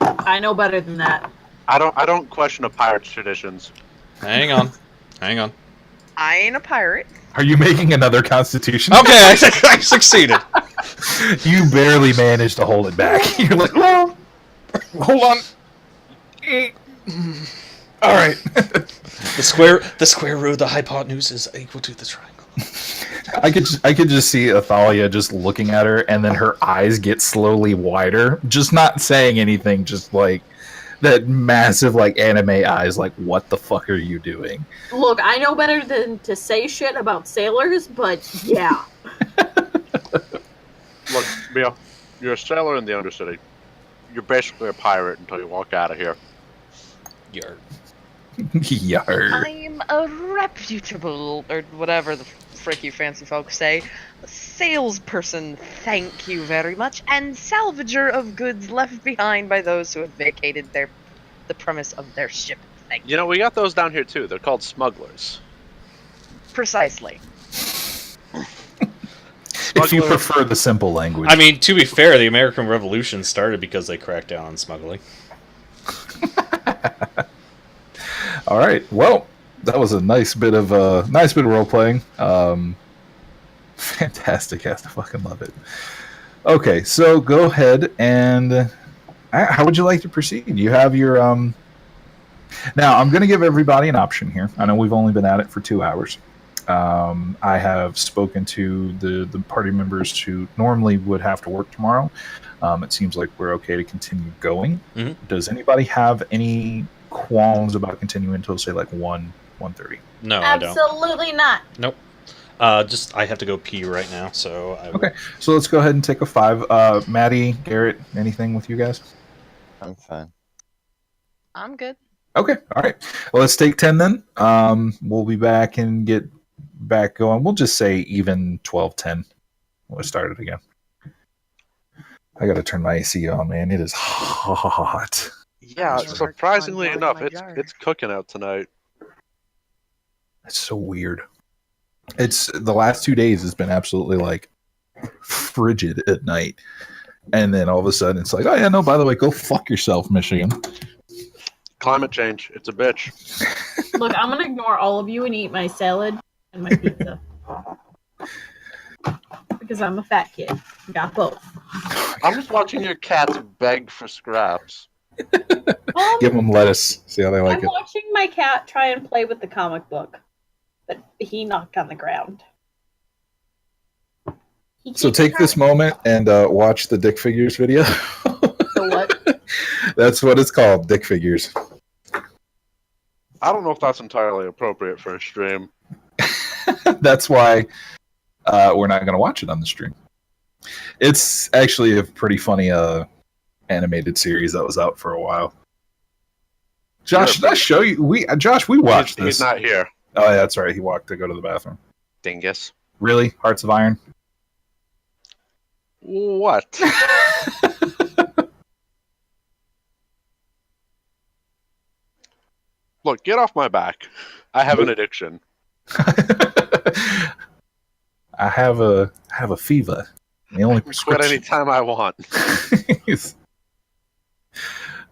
I know better than that. I don't question a pirate's traditions. Hang on. I ain't a pirate. Are you making another constitution? Okay, I succeeded. You barely managed to hold it back. You're like, oh, hold on. All right. The square root of the hypotenuse is equal to the triangle. I could just see Athalia just looking at her, and then her eyes get slowly wider, just not saying anything, just like that massive like anime eyes, like what the fuck are you doing? Look, I know better than to say shit about sailors, but yeah. Look, Mia, you're a sailor in the Undercity. You're basically a pirate until you walk out of here. Yarr. Yar. I'm a reputable, or whatever the frick you fancy folks say, salesperson, thank you very much, and salvager of goods left behind by those who have vacated the premise of their ship. Thank you. You know, we got those down here too. They're called smugglers. Precisely. If you prefer the simple language. I mean, to be fair, the American Revolution started because they cracked down on smuggling. All right. Well, that was a nice bit of role playing. Fantastic. I fucking love it. Okay, so go ahead and how would you like to proceed? You have your Now I'm going to give everybody an option here. I know we've only been at it for 2 hours. I have spoken to the party members who normally would have to work tomorrow. It seems like we're okay to continue going. Mm-hmm. Does anybody have any qualms about continuing until say like 1:30? No, I don't. Absolutely not. Nope. Just I have to go pee right now, so I will... Okay, so let's go ahead and take a 5. Maddie, Garrett, anything with you guys? I'm fine. I'm good. Okay, all right. Well, let's take 10 then. We'll be back and get back going. We'll just say even 12:10. We'll start it again. I got to turn my AC on, man. It is hot. Yeah, Sure. surprisingly On enough, my jar. it's cooking out tonight. It's so weird. It's the last 2 days has been absolutely like frigid at night, and then all of a sudden it's like, oh yeah, no, by the way, go fuck yourself, Michigan. Climate change, it's a bitch. Look, I'm gonna ignore all of you and eat my salad and my pizza. Because I'm a fat kid. Got both. I'm just watching your cats beg for scraps. Give them lettuce. See how they like I'm it. watching my cat try and play with the comic book, but he knocked on the ground. So take this moment and watch the Dick Figures video. The what? That's what it's called, Dick Figures. I don't know if that's entirely appropriate for a stream. That's why we're not going to watch it on the stream. It's actually a pretty funny animated series that was out for a while. Josh, did I show you? Josh, we watched this. He's not here. Oh, yeah, that's right. He walked to go to the bathroom. Dingus. Really? Hearts of Iron? What? Look, get off my back. I have an addiction. I have a fever. The only Quit prescription. anytime I want.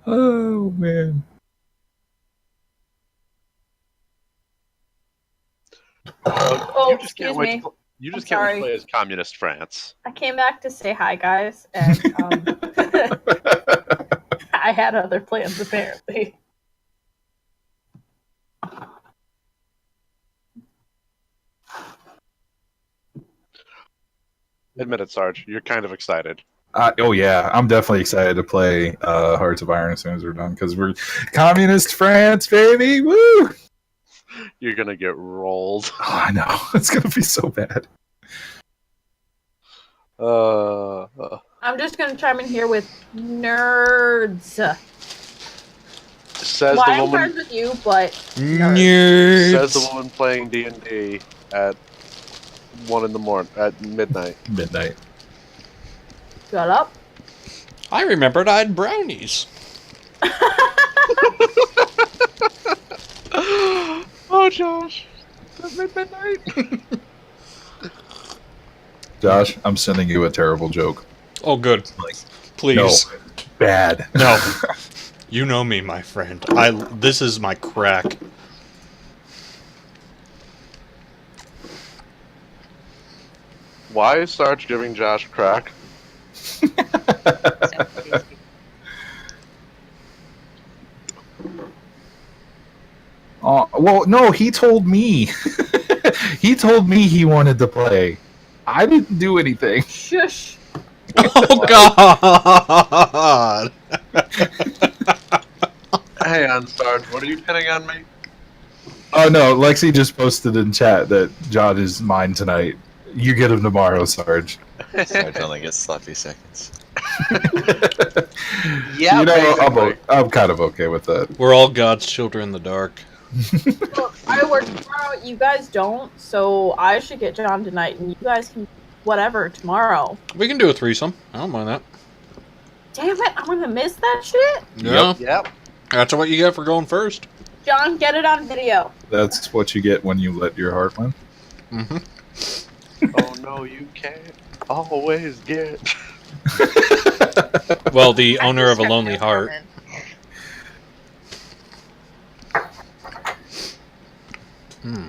Oh man. Oh, You just can't excuse wait me. to, you just I'm can't wait to sorry. play as communist France. I came back to say hi, guys, and I had other plans apparently. Admit it, Sarge. You're kind of excited. Oh yeah, I'm definitely excited to play Hearts of Iron as soon as we're done because we're communist France, baby. Woo! You're gonna get rolled. Oh, I know it's gonna be so bad. I'm just gonna chime in here with nerds. Says Well, the I'm woman. friends with you, but Says the woman playing D&D at 1 in the morning at midnight. Midnight. shut up. I remembered I had brownies. Oh, Josh. It's midnight. Josh, I'm sending you a terrible joke. Oh, good. Like, Please. No, bad. No. You know me, my friend. This is my crack. Why is Sarge giving Josh crack? Well, no, he told me. He told me he wanted to play. I didn't do anything. Shush. Oh God! Hey, on Sarge, what are you pinning on me? Oh no, Lexi just posted in chat that John is mine tonight. You get him tomorrow, Sarge. Sarge only gets sloppy seconds. Yeah, basically. I'm kind of okay with that. We're all God's children in the dark. Look, I work tomorrow. You guys don't, so I should get John tonight, and you guys can whatever tomorrow. We can do a threesome. I don't mind that. Damn it! I'm gonna miss that shit. Yeah, Yep. that's what you get for going first. John, get it on video. That's what you get when you let your heart win. Mm-hmm. Oh no, you can't always get. Well, the owner of a lonely heart.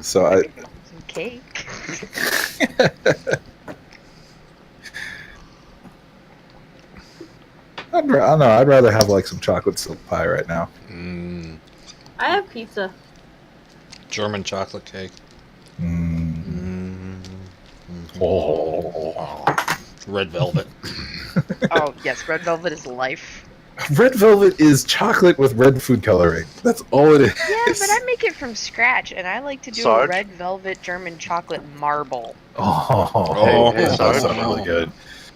So I. Some cake. I don't know. I'd rather have like some chocolate silk pie right now. I have pizza. German chocolate cake. Oh. Red velvet. Oh yes, red velvet is life. Red velvet is chocolate with red food coloring. That's all it is. Yeah, but I make it from scratch, and I like to do Sarge? a red velvet German chocolate marble Oh, Hey, that Sarge. sounds really good.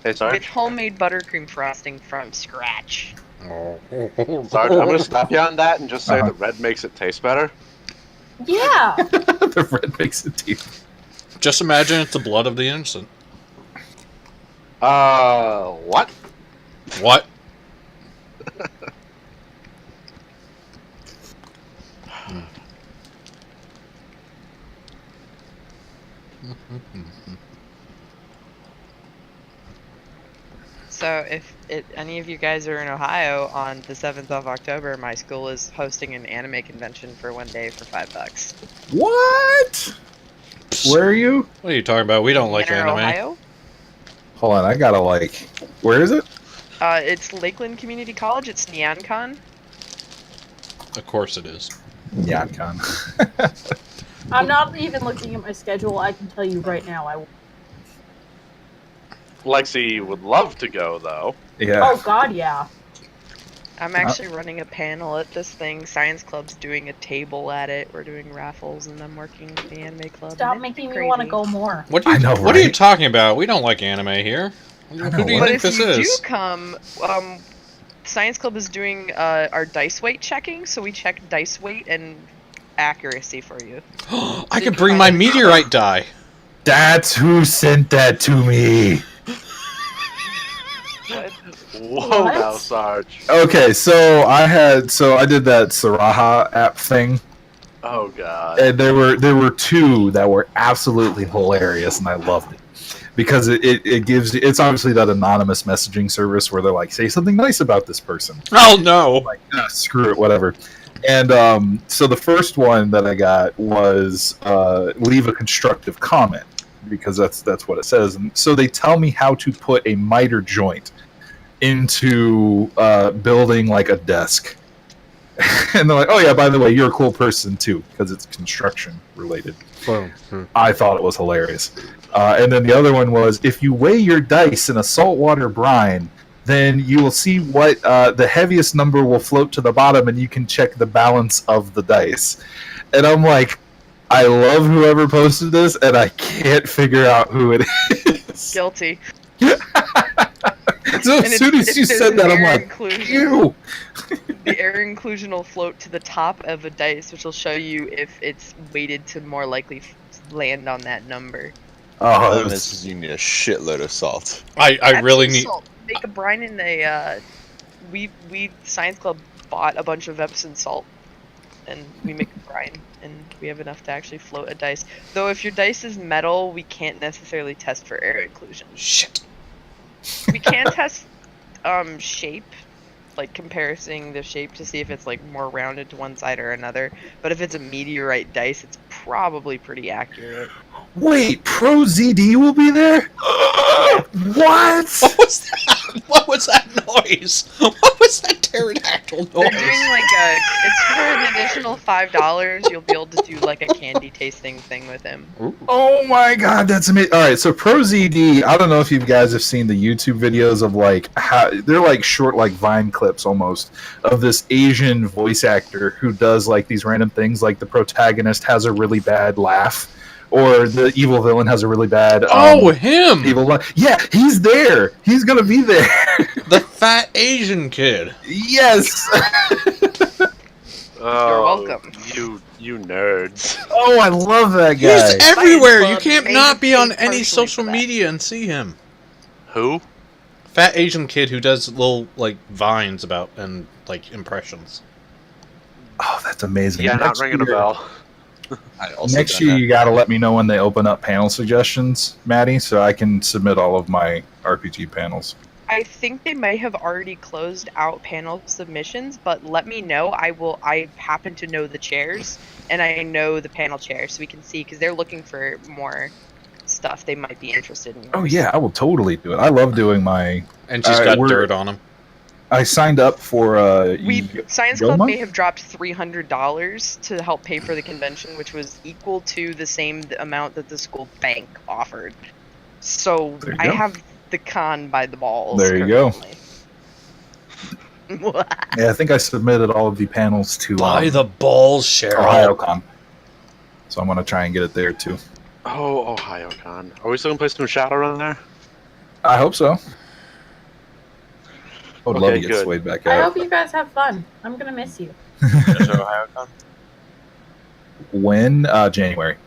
Hey, with Sarge. homemade buttercream frosting from scratch. Sarge, I'm gonna stop you on that and just say Uh-huh. that red makes it taste better. Yeah. The red makes it deep. Just imagine it's the blood of the innocent. What? What? So if any of you guys are in Ohio on the 7th of October, my school is hosting an anime convention for one day for $5. What? Where are you? What are you talking about? We don't like Manor, anime. Ohio. Hold on, I gotta like. Where is it? It's Lakeland Community College. It's NeonCon. Of course it is. YonCon. I'm not even looking at my schedule. I can tell you right now. I will. Lexi would love to go though. Yeah. Oh God, yeah. I'm actually running a panel at this thing. Science Club's doing a table at it. We're doing raffles, and I'm working with the anime club. Stop and it's making me want to crazy. go more. What do you, I know, What are you right? talking about? We don't like anime here. know, Who do you what? But think if this you is? do come, Science Club is doing our dice weight checking, so we check dice weight and accuracy for you. I could bring my meteorite die. That's who sent that to me. Whoa, What? now, Sarge. Okay, so I did that Saraha app thing, Oh god. and there were two that were absolutely hilarious, and I loved it because it gives, it's obviously that anonymous messaging service where they're like, say something nice about this person. Oh no! Like, ah, screw it, whatever. And so the first one that I got was leave a constructive comment, because that's what it says. And so they tell me how to put a miter joint into building like a desk. And they're like, oh yeah, by the way, you're a cool person too, because it's construction related. I thought it was hilarious. And then the other one was, if you weigh your dice in a saltwater brine, then you will see what the heaviest number will float to the bottom, and you can check the balance of the dice. And I'm like, I love whoever posted this, and I can't figure out who it is. Guilty. So And as soon as you there's said an that, I'm error like, inclusion. ew. The error inclusion will float to the top of a dice, which will show you if it's weighted to more likely land on that number. Oh, Other that than was, this is you need a shitload of salt. I That's really the need. salt. Make a brine in a. We Science Club bought a bunch of Epsom salt, and we make a brine, and we have enough to actually float a dice. Though if your dice is metal, we can't necessarily test for error inclusion. Shit. We can test shape, like comparing the shape to see if it's like more rounded to one side or another. But if it's a meteorite dice, it's probably pretty accurate. wait, Pro ZD will be there? What? What was that? What was that noise? What was that pterodactyl They're noise? doing like it's for an additional $5. You'll be able to do like a candy tasting thing with him. Oh my god, that's amazing! All right, so ProZD. I don't know if you guys have seen the YouTube videos of like how they're like short, like Vine clips almost of this Asian voice actor who does like these random things, like the protagonist has a really bad laugh, or the evil villain has a really bad. Him! Evil laugh. Yeah, he's there. He's gonna be there. The fat Asian kid. Yes. You're welcome. You nerds. Oh, I love that guy. He's everywhere. You Club can't may not have be on paid any partially social for that. media and see him. Who? Fat Asian kid who does little like vines about and like impressions. Oh, that's amazing. Yeah, not Next ringing a year- bell. I also Next done year, that. you got to let me know when they open up panel suggestions, Maddie, so I can submit all of my RPG panels. I think they might have already closed out panel submissions, but let me know. I happen to know the chairs, and I know the panel chair, so we can see, because they're looking for more stuff they might be interested in. Oh yeah, I will totally do it. I love doing my. And she's got we're- dirt on him. I signed up for. Science Club Yoma? may have dropped $300 to help pay for the convention, which was equal to the same amount that the school bank offered. So There you I go. have the con by the balls. There you go. go. Yeah, I think I submitted all of the panels to By the balls, Cheryl. OhioCon, so I'm gonna try and get it there too. Oh, OhioCon. Are we still gonna play some Shadowrun there? I hope so. I would love Okay, to get good. Swayed back I out. hope you guys have fun. I'm gonna miss you. When January.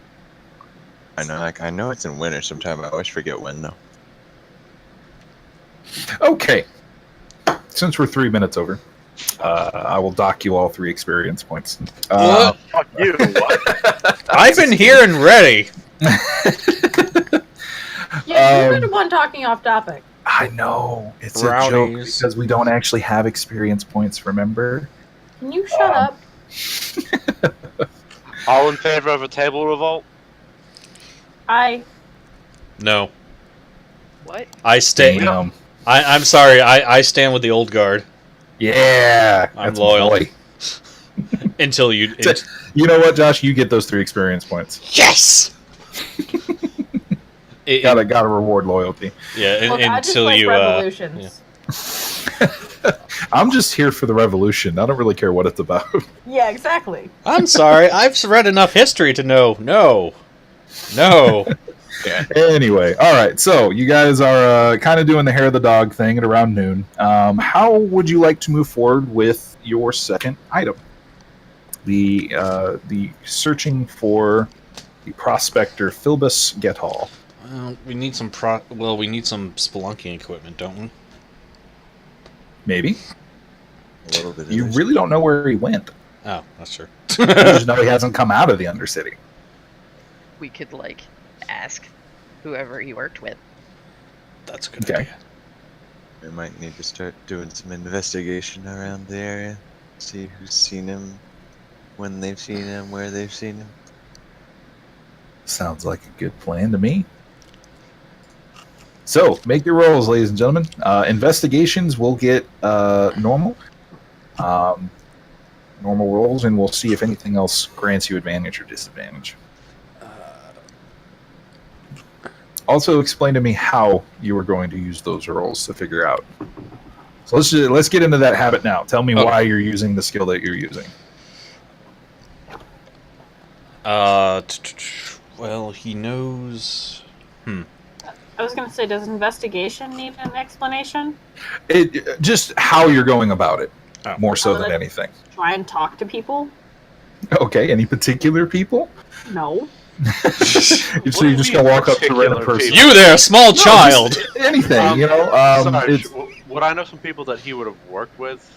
I know it's in winter sometime. I always forget when though. Okay. Since we're 3 minutes over, I will dock you all 3 experience points. What? Fuck you. I've been here and ready. Yeah, you're the one talking off topic. I know. It's a joke Brownies. because we don't actually have experience points, remember? Can you shut up? All in favor of a table revolt? No. What? I stay. Damn. I'm sorry. I stand with the old guard Yeah. I'm that's loyal. boy. until you. You know what, Josh? You get those 3 experience points. Yes. Gotta reward loyalty. Yeah, Look, I just until like you. revolutions. I'm just here for the revolution. I don't really care what it's about. Yeah, exactly. I'm sorry. I've read enough history to know. No. Anyway, all right. So you guys are kind of doing the hair of the dog thing at around noon. How would you like to move forward with your second item? The searching for the prospector Philbus Gethall. Well, we need some we need some spelunking equipment, don't we? Maybe. A little bit. Of You this. really don't know where he went. Oh, that's true. You just know he hasn't come out of the Undercity. We could ask whoever he worked with. That's a good Okay. idea. We might need to start doing some investigation around the area. See who's seen him, when they've seen him, where they've seen him. Sounds like a good plan to me. So, make your rolls, ladies and gentlemen. Investigations will get normal. Normal rolls, and we'll see if anything else grants you advantage or disadvantage. Also, explain to me how you were going to use those rolls to figure out. So let's get into that habit now. Tell me Okay. why you're using the skill that you're using. Well, he knows. I was gonna say, does investigation need an explanation? It just how you're going about it, Oh. more so Oh, than that- anything. Try and talk to people? Okay, any particular people? No. So do you're you just mean gonna walk up to particular random person. people? You there, small child! Just anything, Sorry, it's, would I know some people that he would have worked with?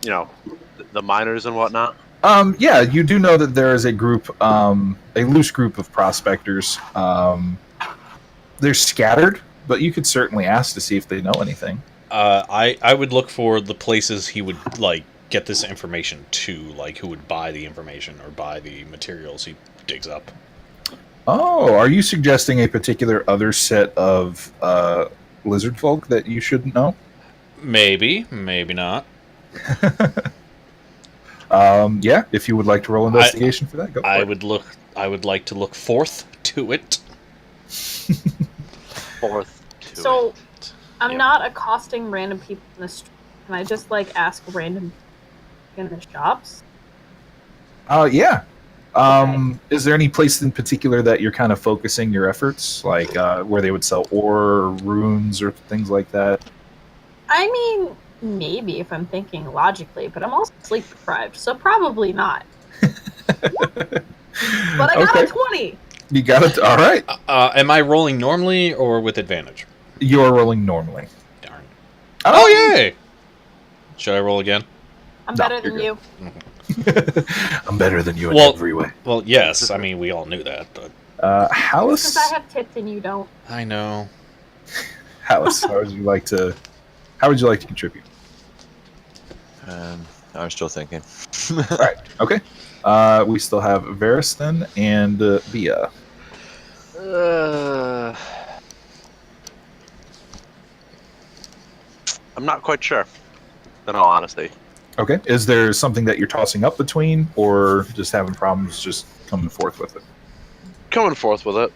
You know, the miners and whatnot? yeah, you do know that there is a group, a loose group of prospectors. They're scattered, but you could certainly ask to see if they know anything. I would look for the places he would get this information to, who would buy the information or buy the materials he digs up. Oh, are you suggesting a particular other set of lizard folk that you shouldn't know? Maybe, maybe not. Yeah, if you would like to roll investigation for that, go for it. I would like to look forth to it. Fourth to So, it. I'm Yep. not accosting random people in the street. Can I just, like, ask random people in the shops? Yeah. Okay. Is there any place in particular that you're kind of focusing your efforts, like where they would sell ore or runes or things like that? I mean, maybe if I'm thinking logically, but I'm also sleep deprived, so probably not. But I got Okay. a 20! You got it. All right. Am I rolling normally or with advantage? You're rolling normally. Darn. Um, Oh, yay! Should I roll again? I'm No, better than you're you. I'm better than you in Well- every way. Well, yes. I mean, we all knew that, but Because Hallis, I have tits and you don't. I know. Hallis, how would you like to contribute? I'm still thinking. All right. Okay. We still have Varys then and Bia. I'm not quite sure, in all honesty. Okay. Is there something that you're tossing up between, or just having problems just coming forth with it? Coming forth with it.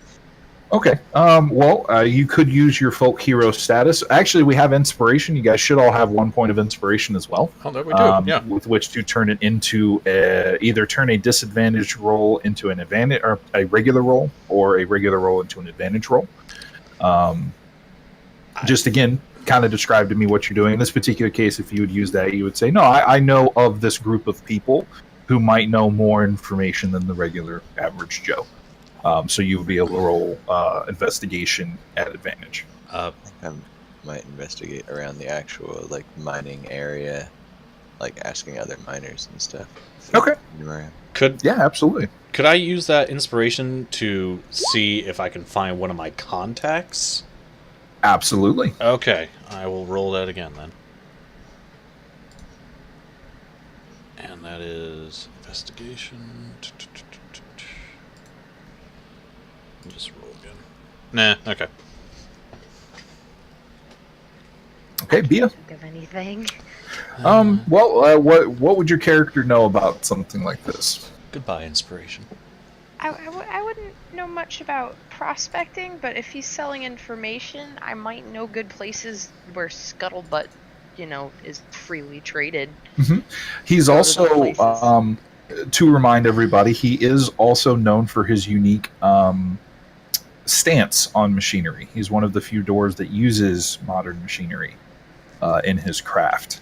Okay. Well, you could use your folk hero status. Actually, we have inspiration. You guys should all have 1 point of inspiration as well. Oh, there we do. Yeah. With which to turn it into either turn a disadvantaged roll into an advantage, or a regular roll, or a regular roll into an advantage roll. Just again, kind of describe to me what you're doing. In this particular case, if you would use that, you would say, "No, I know of this group of people who might know more information than the regular average Joe." So you would be able to roll investigation at advantage. I might investigate around the actual like mining area, like asking other miners and stuff. Okay. Could Yeah, absolutely. I use that inspiration to see if I can find one of my contacts? Absolutely. Okay, I will roll that again then. And that is investigation. Just roll again. Nah, okay. Okay, Bia. Think of anything? Well, what would your character know about something like this? Goodbye, inspiration. I wouldn't know much about prospecting, but if he's selling information, I might know good places where scuttlebutt, is freely traded. He's Go to also, those places. to remind everybody, he is also known for his unique stance on machinery. He's one of the few doors that uses modern machinery in his craft.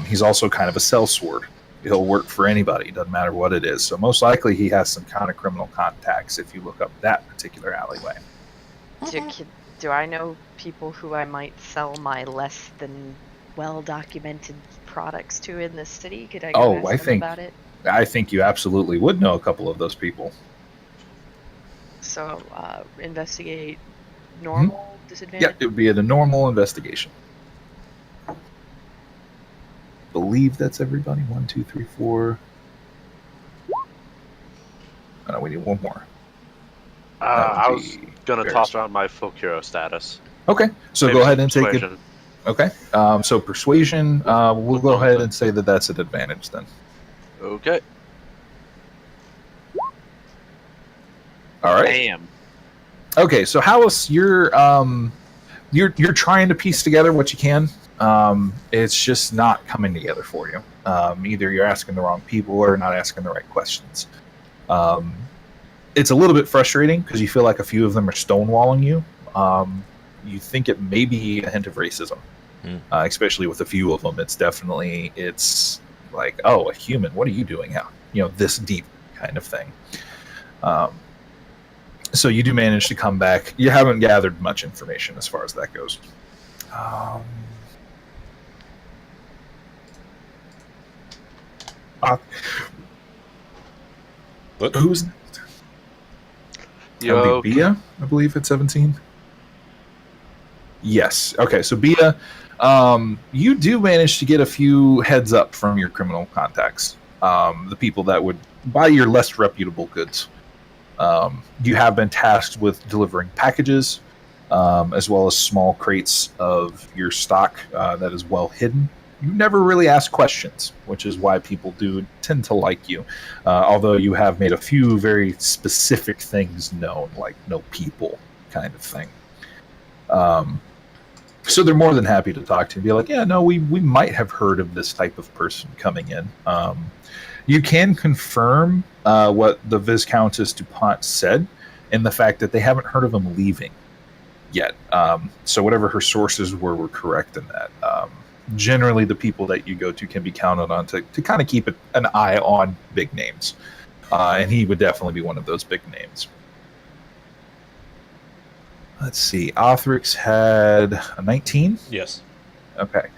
He's also kind of a sellsword. He'll work for anybody, doesn't matter what it is. So most likely he has some kind of criminal contacts if you look up that particular alleyway. Do I know people who I might sell my less than well-documented products to in this city? Could I go ask them about it? I think you absolutely would know a couple of those people. So, investigate normal disadvantage? Yeah, it would be at a normal investigation. Believe that's everybody. 1, 2, 3, 4. Oh, no, we need one more. I was be gonna Varys. toss around my folk hero status. Okay, so Maybe go ahead and take it. persuasion. Okay, so persuasion. We'll go ahead and say that that's an advantage then. Okay. All right. Bam. Okay, so Hallis, you're trying to piece together what you can. It's just not coming together for you. Either you're asking the wrong people or not asking the right questions. It's a little bit frustrating because you feel like a few of them are stonewalling you. You think it may be a hint of racism, especially with a few of them. It's like, oh, a human, what are you doing out? This deep kind of thing. So you do manage to come back. You haven't gathered much information as far as that goes. What? Who's next? That would be Bia, I believe, at 17. Yes. Okay, so Bia, you do manage to get a few heads up from your criminal contacts. The people that would buy your less reputable goods. You have been tasked with delivering packages. as well as small crates of your stock that is well hidden. You never really ask questions, which is why people do tend to like you. Although you have made a few very specific things known, like no people kind of thing. So they're more than happy to talk to you and be like, yeah, no, we might have heard of this type of person coming in. You can confirm what the Viscountess Dupont said, and the fact that they haven't heard of him leaving yet. So whatever her sources were correct in that. Generally, the people that you go to can be counted on to kind of keep an eye on big names. And he would definitely be one of those big names. Let's see. Othrix had a 19? Yes. Okay.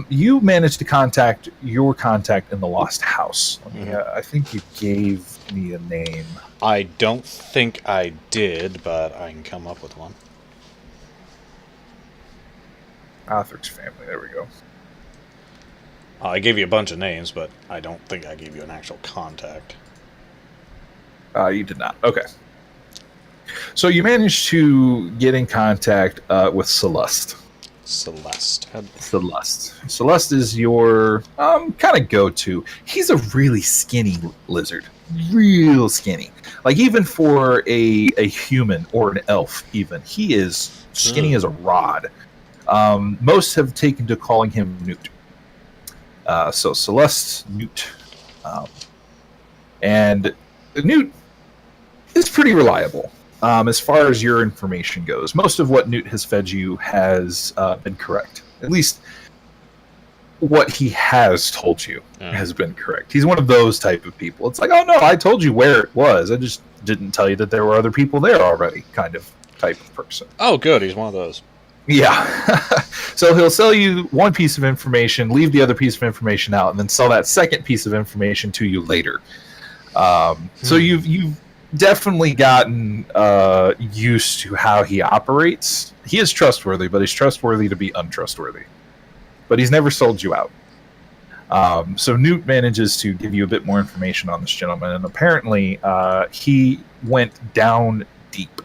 You managed to contact your contact in the Lost House. I think you gave me a name. I don't think I did, but I can come up with one. Othrix family. There we go. I gave you a bunch of names, but I don't think I gave you an actual contact. You did not. Okay. So you managed to get in contact with Celeste. Celeste. Celeste is your kind of go-to. He's a really skinny lizard. Real skinny. Like, even for a human or an elf, even, he is skinny as a rod. Most have taken to calling him Newt. So Celeste, Newt. And Newt is pretty reliable. As far as your information goes, most of what Newt has fed you has been correct. At least what he has told you has been correct. He's one of those type of people. It's like, oh no, I told you where it was. I just didn't tell you that there were other people there already, kind of type of person. Oh, good. He's one of those. Yeah. So he'll sell you one piece of information, leave the other piece of information out, and then sell that second piece of information to you later. So you've definitely gotten used to how he operates. He is trustworthy, but he's trustworthy to be untrustworthy. But he's never sold you out. So Newt manages to give you a bit more information on this gentleman, and apparently he went down deep.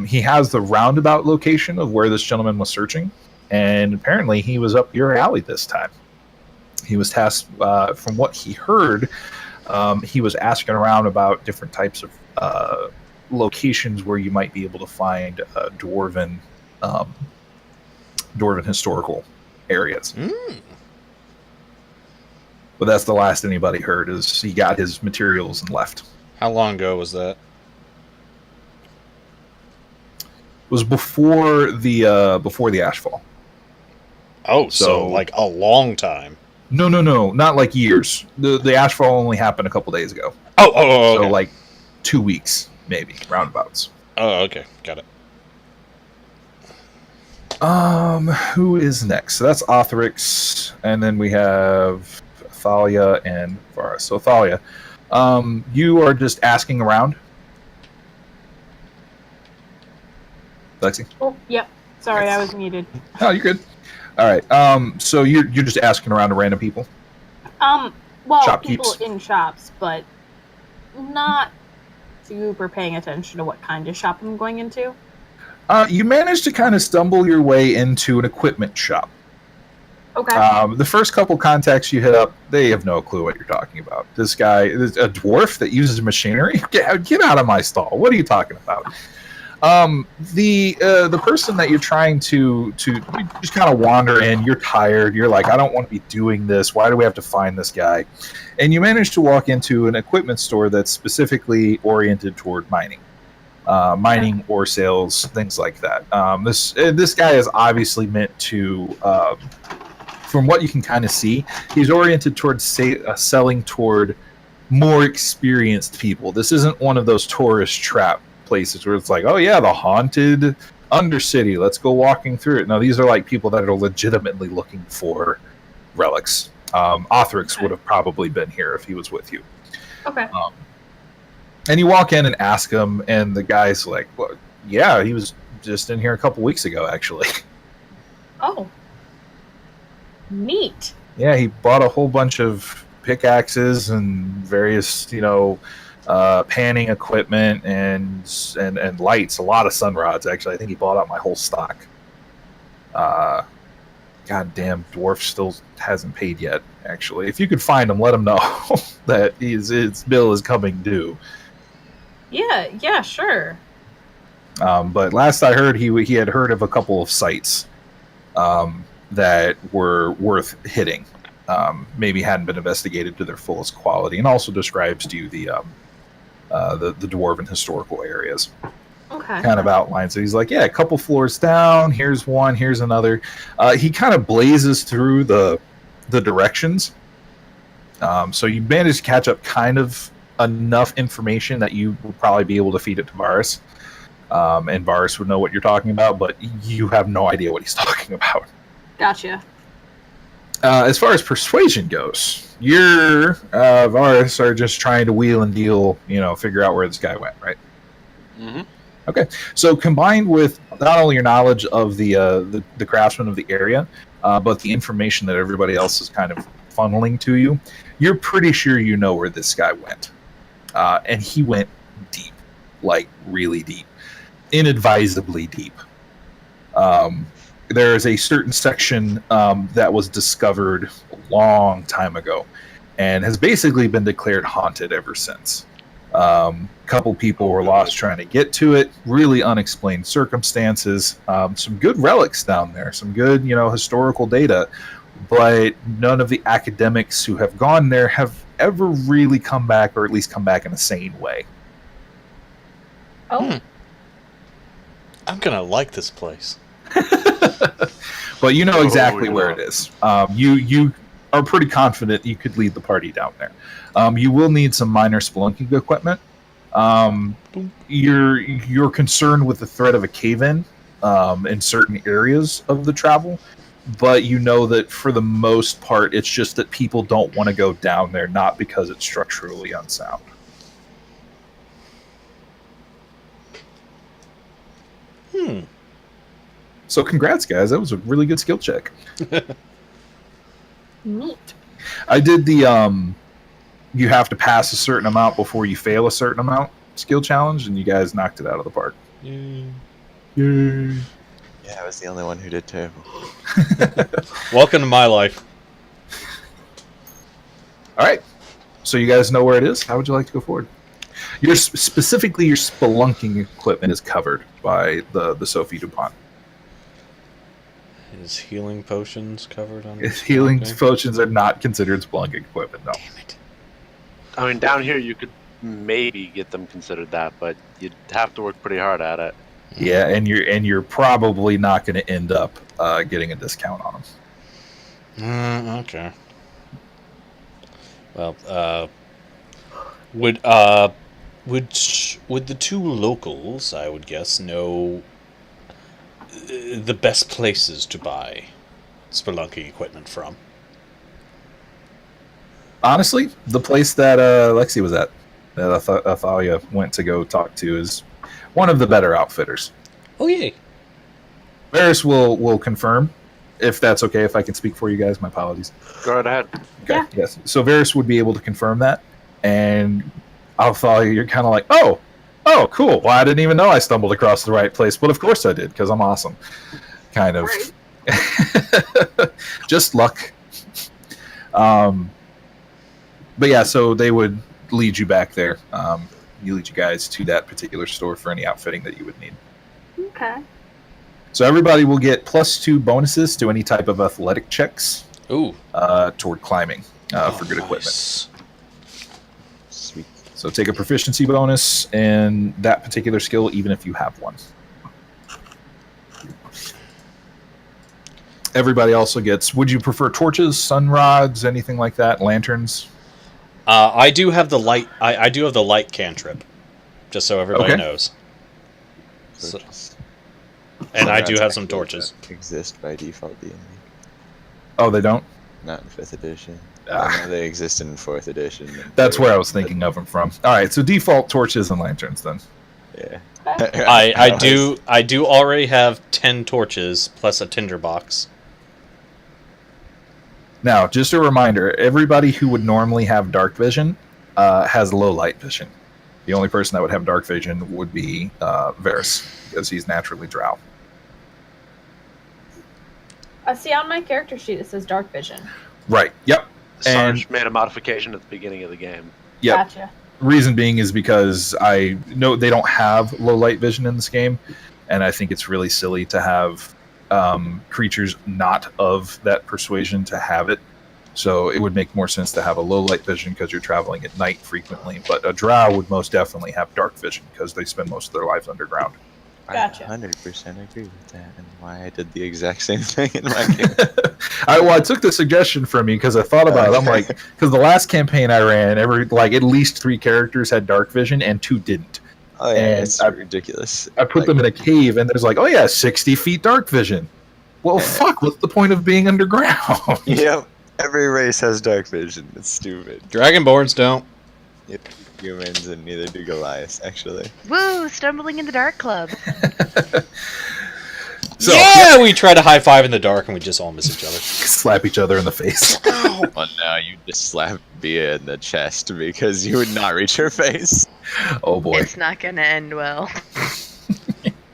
He has the roundabout location of where this gentleman was searching, and apparently he was up your alley this time. He was tasked, from what he heard, he was asking around about different types of locations where you might be able to find dwarven historical areas. But that's the last anybody heard. Is he got his materials and left. How long ago was that? It was before the Ashfall. Oh, so like a long time. No, not like years. The Ashfall only happened a couple days ago. Oh, so okay. like 2 weeks, maybe, roundabouts. Oh, okay, got it. Who is next? So that's Othrix, and then we have Thalia and Vara. So Thalia, you are just asking around. Lexi? Oh, yep. Sorry, I was muted. Oh, you're good. All right. So you're just asking around to random people? Well, Shop people keeps. in shops, but not super paying attention to what kind of shop I'm going into. You managed to kind of stumble your way into an equipment shop. Okay. The first couple contacts you hit up, they have no clue what you're talking about. This guy is a dwarf that uses machinery? Get out of my stall. What are you talking about? The person that you're trying to just kind of wander in, you're tired, you're like, I don't want to be doing this, why do we have to find this guy? And you manage to walk into an equipment store that's specifically oriented toward mining. Mining, ore sales, things like that. This guy is obviously meant to, from what you can kind of see, he's oriented towards selling toward more experienced people. This isn't one of those tourist trap places where it's like, oh yeah, the haunted Undercity, let's go walking through it. No, these are like people that are legitimately looking for relics. Othrix would have probably been here if he was with you. Okay. And you walk in and ask him, and the guy's like, well, yeah, he was just in here a couple weeks ago, actually. Oh. Neat. Yeah, he bought a whole bunch of pickaxes and various, panning equipment and lights. A lot of sun rods, actually. I think he bought out my whole stock. Goddamn, dwarf still hasn't paid yet. Actually, if you could find him, let him know that his bill is coming due. Yeah, sure. But last I heard, he had heard of a couple of sites that were worth hitting. Maybe hadn't been investigated to their fullest quality, and also describes to you the dwarven historical areas. Okay. Kind of outlines it. He's like, yeah, a couple floors down. Here's one. Here's another. He kind of blazes through the directions. So you managed to catch up kind of enough information that you would probably be able to feed it to Varus. And Varus would know what you're talking about, but you have no idea what he's talking about. Gotcha. As far as persuasion goes, you're Varus are just trying to wheel and deal, figure out where this guy went, right? Mm-hmm. Okay, so combined with not only your knowledge of the craftsmen of the area, but the information that everybody else is kind of funneling to you, you're pretty sure you know where this guy went, and he went deep, like really deep, inadvisably deep. There is a certain section that was discovered a long time ago, and has basically been declared haunted ever since. Couple people were lost trying to get to it. Really unexplained circumstances. Some good relics down there. Some good, historical data. But none of the academics who have gone there have ever really come back, or at least come back in a sane way. Oh. I'm gonna like this place. But you know exactly where it is. You are pretty confident you could lead the party down there. You will need some minor spelunking equipment. You're concerned with the threat of a cave-in in certain areas of the travel, but you know that for the most part, it's just that people don't want to go down there, not because it's structurally unsound. So congrats, guys. That was a really good skill check. Neat. I did the you have to pass a certain amount before you fail a certain amount skill challenge, and you guys knocked it out of the park. Yay. Yeah, I was the only one who did terrible. Welcome to my life. All right. So you guys know where it is. How would you like to go forward? Specifically, your spelunking equipment is covered by the Sophie Dupont. Is healing potions covered on this? Healing potions are not considered spelunking equipment, no. Damn it. I mean, down here you could maybe get them considered that, but you'd have to work pretty hard at it. Yeah, and you're probably not going to end up getting a discount on them. Okay. Well, would the two locals, I would guess, know the best places to buy spelunking equipment from? Honestly, the place that Lexi was at, that Athalia went to go talk to, is one of the better outfitters. Oh, yay. Varys will confirm, if that's okay, if I can speak for you guys. My apologies. Go right ahead. Okay, Yeah. yes. So Varys would be able to confirm that, and Athalia, you're kind of like, oh, cool. Well, I didn't even know I stumbled across the right place, but of course I did, because I'm awesome. Kind of. Right. Just luck. But yeah, so they would lead you back there. You lead you guys to that particular store for any outfitting that you would need. Okay. So everybody will get +2 bonuses to any type of athletic checks. Ooh. Toward climbing for good equipment. Nice. Sweet. So take a proficiency bonus in that particular skill, even if you have one. Everybody also gets, would you prefer torches, sun rods, anything like that, lanterns? I do have the light. I do have the light cantrip, just so everybody Okay. knows. So, Torches. and I do Sunrise have some actually torches. don't exist by default, D&D. Oh, they don't? Not in 5th edition. Ah. I know they exist in 4th edition. That's where I was thinking of them from. All right, so default torches and lanterns then. Yeah. I do already have 10 torches plus a tinderbox. Now, just a reminder, everybody who would normally have dark vision has low light vision. The only person that would have dark vision would be Varys, because he's naturally drow. See, on my character sheet it says dark vision. Right. Yep. Sarge made a modification at the beginning of the game. Yep. Gotcha. Reason being is because I know they don't have low light vision in this game, and I think it's really silly to have creatures not of that persuasion to have it. So it would make more sense to have a low light vision because you're traveling at night frequently. But a drow would most definitely have dark vision because they spend most of their lives underground. Gotcha. I 100% agree with that, and why I did the exact same thing in my game. I took the suggestion from you because I thought about it. I'm like, because the last campaign I ran, at least 3 characters had dark vision and 2 didn't. Oh yeah, And it's ridiculous. I put them in a cave, and there's like, oh yeah, 60 feet dark vision. Well, fuck, what's the point of being underground? Yep, every race has dark vision. It's stupid. Dragonborns don't. Yep, humans, and neither do Goliaths, actually. Woo! Stumbling in the dark club. So, yeah, we try to high five in the dark and we just all miss each other. slap each other in the face. Well, no, you just slapped Bia in the chest because you would not reach her face. Oh boy. It's not gonna end well.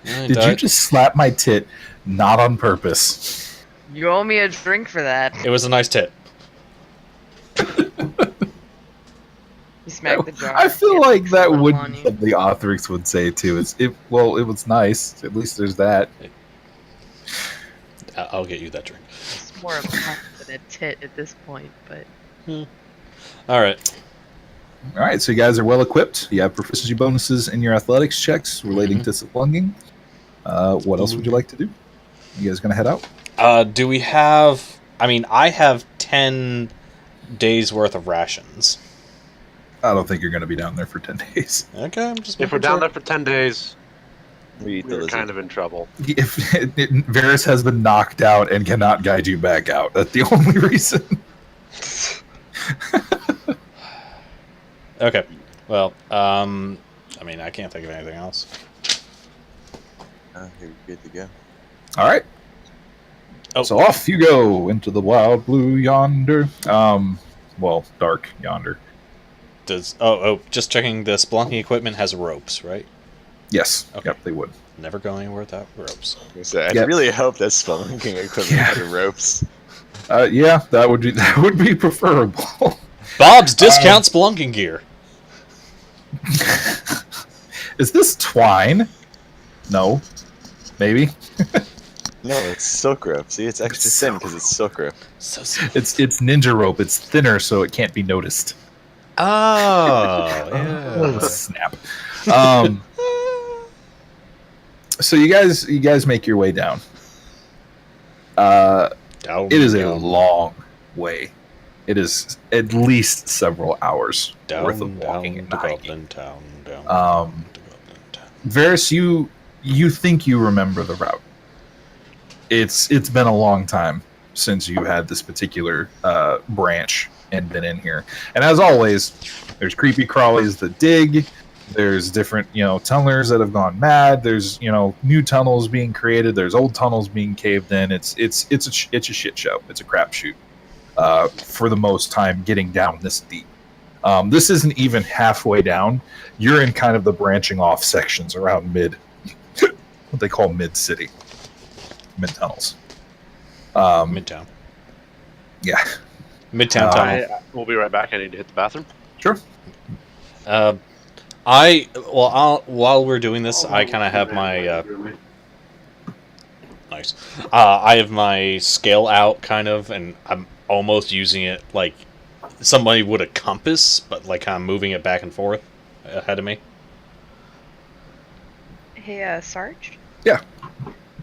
Did you just slap my tit not on purpose? You owe me a drink for that. It was a nice tip. You smacked the jar. I feel it like that fell would on you. the Authorix would say too. It was nice. At least there's that. I'll get you that drink. It's more of a cup than a tit at this point, but All right. All right, so you guys are well equipped. You have proficiency bonuses in your athletics checks relating to spelunking. What else would you like to do? You guys gonna head out? Do we have... I mean, I have 10 days worth of rations. I don't think you're gonna be down there for 10 days. Okay, I'm just If we're down there for 10 days, We eat the we're lizard. kind of in trouble. If Varys has been knocked out and cannot guide you back out, that's the only reason. Okay. Well, I mean, I can't think of anything else. Oh, you're good to go. All right. Oh. So off you go into the wild blue yonder. Well, dark yonder. Does just checking, the spelunking equipment has ropes, right? Yes. Okay. Yep, they would. Never go anywhere without ropes. I Yep. really hope that spelunking equipment had ropes. Yeah, that would be preferable. Bob's discount spelunking gear. Is this twine? No. Maybe. No, it's silk rope. See, it's extra thin because it's silk rope. So It's ninja rope. It's thinner, so it can't be noticed. Oh, yeah. Snap. So you guys make your way down. It is a long way. It is at least several hours worth of walking and hiking. Varys, you think you remember the route. It's been a long time since you had this particular branch and been in here. And as always, there's creepy crawlies that dig. There's different, tunnelers that have gone mad. There's, new tunnels being created. There's old tunnels being caved in. It's a shit show. It's a crapshoot. For the most time, getting down this deep. This isn't even halfway down. You're in kind of the branching off sections around what they call mid-city. Mid-tunnels. Midtown. Yeah. Midtown tunnel. We'll be right back. I need to hit the bathroom. Sure. While we're doing this, I kind of have my nice. I have my scale out kind of, and I'm almost using it like somebody would a compass, but like kind of moving it back and forth ahead of me. Hey, Sarge? Yeah.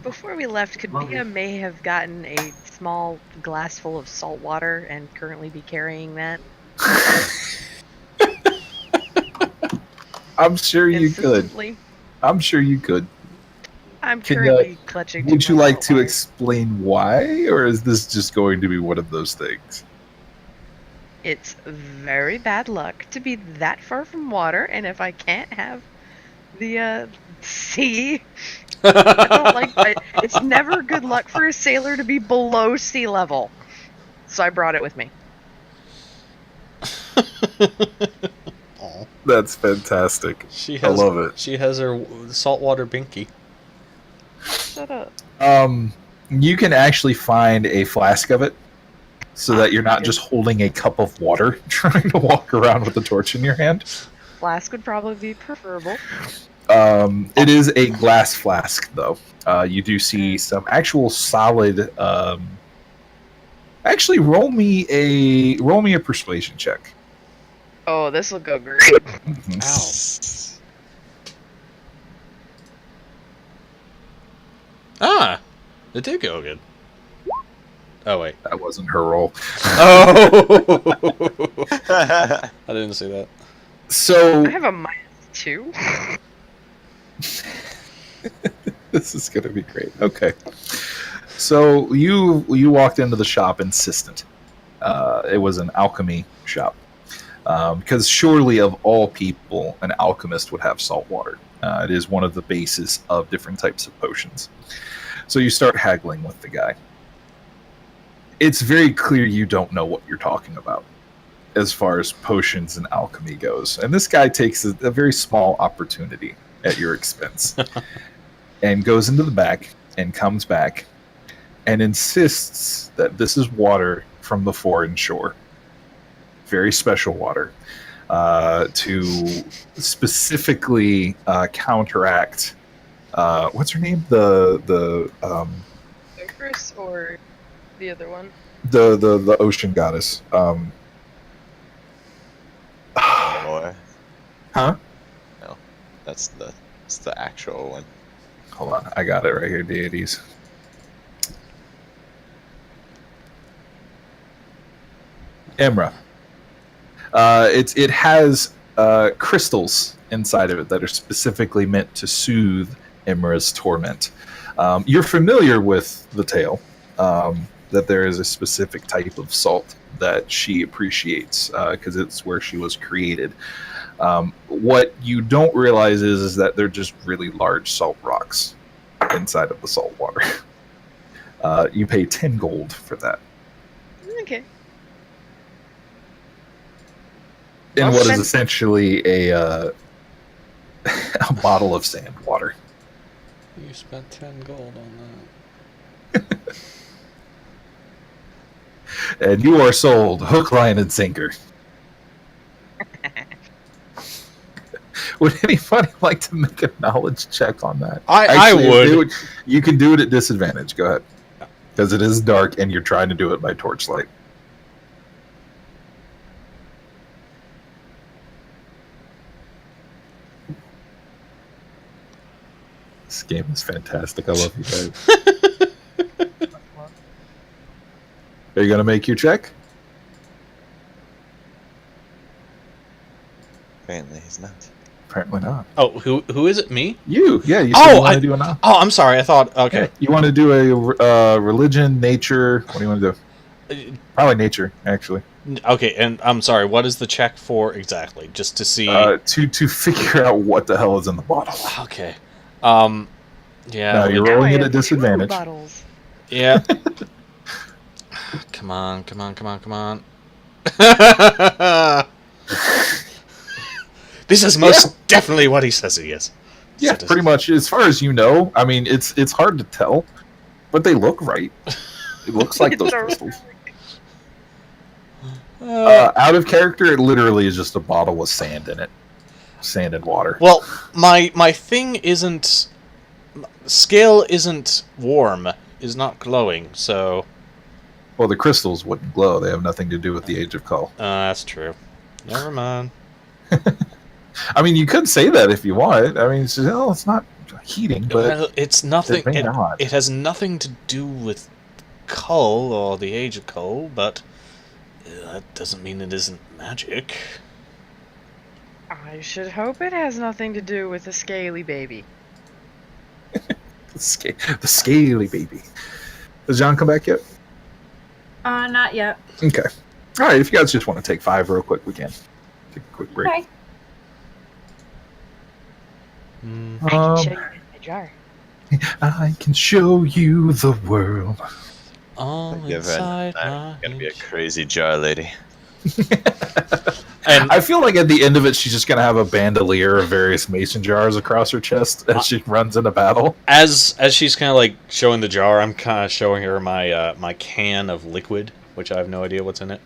Before we left, could Bia may have gotten a small glass full of salt water and currently be carrying that? I'm sure you could. Insistently? I'm sure you could. I'm Can, currently clutching. Would to you my like salt to water. explain why, or is this just going to be one of those things? It's very bad luck to be that far from water, and if I can't have the sea, I don't like. It's never good luck for a sailor to be below sea level. So I brought it with me. Aw. That's fantastic. She I has, love it. She has her saltwater binky. Shut up. You can actually find a flask of it, so that you're not just holding a cup of water trying to walk around with a torch in your hand. Flask would probably be preferable. It is a glass flask, though. You do see some actual solid. Actually, roll me a persuasion check. Oh, this will go great. Ow. Ah, it did go good. Oh wait, That wasn't her roll. oh, I didn't see that. So I have a -2. this is gonna be great. Okay. So you walked into the shop insistent. It was an alchemy shop. Because surely of all people, an alchemist would have salt water. It is one of the bases of different types of potions. So you start haggling with the guy. It's very clear you don't know what you're talking about as far as potions and alchemy goes. And this guy takes a very small opportunity at your expense and goes into the back and comes back and insists that this is water from the foreign shore. Very special water to specifically counteract what's her name? Chris or the other one? The ocean goddess. Boy. Huh? No, that's the actual one. Hold on, I got it right here. Deities. Emra. It has crystals inside of it that are specifically meant to soothe Emra's torment. You're familiar with the tale that there is a specific type of salt that she appreciates because it's where she was created. What you don't realize is that they're just really large salt rocks inside of the salt water. You pay 10 gold for that. Okay. In Well, what is then- essentially a bottle of sand water. You spent 10 gold on that. And you are sold hook, line, and sinker. Would anybody like to make a knowledge check on that? I would. You can do it at disadvantage. Go ahead. Because it is dark and you're trying to do it by torchlight. This game is fantastic. I love you guys. Are you going to make your check? Apparently he's not. Apparently not. Oh, who is it? Me? You. Yeah, you Oh, want to do a knock. Oh, I'm sorry. I thought. Okay. Yeah, you want to do a religion, nature. What do you want to do? Probably nature, actually. Okay, and I'm sorry. What is the check for exactly? Just to see. To figure out what the hell is in the bottle. Okay. Yeah. No, you're Now rolling I it have at two disadvantage. bottles. Yeah. Come on. This is most definitely what he says he is. Yeah, pretty much. As far as you know, I mean, it's hard to tell, but they look right. It looks like those crystals. Out of character, it literally is just a bottle with sand in it. Sand and water. Well, my thing isn't... Scale isn't warm, is not glowing, so... Well, the crystals wouldn't glow. They have nothing to do with the Age of Cull. That's true. Never mind. I mean, you could say that if you want. I mean, it's not heating, but Well, it's nothing... it may not. It has nothing to do with Cull or the Age of Cull, but that doesn't mean it isn't magic. I should hope it has nothing to do with the scaly baby. The scaly baby. Has John come back yet? Not yet. Okay. All right. If you guys just want to take 5 real quick, we can take a quick break. Okay. I can show you in my jar. I can show you the world. All Give her inside that. my Gonna be a head. crazy jar lady. And I feel like at the end of it, she's just gonna have a bandolier of various mason jars across her chest as she runs into battle. as she's kind of like showing the jar, I'm kind of showing her my my can of liquid, which I have no idea what's in it.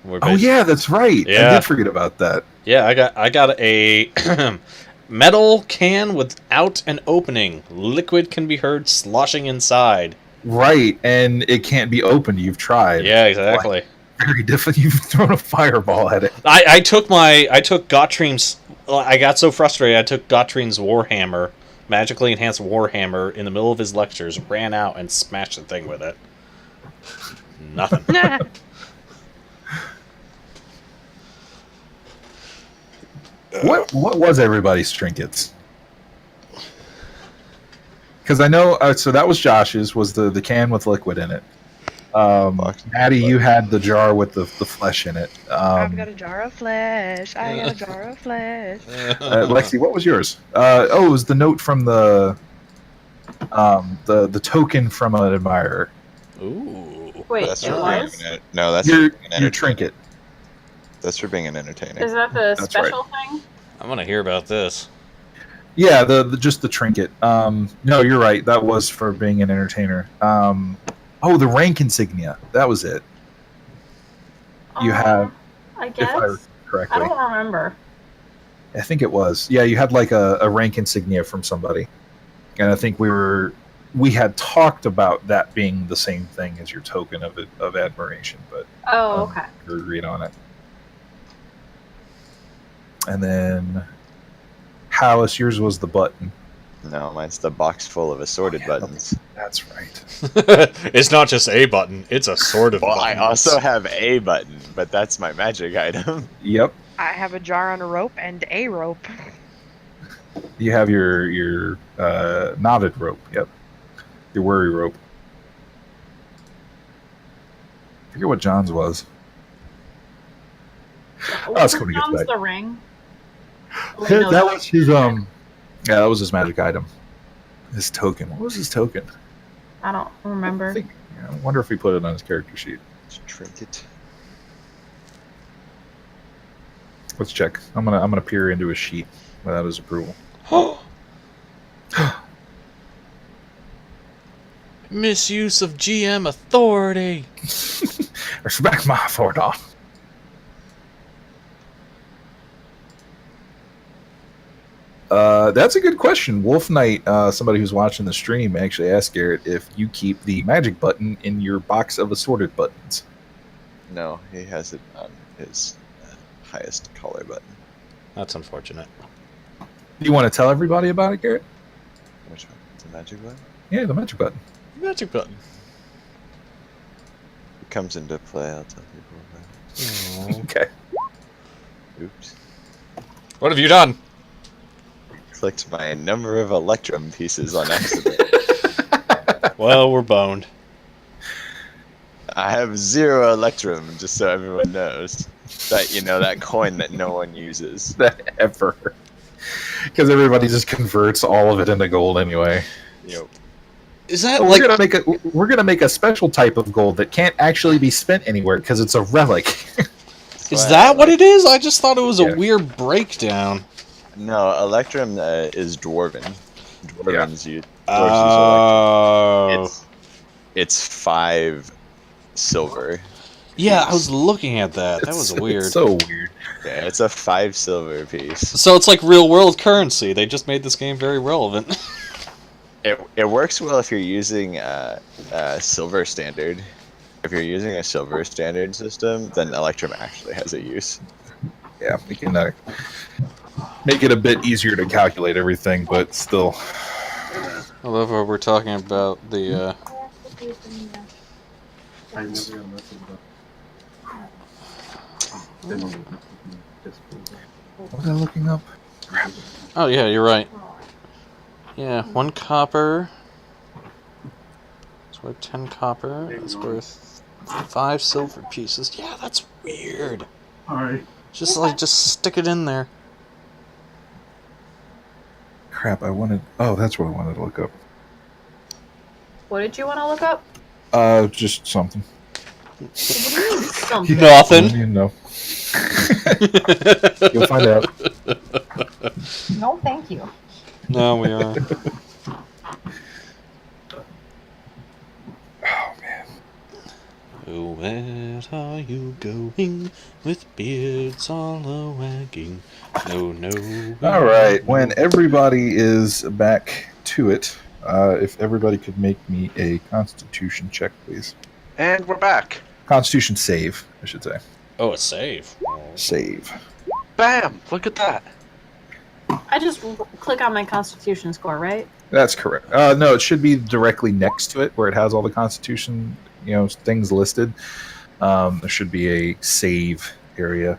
Oh yeah, that's right. Yeah. I did forget about that. Yeah, I got a metal can without an opening. Liquid can be heard sloshing inside. Right, and it can't be opened. You've tried. Yeah, exactly. Very different. You've thrown a fireball at it. I took Gottrim's. I got so frustrated. I took Gottrim's Warhammer, magically enhanced Warhammer, in the middle of his lectures, ran out and smashed the thing with it. Nothing. What was everybody's trinkets? Because I know, so that was Josh's, was the can with liquid in it. Maddie, you had the jar with the flesh in it. I've got a jar of flesh. I got a jar of flesh. Lexi, what was yours? It was the note from the token from an admirer. Ooh. Wait, That's it for was? being no, that's Your for being an entertainer. trinket. That's for being an entertainer. Is that the That's special thing? I'm gonna hear about this. Yeah, the just the trinket. No, you're right. That was for being an entertainer. The rank insignia. That was it. You have, I if guess. I remember I correctly. don't remember. I think it was. Yeah, you had like a rank insignia from somebody, and I think we had talked about that being the same thing as your token of admiration, but Oh, okay. we agreed on it. And then, Hallis, yours was the button. No, mine's the box full of assorted buttons. That's right. It's not just a button; it's a sort of. Well, I buttons. also have a button, but that's my magic item. Yep. I have a jar on a rope and a rope. You have your knotted rope. Yep. Your worry rope. I forget what John's was. it's gonna get John's back. the ring. Oh, wait, no, That was his Yeah, that was his magic item. His token. What was his token? I don't remember. I wonder if he put it on his character sheet. Trinket. Let's check. I'm gonna peer into his sheet without his approval. Misuse of GM authority. Respect my authority. That's a good question. Wolf Knight, somebody who's watching the stream, actually asked Garrett if you keep the magic button in your box of assorted buttons. No, he has it on his highest color button. That's unfortunate. Do you want to tell everybody about it, Garrett? Which one? The magic button? Yeah, the magic button. Magic button. It comes into play, I'll tell people about Okay. it. Oops. What have you done? Clicked my number of electrum pieces on accident. Well, we're boned. I have 0 electrum, just so everyone knows. That coin that no one uses. Ever. Because everybody just converts all of it into gold anyway. Yep. Is that We're like? gonna make a special type of gold that can't actually be spent anywhere because it's a relic. Is that what it is? I just thought it was Yeah. a weird breakdown. No, electrum is dwarven. Dwarves use electrum. Oh. It's 5 silver. Yeah, I was looking at that. That was weird. It's so weird. Yeah, it's a 5 silver piece. So it's like real world currency. They just made this game very relevant. It works well if you're using silver standard. If you're using a silver standard system, then electrum actually has a use. Yeah, we can make it a bit easier to calculate everything, but still. I love how we're talking about the. What was I looking up? Oh yeah, you're right. Yeah, 1 copper. It's worth 10 copper. It's worth 5 silver pieces. Yeah, that's weird. Alright. Just stick it in there. Crap, that's what I wanted to look up. What did you want to look up? Just something. What do you mean something? Nothing. You know. You'll find out. No, thank you. No, we are. Oh man. Oh, where are you going with beards all a-wagging? No, no. All right. When everybody is back to it, if everybody could make me a Constitution check, please. And we're back. Constitution save, I should say. Oh, a save. Save. Bam! Look at that. I just click on my Constitution score, right? That's correct. No, it should be directly next to it where it has all the Constitution, things listed. There should be a save area.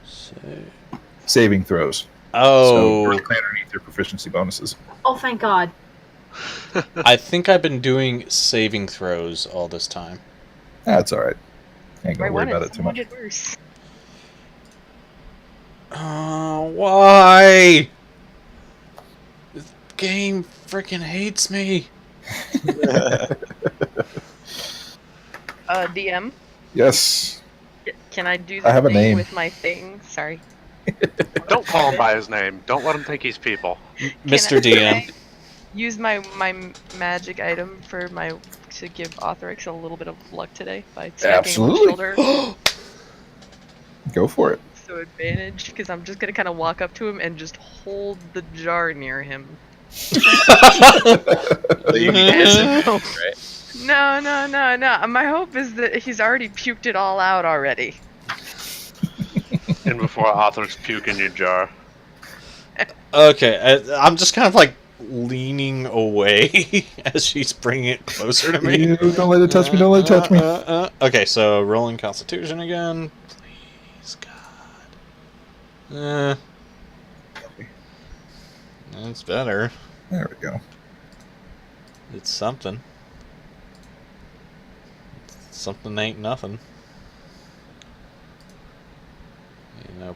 Save. Saving throws. Oh. So directly underneath your proficiency bonuses. Oh, thank God. I think I've been doing saving throws all this time. That's all right. Ain't gonna Right worry when about it too much. sounded worse. Why? This game freaking hates me. DM, Yes. can I do the I have a thing name. with my thing? Sorry. Don't call him by his name. Don't let him think he's people. Mr. Can DM. I use my magic item to give Authorix a little bit of luck today by smacking him on the Absolutely. shoulder. Go for it. So advantage, because I'm just gonna kind of walk up to him and just hold the jar near him. No. My hope is that he's already puked it all out already. And before authors puke in your jar. Okay, I'm just kind of like leaning away as she's bringing it closer to me. Ew, don't let it touch me. Don't let it touch me. Okay, so rolling Constitution again. Please, God. That's better. There we go. It's something. Something ain't nothing.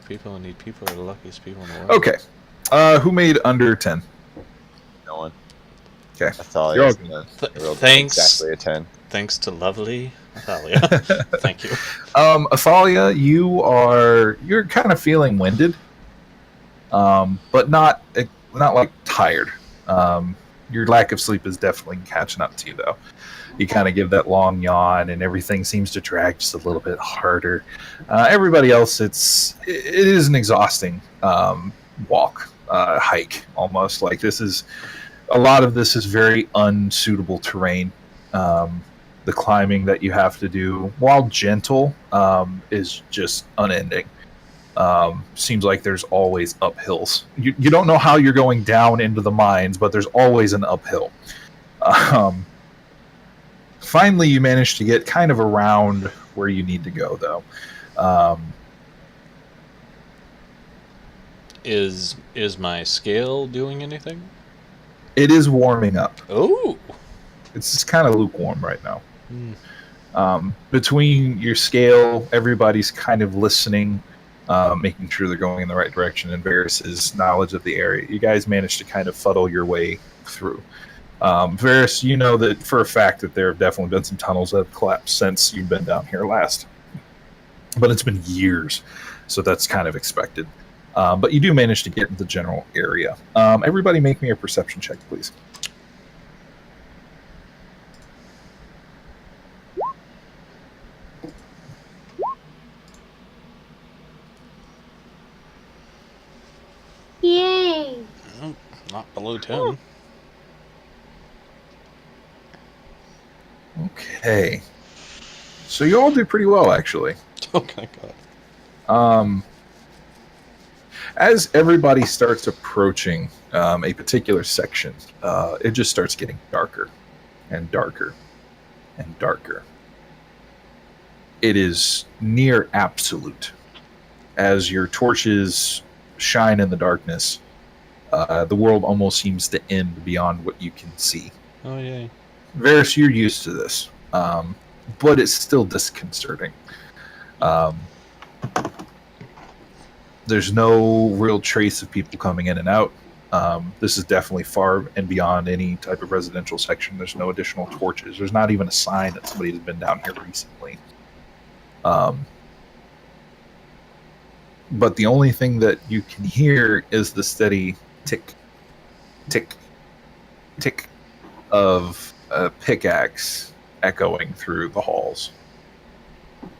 People need people are the luckiest people in the world. Okay. Who made under 10? No one. Okay. That's all You're I all rolled Thanks. exactly a 10. Thanks to lovely Thalia. Thank you. Athalia, you're kind of feeling winded, but not like tired. Your lack of sleep is definitely catching up to you, though. You kind of give that long yawn, and everything seems to drag just a little bit harder. Everybody else, it is an exhausting walk, hike, almost. Like a lot of this is very unsuitable terrain. The climbing that you have to do, while gentle, is just unending. Seems like there's always uphills. You don't know how you're going down into the mines, but there's always an uphill. Finally, you manage to get kind of around where you need to go, though. Is my scale doing anything? It is warming up. Oh. It's just kind of lukewarm right now. Hmm. Between your scale, everybody's kind of listening, making sure they're going in the right direction, and Varys' knowledge of the area. You guys managed to kind of fuddle your way through. Varys, you know that for a fact that there have definitely been some tunnels that have collapsed since you've been down here last. But it's been years, so that's kind of expected. But you do manage to get in the general area. Everybody make me a perception check, please. Yay! Oh, not below 10. Okay. So you all do pretty well, actually. Okay, God. As everybody starts approaching a particular section, it just starts getting darker and darker and darker. It is near absolute. As your torches shine in the darkness, the world almost seems to end beyond what you can see. Oh, yay. Varys, you're used to this, but it's still disconcerting. There's no real trace of people coming in and out. This is definitely far and beyond any type of residential section. There's no additional torches. There's not even a sign that somebody's been down here recently. But the only thing that you can hear is the steady tick, tick, tick of a pickaxe echoing through the halls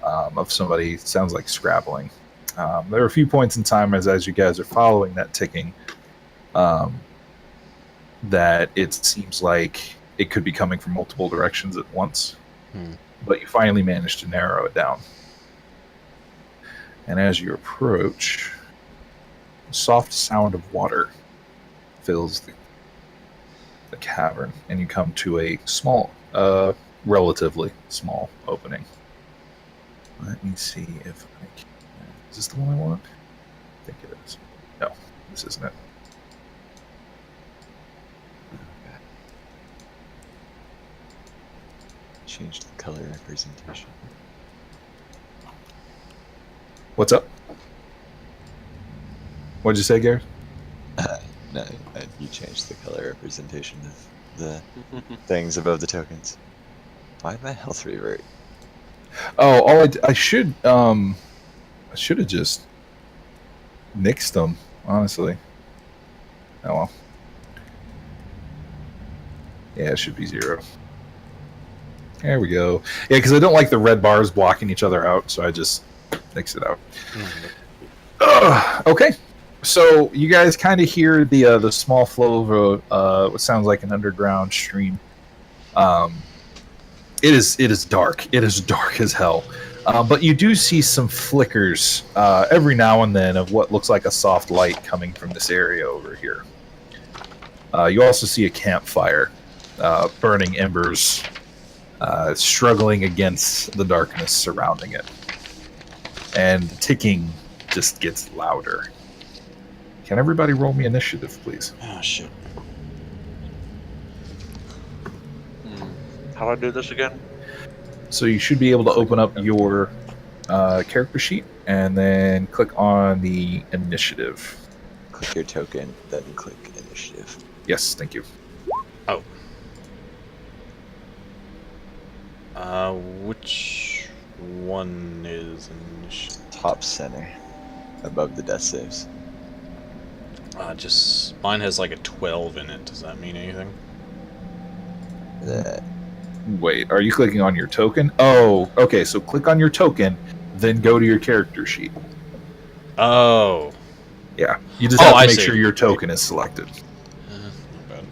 of somebody. Sounds like scrabbling. There are a few points in time as you guys are following that ticking that it seems like it could be coming from multiple directions at once. But you finally manage to narrow it down. And as you approach, a soft sound of water fills the cavern, and you come to a small, relatively small opening. Let me see if I can... Is this the one I want? I think it is. No, this isn't it. Change the color representation. What's up? What'd you say, Gareth? No, you changed the color representation of the things above the tokens. Why did my health revert? Oh, I should have just nixed them, honestly. Oh well. Yeah, it should be 0. There we go. Yeah, because I don't like the red bars blocking each other out, so I just nixed it out. Okay. So you guys kind of hear the small flow of what sounds like an underground stream. It is dark. It is dark as hell. But you do see some flickers every now and then of what looks like a soft light coming from this area over here. You also see a campfire, burning embers, struggling against the darkness surrounding it. And the ticking just gets louder. Can everybody roll me initiative, please? Oh, shit. How do I do this again? So you should be able to open up your character sheet and then click on the initiative. Click your token, then click initiative. Yes, thank you. Oh. Which one is initiative? Top center, above the death saves. Just mine has like a 12 in it. Does that mean anything? Wait, are you clicking on your token? Oh, okay, so click on your token, then go to your character sheet. Oh. Yeah, you just have to I make see. sure your token is selected. Not bad.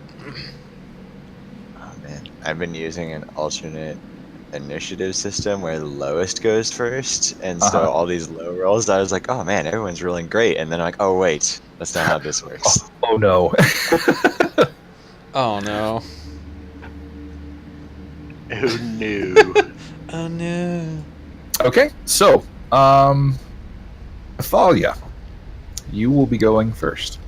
Oh man, I've been using an alternate initiative system where the lowest goes first, and so all these low rolls, I was like, oh man, everyone's rolling great, and then I'm like, oh wait, that's not how this works. Oh no. Oh no. Oh no. Oh no. Okay, so, Athalia, you will be going first.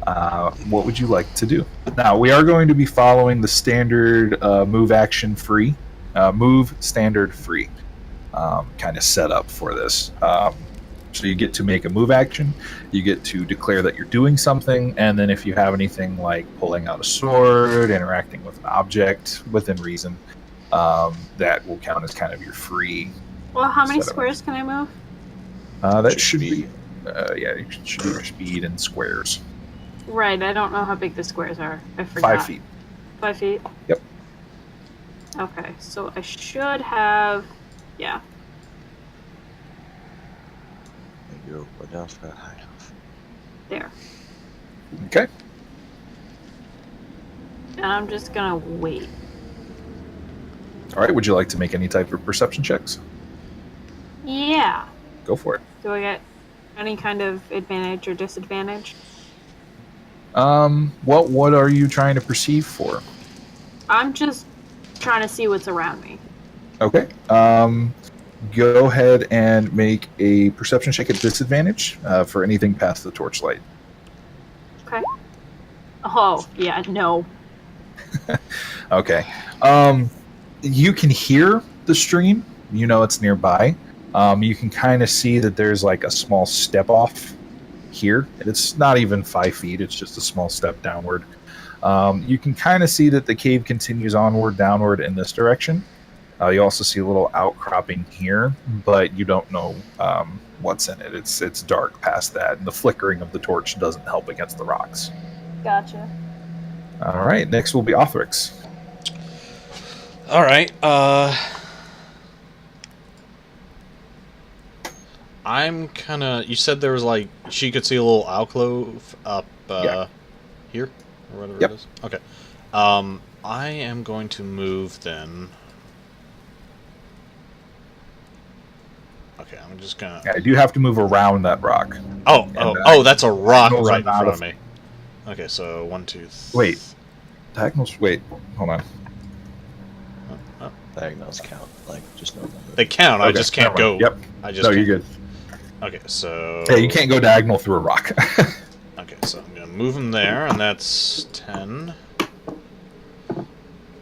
What would you like to do? Now, we are going to be following the standard move action free, move standard free kind of setup for this. So you get to make a move action, you get to declare that you're doing something, and then if you have anything like pulling out a sword, interacting with an object within reason, that will count as kind of your free. Well, how many setup. squares can I move? That should be, yeah, it should be your speed in squares. Right, I don't know how big the squares are. I forgot. 5 feet. 5 feet? Yep. Okay, so I should have... Yeah. What else got high enough? There. Okay. And I'm just gonna wait. All right. Would you like to make any type of perception checks? Yeah. Go for it. Do I get any kind of advantage or disadvantage? What are you trying to perceive for? I'm just trying to see what's around me. Okay. Go ahead and make a perception check at disadvantage for anything past the torchlight. Okay. Oh, yeah, no. Okay. You can hear the stream. You know it's nearby. You can kind of see that there's like a small step off here. It's not even 5 feet. It's just a small step downward. You can kind of see that the cave continues onward, downward in this direction. You also see a little outcropping here, but you don't know what's in it. It's dark past that, and the flickering of the torch doesn't help against the rocks. Gotcha. All right, next will be Othrix. All right. I'm kind of. You said there was like she could see a little alcove up here or whatever it is. Okay. I am going to move then. Okay, I'm just gonna. Yeah, I do have to move around that rock. Oh, that's a rock diagonals right in are not front of me. Okay, so 1, 2. Wait, diagonals. Wait, hold on. Diagonals count, like just no number. They count. I Okay, just can't never go. mind. Yep. I just. No, can't. you're good. Okay, so. Hey, you can't go diagonal through a rock. Okay, so I'm gonna move him there, and that's 10.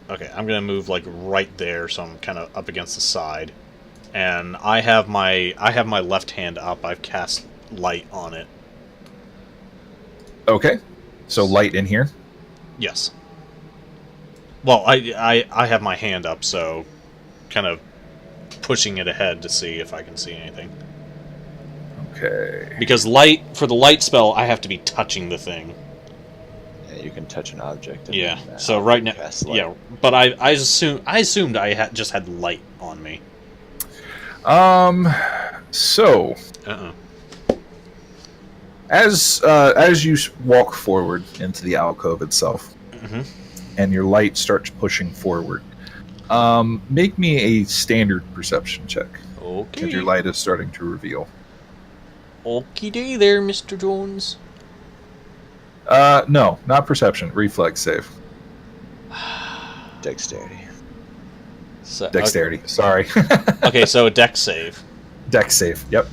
Okay, I'm gonna move like right there, so I'm kind of up against the side, and I have my left hand up. I've cast light on it. Okay, so light in here. Yes. Well, I have my hand up, so kind of pushing it ahead to see if I can see anything. Okay. Because for the light spell, I have to be touching the thing. Yeah, you can touch an object. And Yeah. then, So right now, cast light. yeah. But I assumed I just had light on me. So as you walk forward into the alcove itself, and your light starts pushing forward, make me a standard perception check. Okay. If your light is starting to reveal. Okie day there, Mr. Jones. No, not perception. Reflex save. Dexterity. So, Dexterity. Sorry. Okay, so a dex save. Dex save. Yep.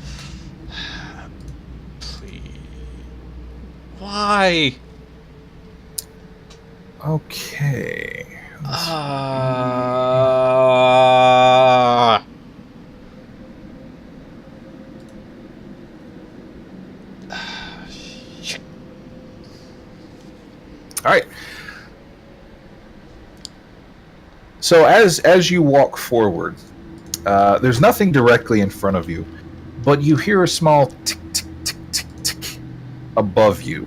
Please. Why? Okay. All right. So as you walk forward, there's nothing directly in front of you, but you hear a small tick, tick, tick, tick, tick above you.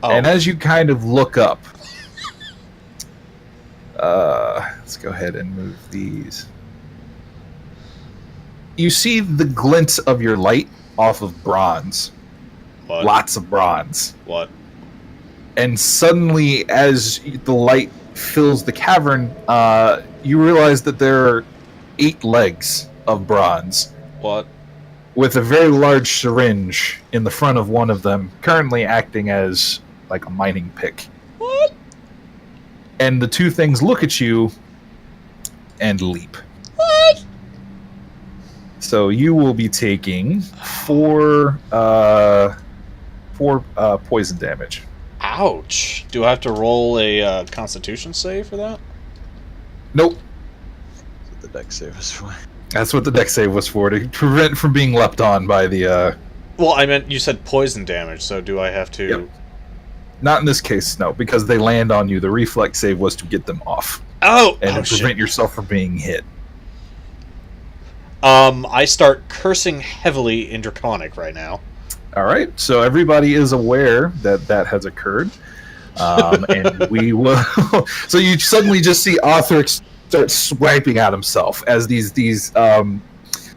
Oh. And as you kind of look up, let's go ahead and move these. You see the glint of your light off of bronze. What? Lots of bronze. What? And suddenly, as the light fills the cavern, you realize that there are 8 legs of bronze. What? With a very large syringe in the front of one of them, currently acting as like a mining pick. What? And the two things look at you and leap. What? So you will be taking 4 poison damage. Ouch. Do I have to roll a Constitution save for that? Nope. That's what the dex save was for. That's what the dex save was for, to prevent from being leapt on by the... Well, I meant you said poison damage, so do I have to... Yep. Not in this case, no, because they land on you. The reflex save was to get them off. Oh! And Oh, to prevent shit. yourself from being hit. I start cursing heavily in Draconic right now. Alright, so everybody is aware that that has occurred. And we will... So you suddenly just see Othrix start swiping at himself as these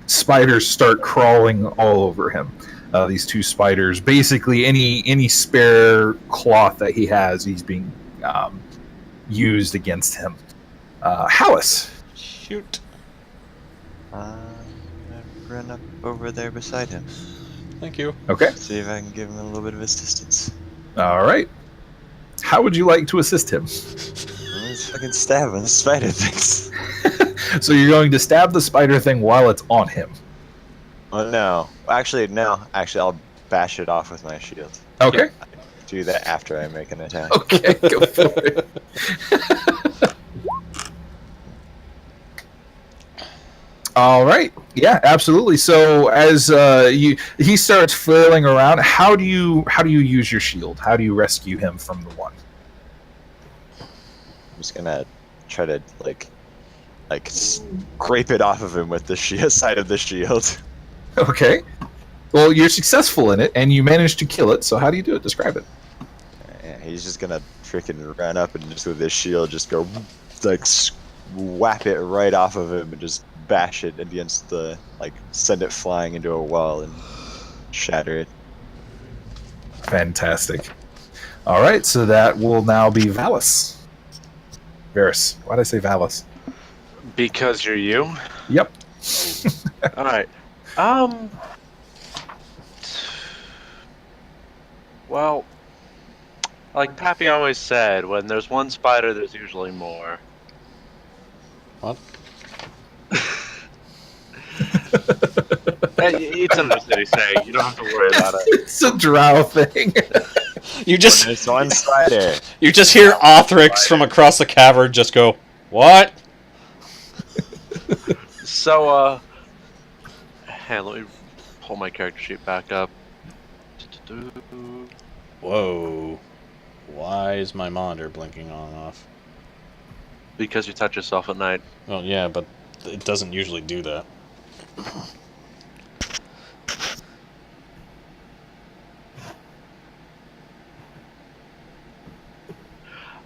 spiders start crawling all over him. These 2 spiders. Basically, any spare cloth that he has, he's being used against him. Hallis. Shoot. Run up over there beside him. Thank you. Okay. See if I can give him a little bit of assistance. Alright. How would you like to assist him? Let's fucking stab him, spider things. So you're going to stab the spider thing while it's on him. Well, no. Actually, no. Actually, I'll bash it off with my shield. Okay. Do that after I make an attack. Okay, go for it. Alright. Yeah, absolutely. So as he starts flailing around, how do you use your shield? How do you rescue him from the one? I'm just gonna try to scrape it off of him with the side of the shield. Okay. Well, you're successful in it, and you managed to kill it. So how do you do it? Describe it. Yeah, he's just gonna freaking run up and just with his shield just go whap it right off of him and just bash it against send it flying into a wall and shatter it. Fantastic. All right, so that will now be Valus. Varys. Why did I say Valus? Because you're you. Yep. All right. Well, like Pappy always said, when there's one spider, there's usually more. What? It's an understated saying. You don't have to worry about it. It's a drow thing. You just There's one spider. you just hear Othrix from across the cavern just go, "What?" So, hey, let me pull my character sheet back up. Whoa. Why is my monitor blinking on and off? Because you touch yourself at night. Well, yeah, but it doesn't usually do that.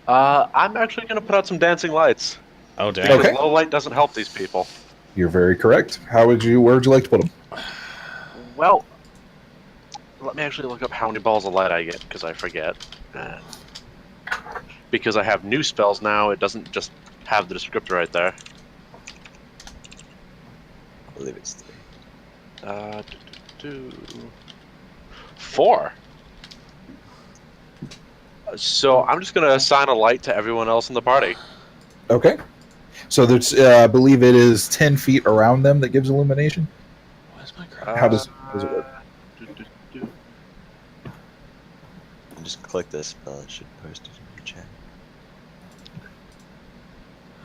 I'm actually going to put out some dancing lights. Oh, damn. Because Okay. low light doesn't help these people. You're very correct. Where would you like to put them? Well, let me actually look up how many balls of light I get, because I forget. Because I have new spells now, it doesn't just have the descriptor right there. I believe it's 3. 4. So I'm just going to assign a light to everyone else in the party. Okay. So there's, I believe it is 10 feet around them that gives illumination. Why is my graphics? How does it work? Just click this spell. It should post it in the chat.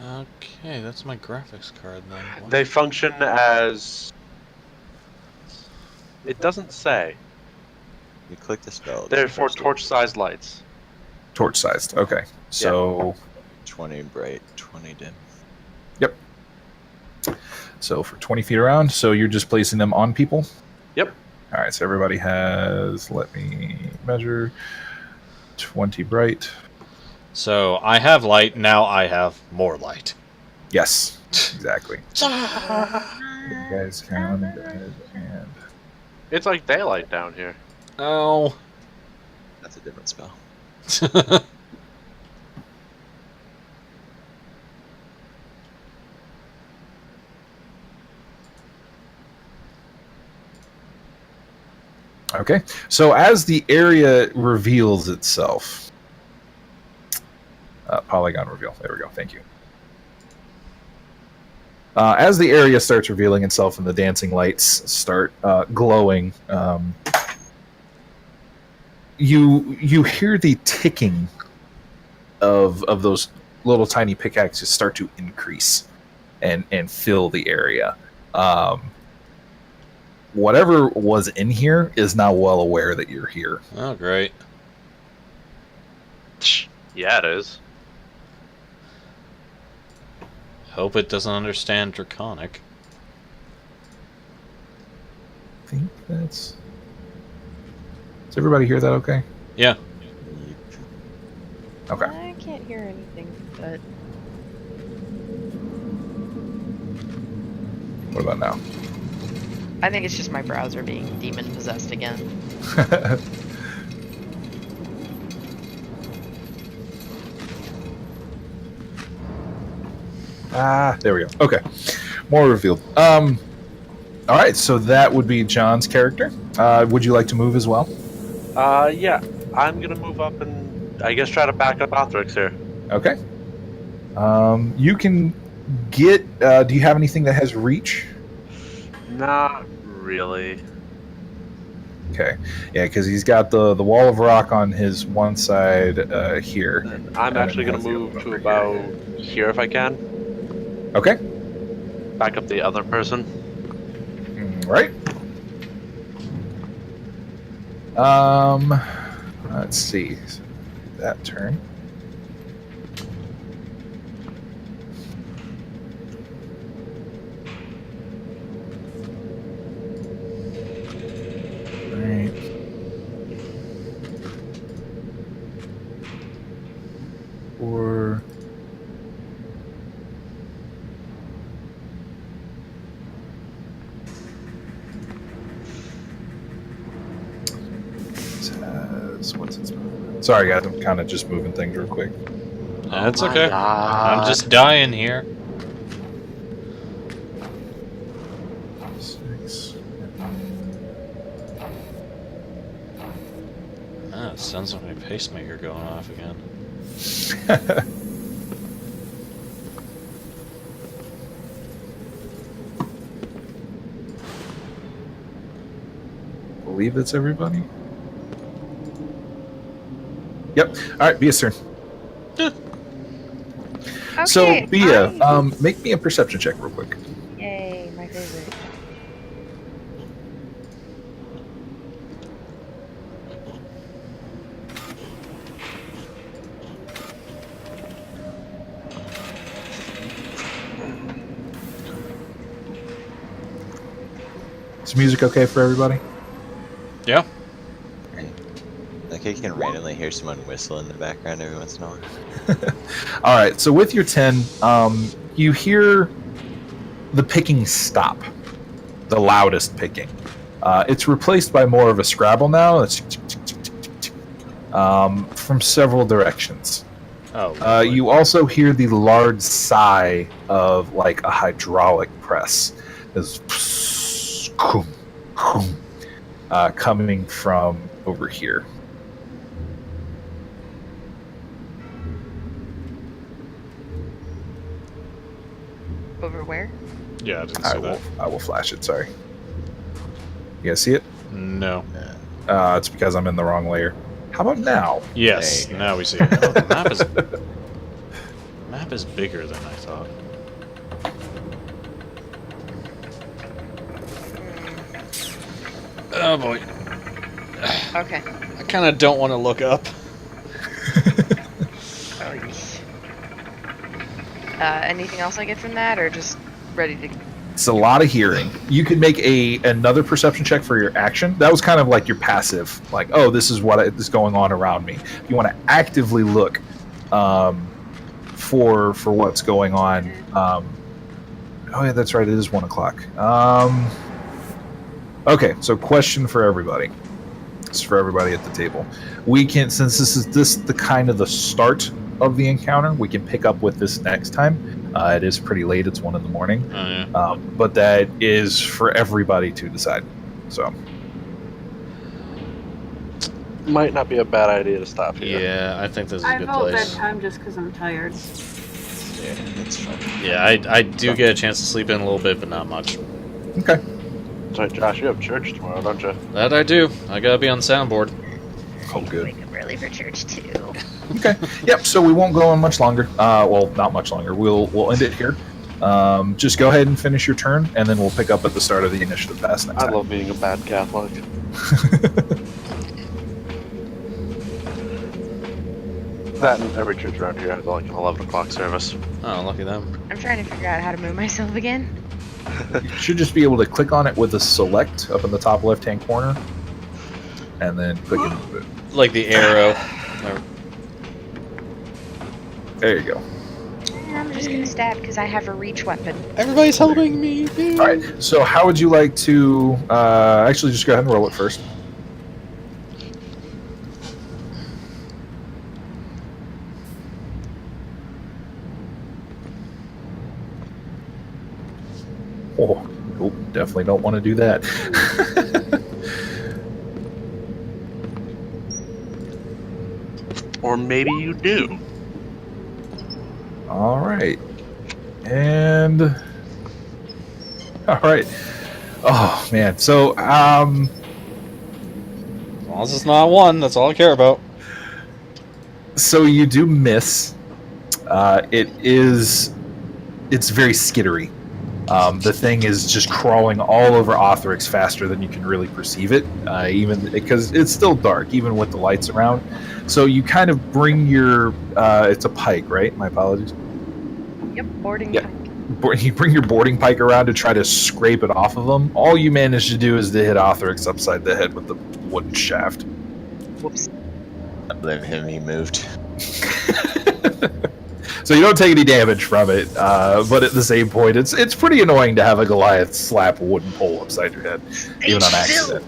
Okay, that's my graphics card then. What? They function as... It doesn't say. You click the spell. They're for torch-sized lights. Torch-sized. Okay. So... 20 bright, 20 dim. Yep. So for 20 feet around, so you're just placing them on people? Yep. All right, so everybody has, let me measure, 20 bright. So I have light, now I have more light. Yes, exactly. You guys can go ahead and... It's like daylight down here. Oh. That's a different spell. Okay, so as the area reveals itself, polygon reveal. There we go. Thank you. As the area starts revealing itself and the dancing lights start glowing, you hear the ticking of those little tiny pickaxes start to increase and fill the area. Whatever was in here is now well aware that you're here. Oh, great. Yeah, it is. Hope it doesn't understand Draconic. I think that's... Does everybody hear that okay? Yeah. Okay. I can't hear anything, but What about now? I think it's just my browser being demon possessed again. There we go. Okay. More revealed. All right, so that would be John's character. Would you like to move as well? Yeah. I'm gonna move up and I guess try to back up Othrix here. Okay. You can get... do you have anything that has reach? Not really. Okay. Yeah, because he's got the wall of rock on his one side here. And I'm And actually then gonna has the move other to over about here if I can. Okay. Back up the other person. right. Let's see. That turn. All right. Or what's its movement? Sorry, guys, I'm kind of just moving things real quick. That's my okay. God. I'm just dying here. 6. Ah, it sounds like my pacemaker going off again. Believe that's everybody. Yep. All right, Bia's turn. Okay, So, Bia, make me a perception check real quick. Yay, my favorite. Is music okay for everybody? Yeah. Like I can randomly hear someone whistle in the background every once in a while. All right. So with your 10, you hear the picking stop, the loudest picking. It's replaced by more of a Scrabble now. It's from several directions. Oh. You also hear the large sigh of like a hydraulic press. This coming from over here. Over where? Yeah, I didn't see that. I will flash it. Sorry. You guys see it? No. It's because I'm in the wrong layer. How about now? Yes, There you now we see it. Oh, the map is bigger than I thought. Oh boy. Okay. I kind of don't want to look up. Oh, yeesh. Anything else I get from that, or just ready to? It's a lot of hearing. You could make another perception check for your action. That was kind of like your passive, like, oh, this is what is going on around me. If you want to actively look for what's going on. Oh yeah, that's right. It is 1 o'clock. Okay, so question for everybody. It's for everybody at the table. We can, since this is the kind of the start of the encounter, we can pick up with this next time. It is pretty late. It's 1 in the morning. Oh, yeah. But that is for everybody to decide. So Might not be a bad idea to stop here. Yeah, I think this is a I good vote place. bedtime just because I'm tired. Yeah, that's fun. Yeah, I do get a chance to sleep in a little bit, but not much. okay. So, Josh, you have church tomorrow, don't you? That I do. I gotta be on soundboard. Oh, good. Wake up early for church too. Okay. Yep. So we won't go on much longer. Well, not much longer. We'll end it here. Just go ahead and finish your turn, and then we'll pick up at the start of the initiative pass next I time. love being a bad Catholic. That and every church around here has like an 11 o'clock service. Oh, lucky them. I'm trying to figure out how to move myself again. You should just be able to click on it with a select up in the top left-hand corner, and then click and move it. Like the arrow. There you go. I'm just gonna stab because I have a reach weapon. Everybody's helping me, dude. All right. So how would you like to? Actually, just go ahead and roll it first. Oh, nope, definitely don't want to do that. Or maybe you do. All right. And all right. Oh man. So As long as it's not one, that's all I care about. so you do miss. It's very skittery. The thing is just crawling all over Othrix faster than you can really perceive it, even because it's still dark, even with the lights around. So you kind of bring your it's a pike, right? My apologies. Yep, boarding Yeah. pike. You bring your boarding pike around to try to scrape it off of them. All you manage to do is to hit Othrix upside the head with the wooden shaft. Whoops. I blame him. He moved. So you don't take any damage from it, but at the same point, it's pretty annoying to have a Goliath slap a wooden pole upside your head, even on accident.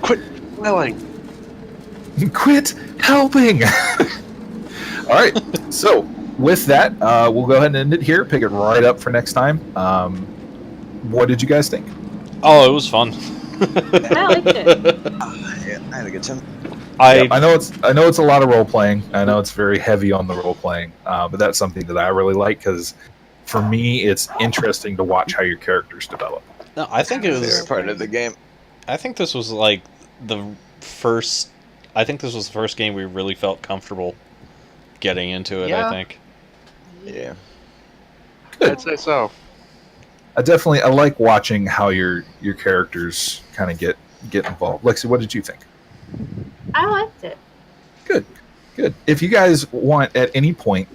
Quit flailing. Quit helping! Alright, so with that, we'll go ahead and end it here, pick it right up for next time. What did you guys think? Oh, it was fun. I liked it. Yeah, I had a good time. Yep, I know it's a lot of role playing. I know it's very heavy on the role playing, but that's something that I really like because for me, it's interesting to watch how your characters develop. No, I think it was Favorite part of the game. I think this was like the first. I think this was the first game we really felt comfortable getting into it. Yeah. I think. Yeah. Good. I'd say so. I like watching how your characters kind of get involved. Lexi, what did you think? I liked it. Good. If you guys want at any point,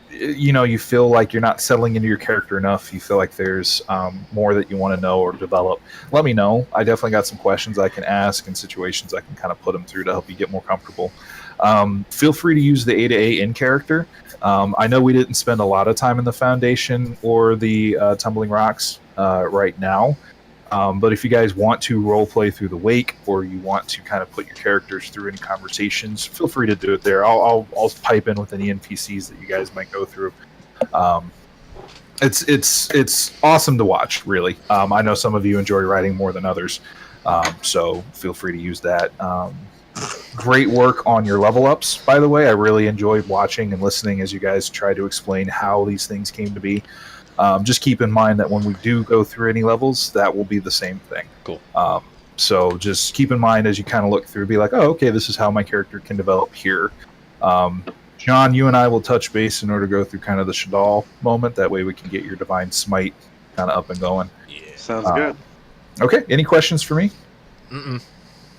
you feel like you're not settling into your character enough, you feel like there's more that you want to know or develop, let me know. I definitely got some questions I can ask and situations I can kind of put them through to help you get more comfortable. Feel free to use the A to A in character. I know we didn't spend a lot of time in the Foundation or the Tumbling Rocks right now. But if you guys want to role play through the Wake, or you want to kind of put your characters through any conversations, feel free to do it there. I'll pipe in with any NPCs that you guys might go through. It's awesome to watch, really. I know some of you enjoy writing more than others, so feel free to use that. Great work on your level ups, by the way. I really enjoyed watching and listening as you guys try to explain how these things came to be. Just keep in mind that when we do go through any levels, that will be the same thing. Cool. So just keep in mind as you kind of look through, be like, oh, okay, this is how my character can develop here. John, you and I will touch base in order to go through kind of the Shadal moment. That way we can get your Divine Smite kind of up and going. Yeah. Sounds good. Okay, any questions for me? Mm-mm.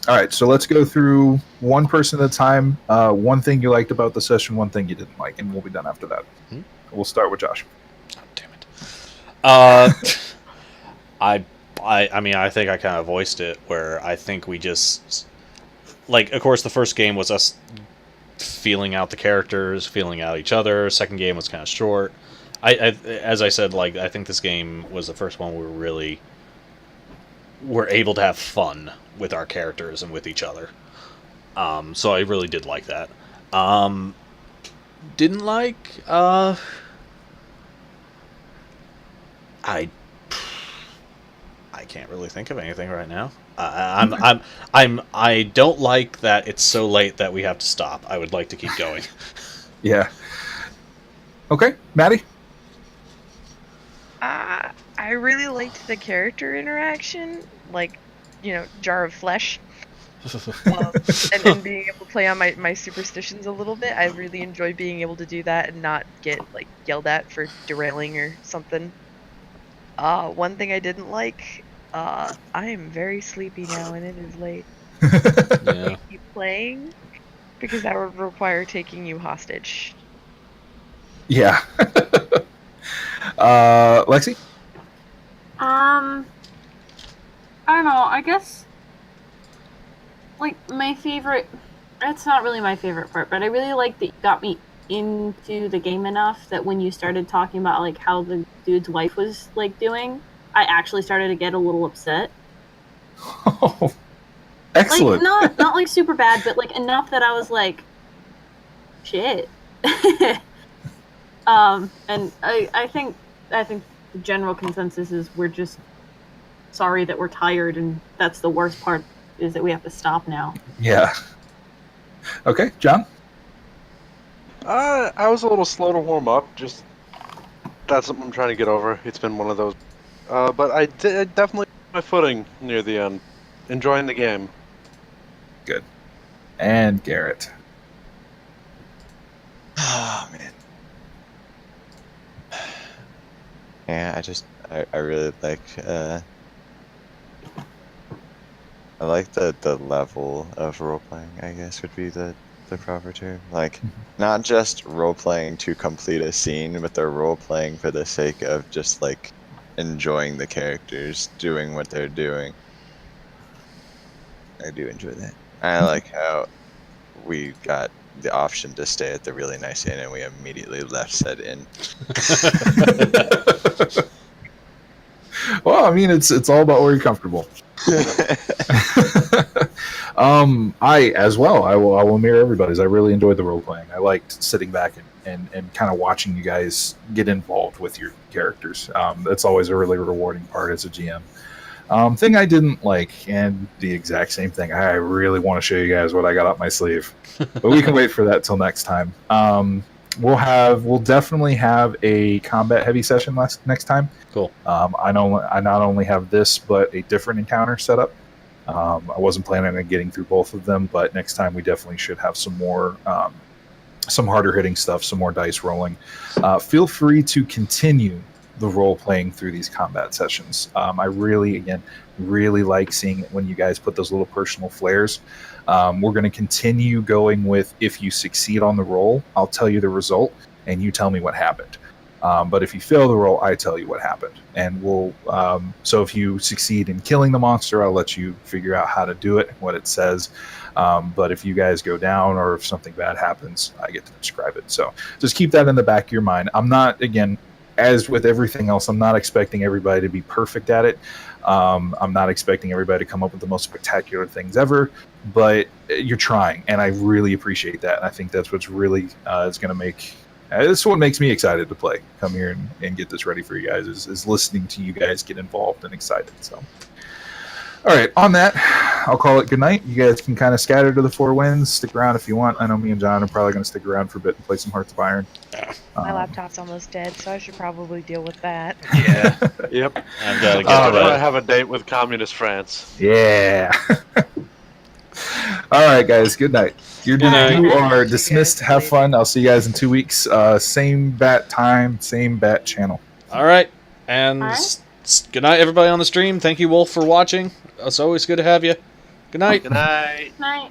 All right, so let's go through one person at a time. One thing you liked about the session, one thing you didn't like, and we'll be done after that. We'll start with Josh. Oh, damn it. I mean, I think I kind of voiced it where I think we just, like, of course, the first game was us feeling out the characters, feeling out each other. Second game was kind of short. As I said, like, I think this game was the first one where we really were able to have fun with our characters and with each other. So I really did like that. Didn't like, I can't really think of anything right now. I don't like that it's so late that we have to stop. I would like to keep going. Yeah. Okay, Maddie? I really liked the character interaction, like, jar of flesh. And being able to play on my superstitions a little bit. I really enjoy being able to do that and not get, like, yelled at for derailing or something. One thing I didn't like, I am very sleepy now and it is late. Yeah. Keep playing because that would require taking you hostage. Yeah. Lexi? I don't know. I guess, like, my favorite. It's not really my favorite part, but I really like that you got me into the game enough that when you started talking about, like, how the dude's wife was, like, doing, I actually started to get a little upset. Oh, excellent. Like, not like super bad, but like enough that I was like, shit. And I think the general consensus is we're just sorry that we're tired, and that's the worst part, is that we have to stop now. Yeah. Okay, John? I was a little slow to warm up. Just that's something I'm trying to get over. It's been one of those. But I definitely got my footing near the end. Enjoying the game. Good. And Garrett? Oh, man. Yeah, I really like I like the level of role playing, I guess would be the proper term. Like not just role playing to complete a scene, but they're role playing for the sake of just like enjoying the characters doing what they're doing. I do enjoy that. I like how we got the option to stay at the really nice inn and we immediately left said inn. Well, I mean, it's all about where you're comfortable. I as well. I will mirror everybody's. I really enjoyed the role playing. I liked sitting back and kind of watching you guys get involved with your characters. That's always a really rewarding part as a GM. Thing I didn't like, and the exact same thing. I really want to show you guys what I got up my sleeve, but we can wait for that till next time. We'll definitely have a combat heavy session next time. Cool. I not only have this, but a different encounter set up. I wasn't planning on getting through both of them, but next time we definitely should have some more, some harder hitting stuff, some more dice rolling. Feel free to continue the role playing through these combat sessions. I really like seeing it when you guys put those little personal flares. We're going to continue going with if you succeed on the roll, I'll tell you the result and you tell me what happened. But if you fail the roll, I tell you what happened. And we'll so if you succeed in killing the monster, I'll let you figure out how to do it, what it says. But if you guys go down or if something bad happens, I get to describe it. So just keep that in the back of your mind. I'm not, again, as with everything else, I'm not expecting everybody to be perfect at it. I'm not expecting everybody to come up with the most spectacular things ever, but you're trying, and I really appreciate that. And I think that's what's really is going to make this is what makes me excited to play. Come here and get this ready for you guys is listening to you guys get involved and excited. So, all right, on that, I'll call it good night. You guys can kind of scatter to the four winds. Stick around if you want. I know me and John are probably going to stick around for a bit and play some Hearts of Iron. My laptop's almost dead, so I should probably deal with that. Yeah. Yep. I've got to get I'm to gonna that. have a date with communist France. Yeah. All right, guys. Good night. You are dismissed. Have fun. I'll see you guys in 2 weeks. Same bat time, same bat channel. All right. And All right. good night, everybody on the stream. Thank you, Wolf, for watching. It's always good to have you. Good night. Good night. Night.